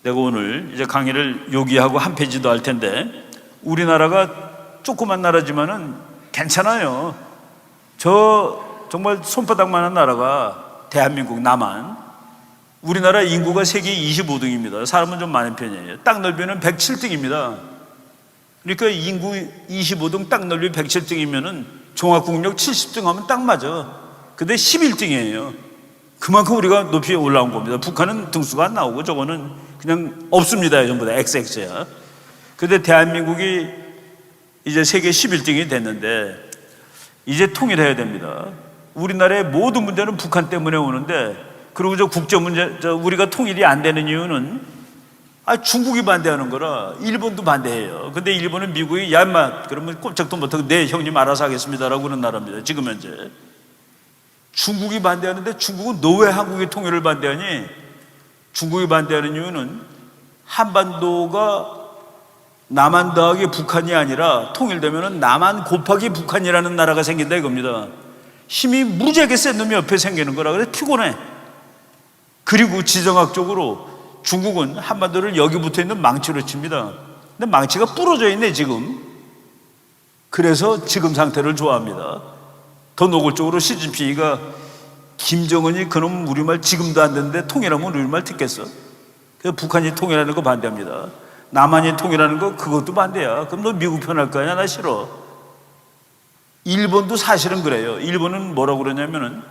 내가 오늘 이제 강의를 요기하고 한 페이지 더 할 텐데, 우리나라가 조그만 나라지만은 괜찮아요. 저 정말 손바닥만한 나라가 대한민국 남한, 우리나라 인구가 세계 25등입니다. 사람은 좀 많은 편이에요. 땅 넓이는 107등입니다. 그러니까 인구 25등, 땅 넓이 107등이면은 종합국력 70등 하면 딱 맞아. 근데 11등이에요. 그만큼 우리가 높이 올라온 겁니다. 북한은 등수가 안 나오고 저거는 그냥 없습니다. 전부 다 XX야. 근데 대한민국이 이제 세계 11등이 됐는데 이제 통일해야 됩니다. 우리나라의 모든 문제는 북한 때문에 오는데, 그리고 저 국제 문제, 우리가 통일이 안 되는 이유는 중국이 반대하는 거라 일본도 반대해요. 근데 일본은 미국이 야 인마 그러면 꼼짝도 못하고 네 형님 알아서 하겠습니다라고 그러는 나라입니다. 지금 현재 중국이 반대하는데 중국은 너 왜 한국의 통일을 반대하니? 중국이 반대하는 이유는 한반도가 남한 더하기 북한이 아니라 통일되면 남한 곱하기 북한이라는 나라가 생긴다 이겁니다. 힘이 무지하게 센 놈이 옆에 생기는 거라. 그래서 피곤해. 그리고 지정학적으로 중국은 한반도를 여기 붙어 있는 망치로 칩니다. 근데 망치가 부러져 있네 지금. 그래서 지금 상태를 좋아합니다. 더 노골적으로 시진핑이가 김정은이 그놈 우리말 지금도 안 듣는데 통일하면 우리말 듣겠어? 그래서 북한이 통일하는 거 반대합니다. 남한이 통일하는 거 그것도 반대야. 그럼 너 미국 편할 거 아니야? 나 싫어. 일본도 사실은 그래요. 일본은 뭐라고 그러냐면은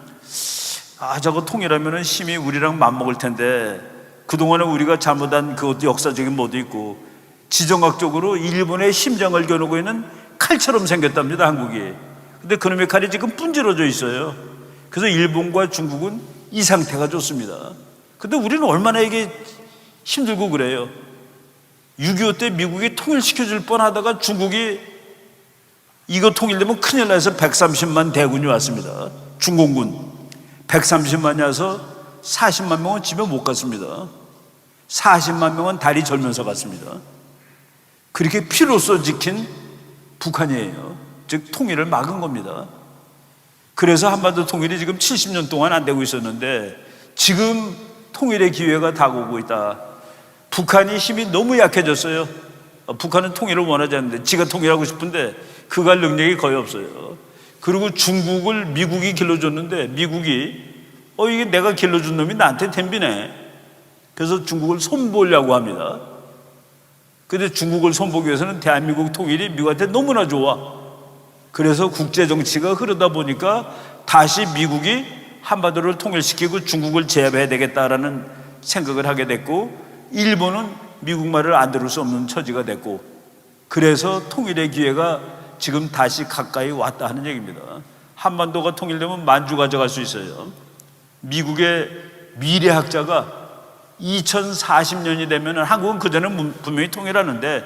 저거 통일하면은 힘이 우리랑 맞먹을 텐데 그동안에 우리가 잘못한 그것도 역사적인 뭐도 있고 지정학적으로 일본의 심장을 겨누고 있는 칼처럼 생겼답니다 한국이. 근데 그놈의 칼이 지금 분질러져 있어요. 그래서 일본과 중국은 이 상태가 좋습니다. 근데 우리는 얼마나 이게 힘들고 그래요. 6.25 때 미국이 통일시켜줄 뻔하다가 중국이 이거 통일되면 큰일 나서 130만 대군이 왔습니다. 중공군 130만이 와서 40만 명은 집에 못 갔습니다. 40만 명은 다리 절면서 갔습니다. 그렇게 피로써 지킨 북한이에요. 즉 통일을 막은 겁니다. 그래서 한반도 통일이 지금 70년 동안 안 되고 있었는데 지금 통일의 기회가 다가오고 있다. 북한이 힘이 너무 약해졌어요. 북한은 통일을 원하지 않는데 지가 통일하고 싶은데 그거 할 능력이 거의 없어요. 그리고 중국을 미국이 길러줬는데 미국이 이게 내가 길러준 놈이 나한테 덤비네. 그래서 중국을 손보려고 합니다. 근데 중국을 손보기 위해서는 대한민국 통일이 미국한테 너무나 좋아. 그래서 국제정치가 흐르다 보니까 다시 미국이 한반도를 통일시키고 중국을 제압해야 되겠다라는 생각을 하게 됐고 일본은 미국 말을 안 들을 수 없는 처지가 됐고 그래서 통일의 기회가 지금 다시 가까이 왔다 하는 얘기입니다. 한반도가 통일되면 만주 가져갈 수 있어요. 미국의 미래학자가 2040년이 되면 한국은 그전에 분명히 통일하는데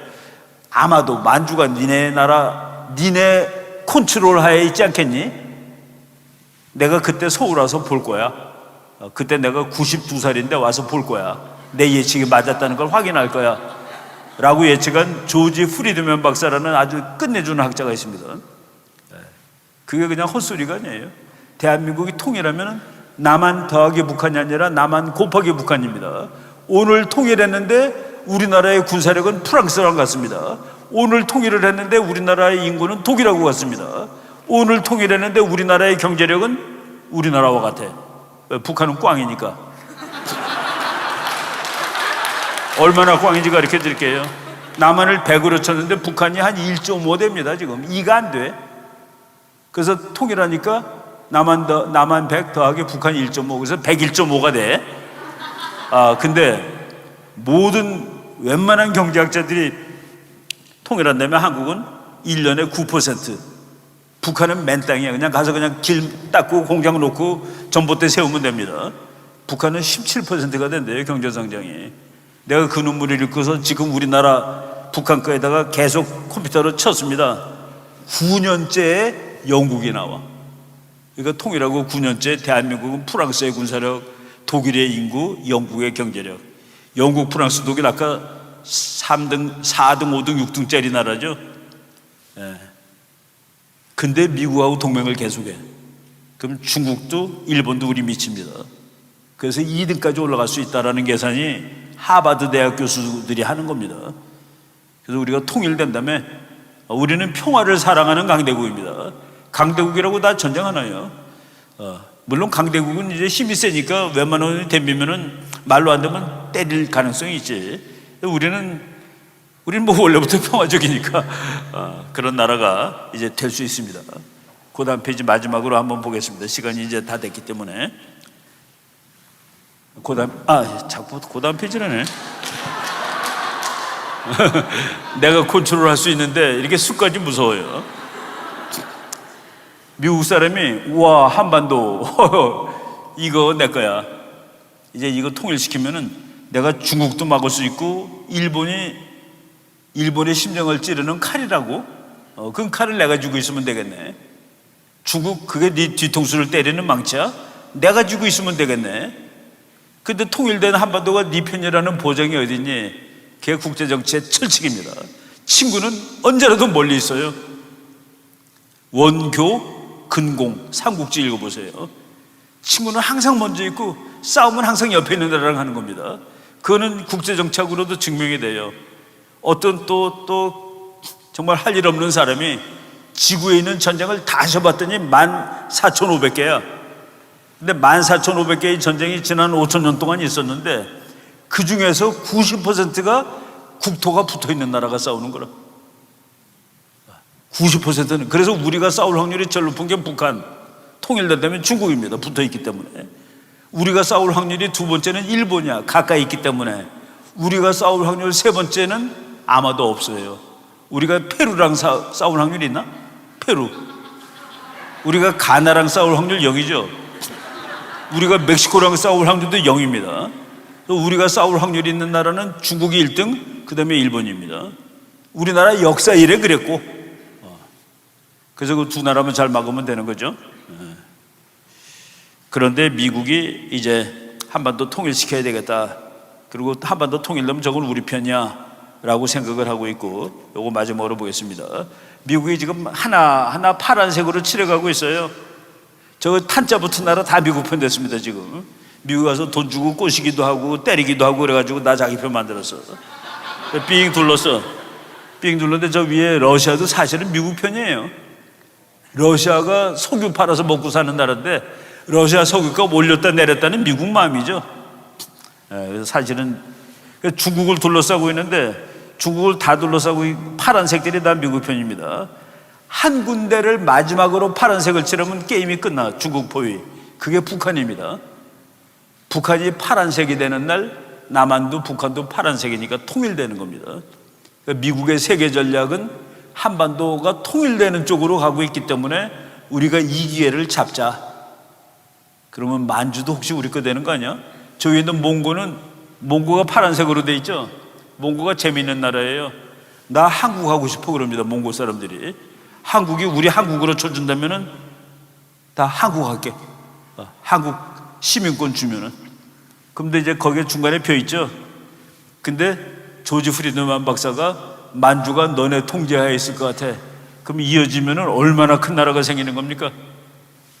아마도 만주가 니네 나라 니네 컨트롤 하에 있지 않겠니? 내가 그때 서울 와서 볼 거야. 그때 내가 92살인데 와서 볼 거야. 내 예측이 맞았다는 걸 확인할 거야 라고 예측한 조지 프리드맨 박사라는 아주 끝내주는 학자가 있습니다. 그게 그냥 헛소리가 아니에요. 대한민국이 통일하면 남한 더하기 북한이 아니라 남한 곱하기 북한입니다. 오늘 통일했는데 우리나라의 군사력은 프랑스랑 같습니다. 오늘 통일을 했는데 우리나라의 인구는 독일하고 같습니다. 오늘 통일했는데 우리나라의 경제력은 우리나라와 같아. 북한은 꽝이니까. 얼마나 꽝인지 가르쳐 드릴게요. 남한을 100으로 쳤는데 북한이 한 1.5 됩니다. 지금 2가 안 돼. 그래서 통일하니까 남한 100 더하기 북한 1.5 그래서 101.5가 돼. 근데 모든 웬만한 경제학자들이 통일한다면 한국은 1년에 9%, 북한은 맨 땅이야. 그냥 가서 그냥 길 닦고 공장 놓고 전봇대 세우면 됩니다. 북한은 17%가 된대요 경제성장이. 내가 그 눈물을 읽고서 지금 우리나라 북한 거에다가 계속 컴퓨터로 쳤습니다. 9년째에 영국이 나와. 그러니까 통일하고 9년째 대한민국은 프랑스의 군사력, 독일의 인구, 영국의 경제력. 영국, 프랑스, 독일 아까 3등, 4등, 5등, 6등짜리 나라죠. 근데 미국하고 동맹을 계속해. 그럼 중국도 일본도 우리 미칩니다. 그래서 2등까지 올라갈 수 있다는 계산이 하버드 대학 교수들이 하는 겁니다. 그래서 우리가 통일된 다음에 우리는 평화를 사랑하는 강대국입니다. 강대국이라고 다 전쟁하나요? 물론 강대국은 이제 힘이 세니까 웬만하면 덤비면은 말로 안 되면 때릴 가능성이 있지. 우리는 뭐 원래부터 평화적이니까 그런 나라가 이제 될 수 있습니다. 그 다음 페이지 마지막으로 한번 보겠습니다. 시간이 이제 다 됐기 때문에. 그 다음, 자꾸 그 다음 페이지라네. 내가 컨트롤 할 수 있는데 이렇게 수까지 무서워요. 미국 사람이 우와 한반도 이거 내 거야. 이제 이거 통일시키면은 내가 중국도 막을 수 있고 일본의 심장을 찌르는 칼이라고? 그 칼을 내가 쥐고 있으면 되겠네. 중국 그게 네 뒤통수를 때리는 망치야? 내가 쥐고 있으면 되겠네. 근데 통일된 한반도가 네 편이라는 보장이 어딨니? 그게 국제정치의 철칙입니다. 친구는 언제라도 멀리 있어요. 원교, 근공, 삼국지 읽어보세요. 친구는 항상 먼저 있고 싸움은 항상 옆에 있는 데랑 하는 겁니다. 그거는 국제정치학으로도 증명이 돼요. 어떤 또 정말 할 일 없는 사람이 지구에 있는 전쟁을 다 하셔봤더니 14,500개야. 근데 14,500개의 전쟁이 지난 5,000년 동안 있었는데 그 중에서 90%가 국토가 붙어있는 나라가 싸우는 거라. 90%는. 그래서 우리가 싸울 확률이 제일 높은 게 북한, 통일된다면 중국입니다. 붙어있기 때문에. 우리가 싸울 확률이 두 번째는 일본이야. 가까이 있기 때문에. 우리가 싸울 확률 세 번째는 아마도 없어요. 우리가 페루랑 싸울 확률이 있나? 페루. 우리가 가나랑 싸울 확률 0이죠. 우리가 멕시코랑 싸울 확률도 0입니다. 우리가 싸울 확률이 있는 나라는 중국이 1등, 그 다음에 일본입니다. 우리나라 역사 이래 그랬고, 그래서 그 두 나라만 잘 막으면 되는 거죠. 그런데 미국이 이제 한반도 통일시켜야 되겠다. 그리고 한반도 통일되면 저건 우리 편이야 라고 생각을 하고 있고, 요거 마지막으로 보겠습니다. 미국이 지금 하나하나 파란색으로 칠해가고 있어요. 저거 탄자 붙은 나라 다 미국 편 됐습니다. 지금 미국 가서 돈 주고 꼬시기도 하고 때리기도 하고 그래가지고 나 자기 편 만들었어. 삥 둘렀어. 삥 둘렀는데 저 위에 러시아도 사실은 미국 편이에요. 러시아가 석유 팔아서 먹고 사는 나라인데 러시아 석유가 올렸다 내렸다는 미국 마음이죠. 그래서 사실은 중국을 둘러싸고 있는데 중국을 다 둘러싸고 파란색들이 다 미국 편입니다. 한 군데를 마지막으로 파란색을 칠하면 게임이 끝나. 중국 포위. 그게 북한입니다. 북한이 파란색이 되는 날 남한도 북한도 파란색이니까 통일되는 겁니다. 그러니까 미국의 세계 전략은 한반도가 통일되는 쪽으로 가고 있기 때문에 우리가 이 기회를 잡자. 그러면 만주도 혹시 우리 거 되는 거 아니야? 저 위에 있는 몽고가 파란색으로 돼 있죠? 몽고가 재미있는 나라예요. 나 한국 하고 싶어 그럽니다. 몽고 사람들이. 한국이 우리 한국으로 쳐준다면은 다 한국 할게. 한국 시민권 주면은. 근데 이제 거기에 중간에 표 있죠? 근데 조지 프리드만 박사가 만주가 너네 통제하에 있을 것 같아. 그럼 이어지면은 얼마나 큰 나라가 생기는 겁니까?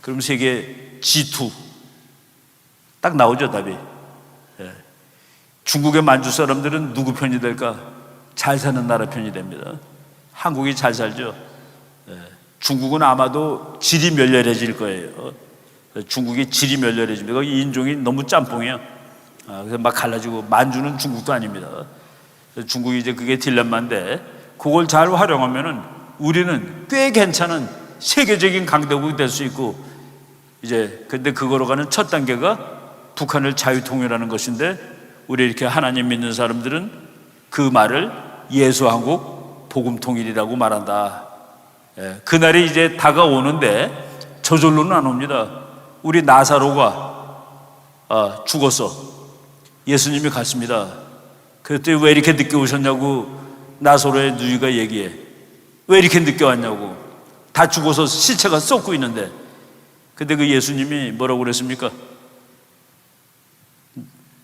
그럼 세계 G2 딱 나오죠, 답이. 중국의 만주 사람들은 누구 편이 될까? 잘 사는 나라 편이 됩니다. 한국이 잘 살죠. 중국은 아마도 질이 멸렬해질 거예요. 중국이 질이 멸렬해집니다. 거기 인종이 너무 짬뽕이야. 그래서 막 갈라지고, 만주는 중국도 아닙니다. 중국이 이제 그게 딜레마인데, 그걸 잘 활용하면은 우리는 꽤 괜찮은 세계적인 강대국이 될 수 있고, 이제 근데 그거로 가는 첫 단계가 북한을 자유통일하는 것인데, 우리 이렇게 하나님 믿는 사람들은 그 말을 예수한국 복음통일이라고 말한다. 그날이 이제 다가오는데 저절로는 안 옵니다. 우리 나사로가 죽었어. 예수님이 갔습니다. 그때 왜 이렇게 늦게 오셨냐고 나사로의 누이가 얘기해. 왜 이렇게 늦게 왔냐고. 다 죽어서 시체가 썩고 있는데. 근데 그 예수님이 뭐라고 그랬습니까?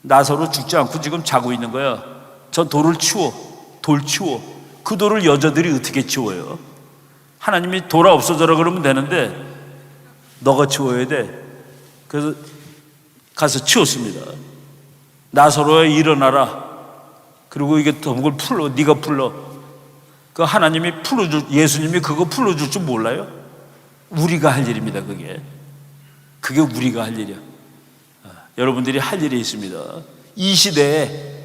나사로 죽지 않고 지금 자고 있는 거야. 저 돌을 치워. 돌 치워. 그 돌을 여자들이 어떻게 치워요? 하나님이 돌아 없어져라 그러면 되는데 너가 치워야 돼. 그래서 가서 치웠습니다. 나사로야 일어나라. 그리고 이게 덤을 풀러. 네가 풀러. 그 하나님이 풀어줄, 예수님이 그거 풀어줄 줄 몰라요? 우리가 할 일입니다. 그게 우리가 할 일이야. 여러분들이 할 일이 있습니다. 이 시대에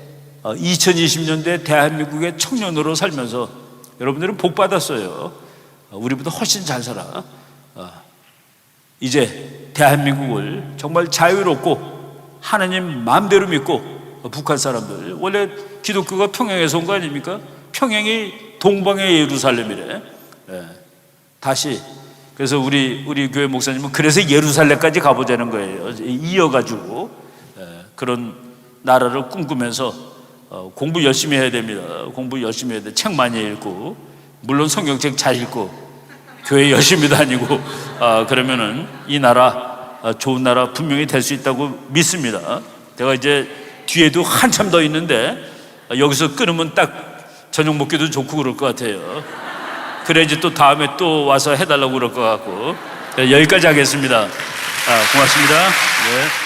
2020년대 대한민국의 청년으로 살면서 여러분들은 복 받았어요. 우리보다 훨씬 잘 살아. 이제 대한민국을 정말 자유롭고 하나님 마음대로 믿고, 북한 사람들 원래 기독교가 평양에서 온 거 아닙니까? 평양이 동방의 예루살렘이래. 다시 그래서 우리 교회 목사님은 그래서 예루살렘까지 가보자는 거예요. 이어가지고 그런 나라를 꿈꾸면서 공부 열심히 해야 됩니다. 공부 열심히 해야 돼. 책 많이 읽고, 물론 성경책 잘 읽고, 교회 열심히 다니고, 그러면은 이 나라 좋은 나라 분명히 될 수 있다고 믿습니다. 제가 이제 뒤에도 한참 더 있는데 여기서 끊으면 딱 저녁 먹기도 좋고 그럴 것 같아요. 그래야지 또 다음에 또 와서 해달라고 그럴 것 같고. 여기까지 하겠습니다. 고맙습니다. 네.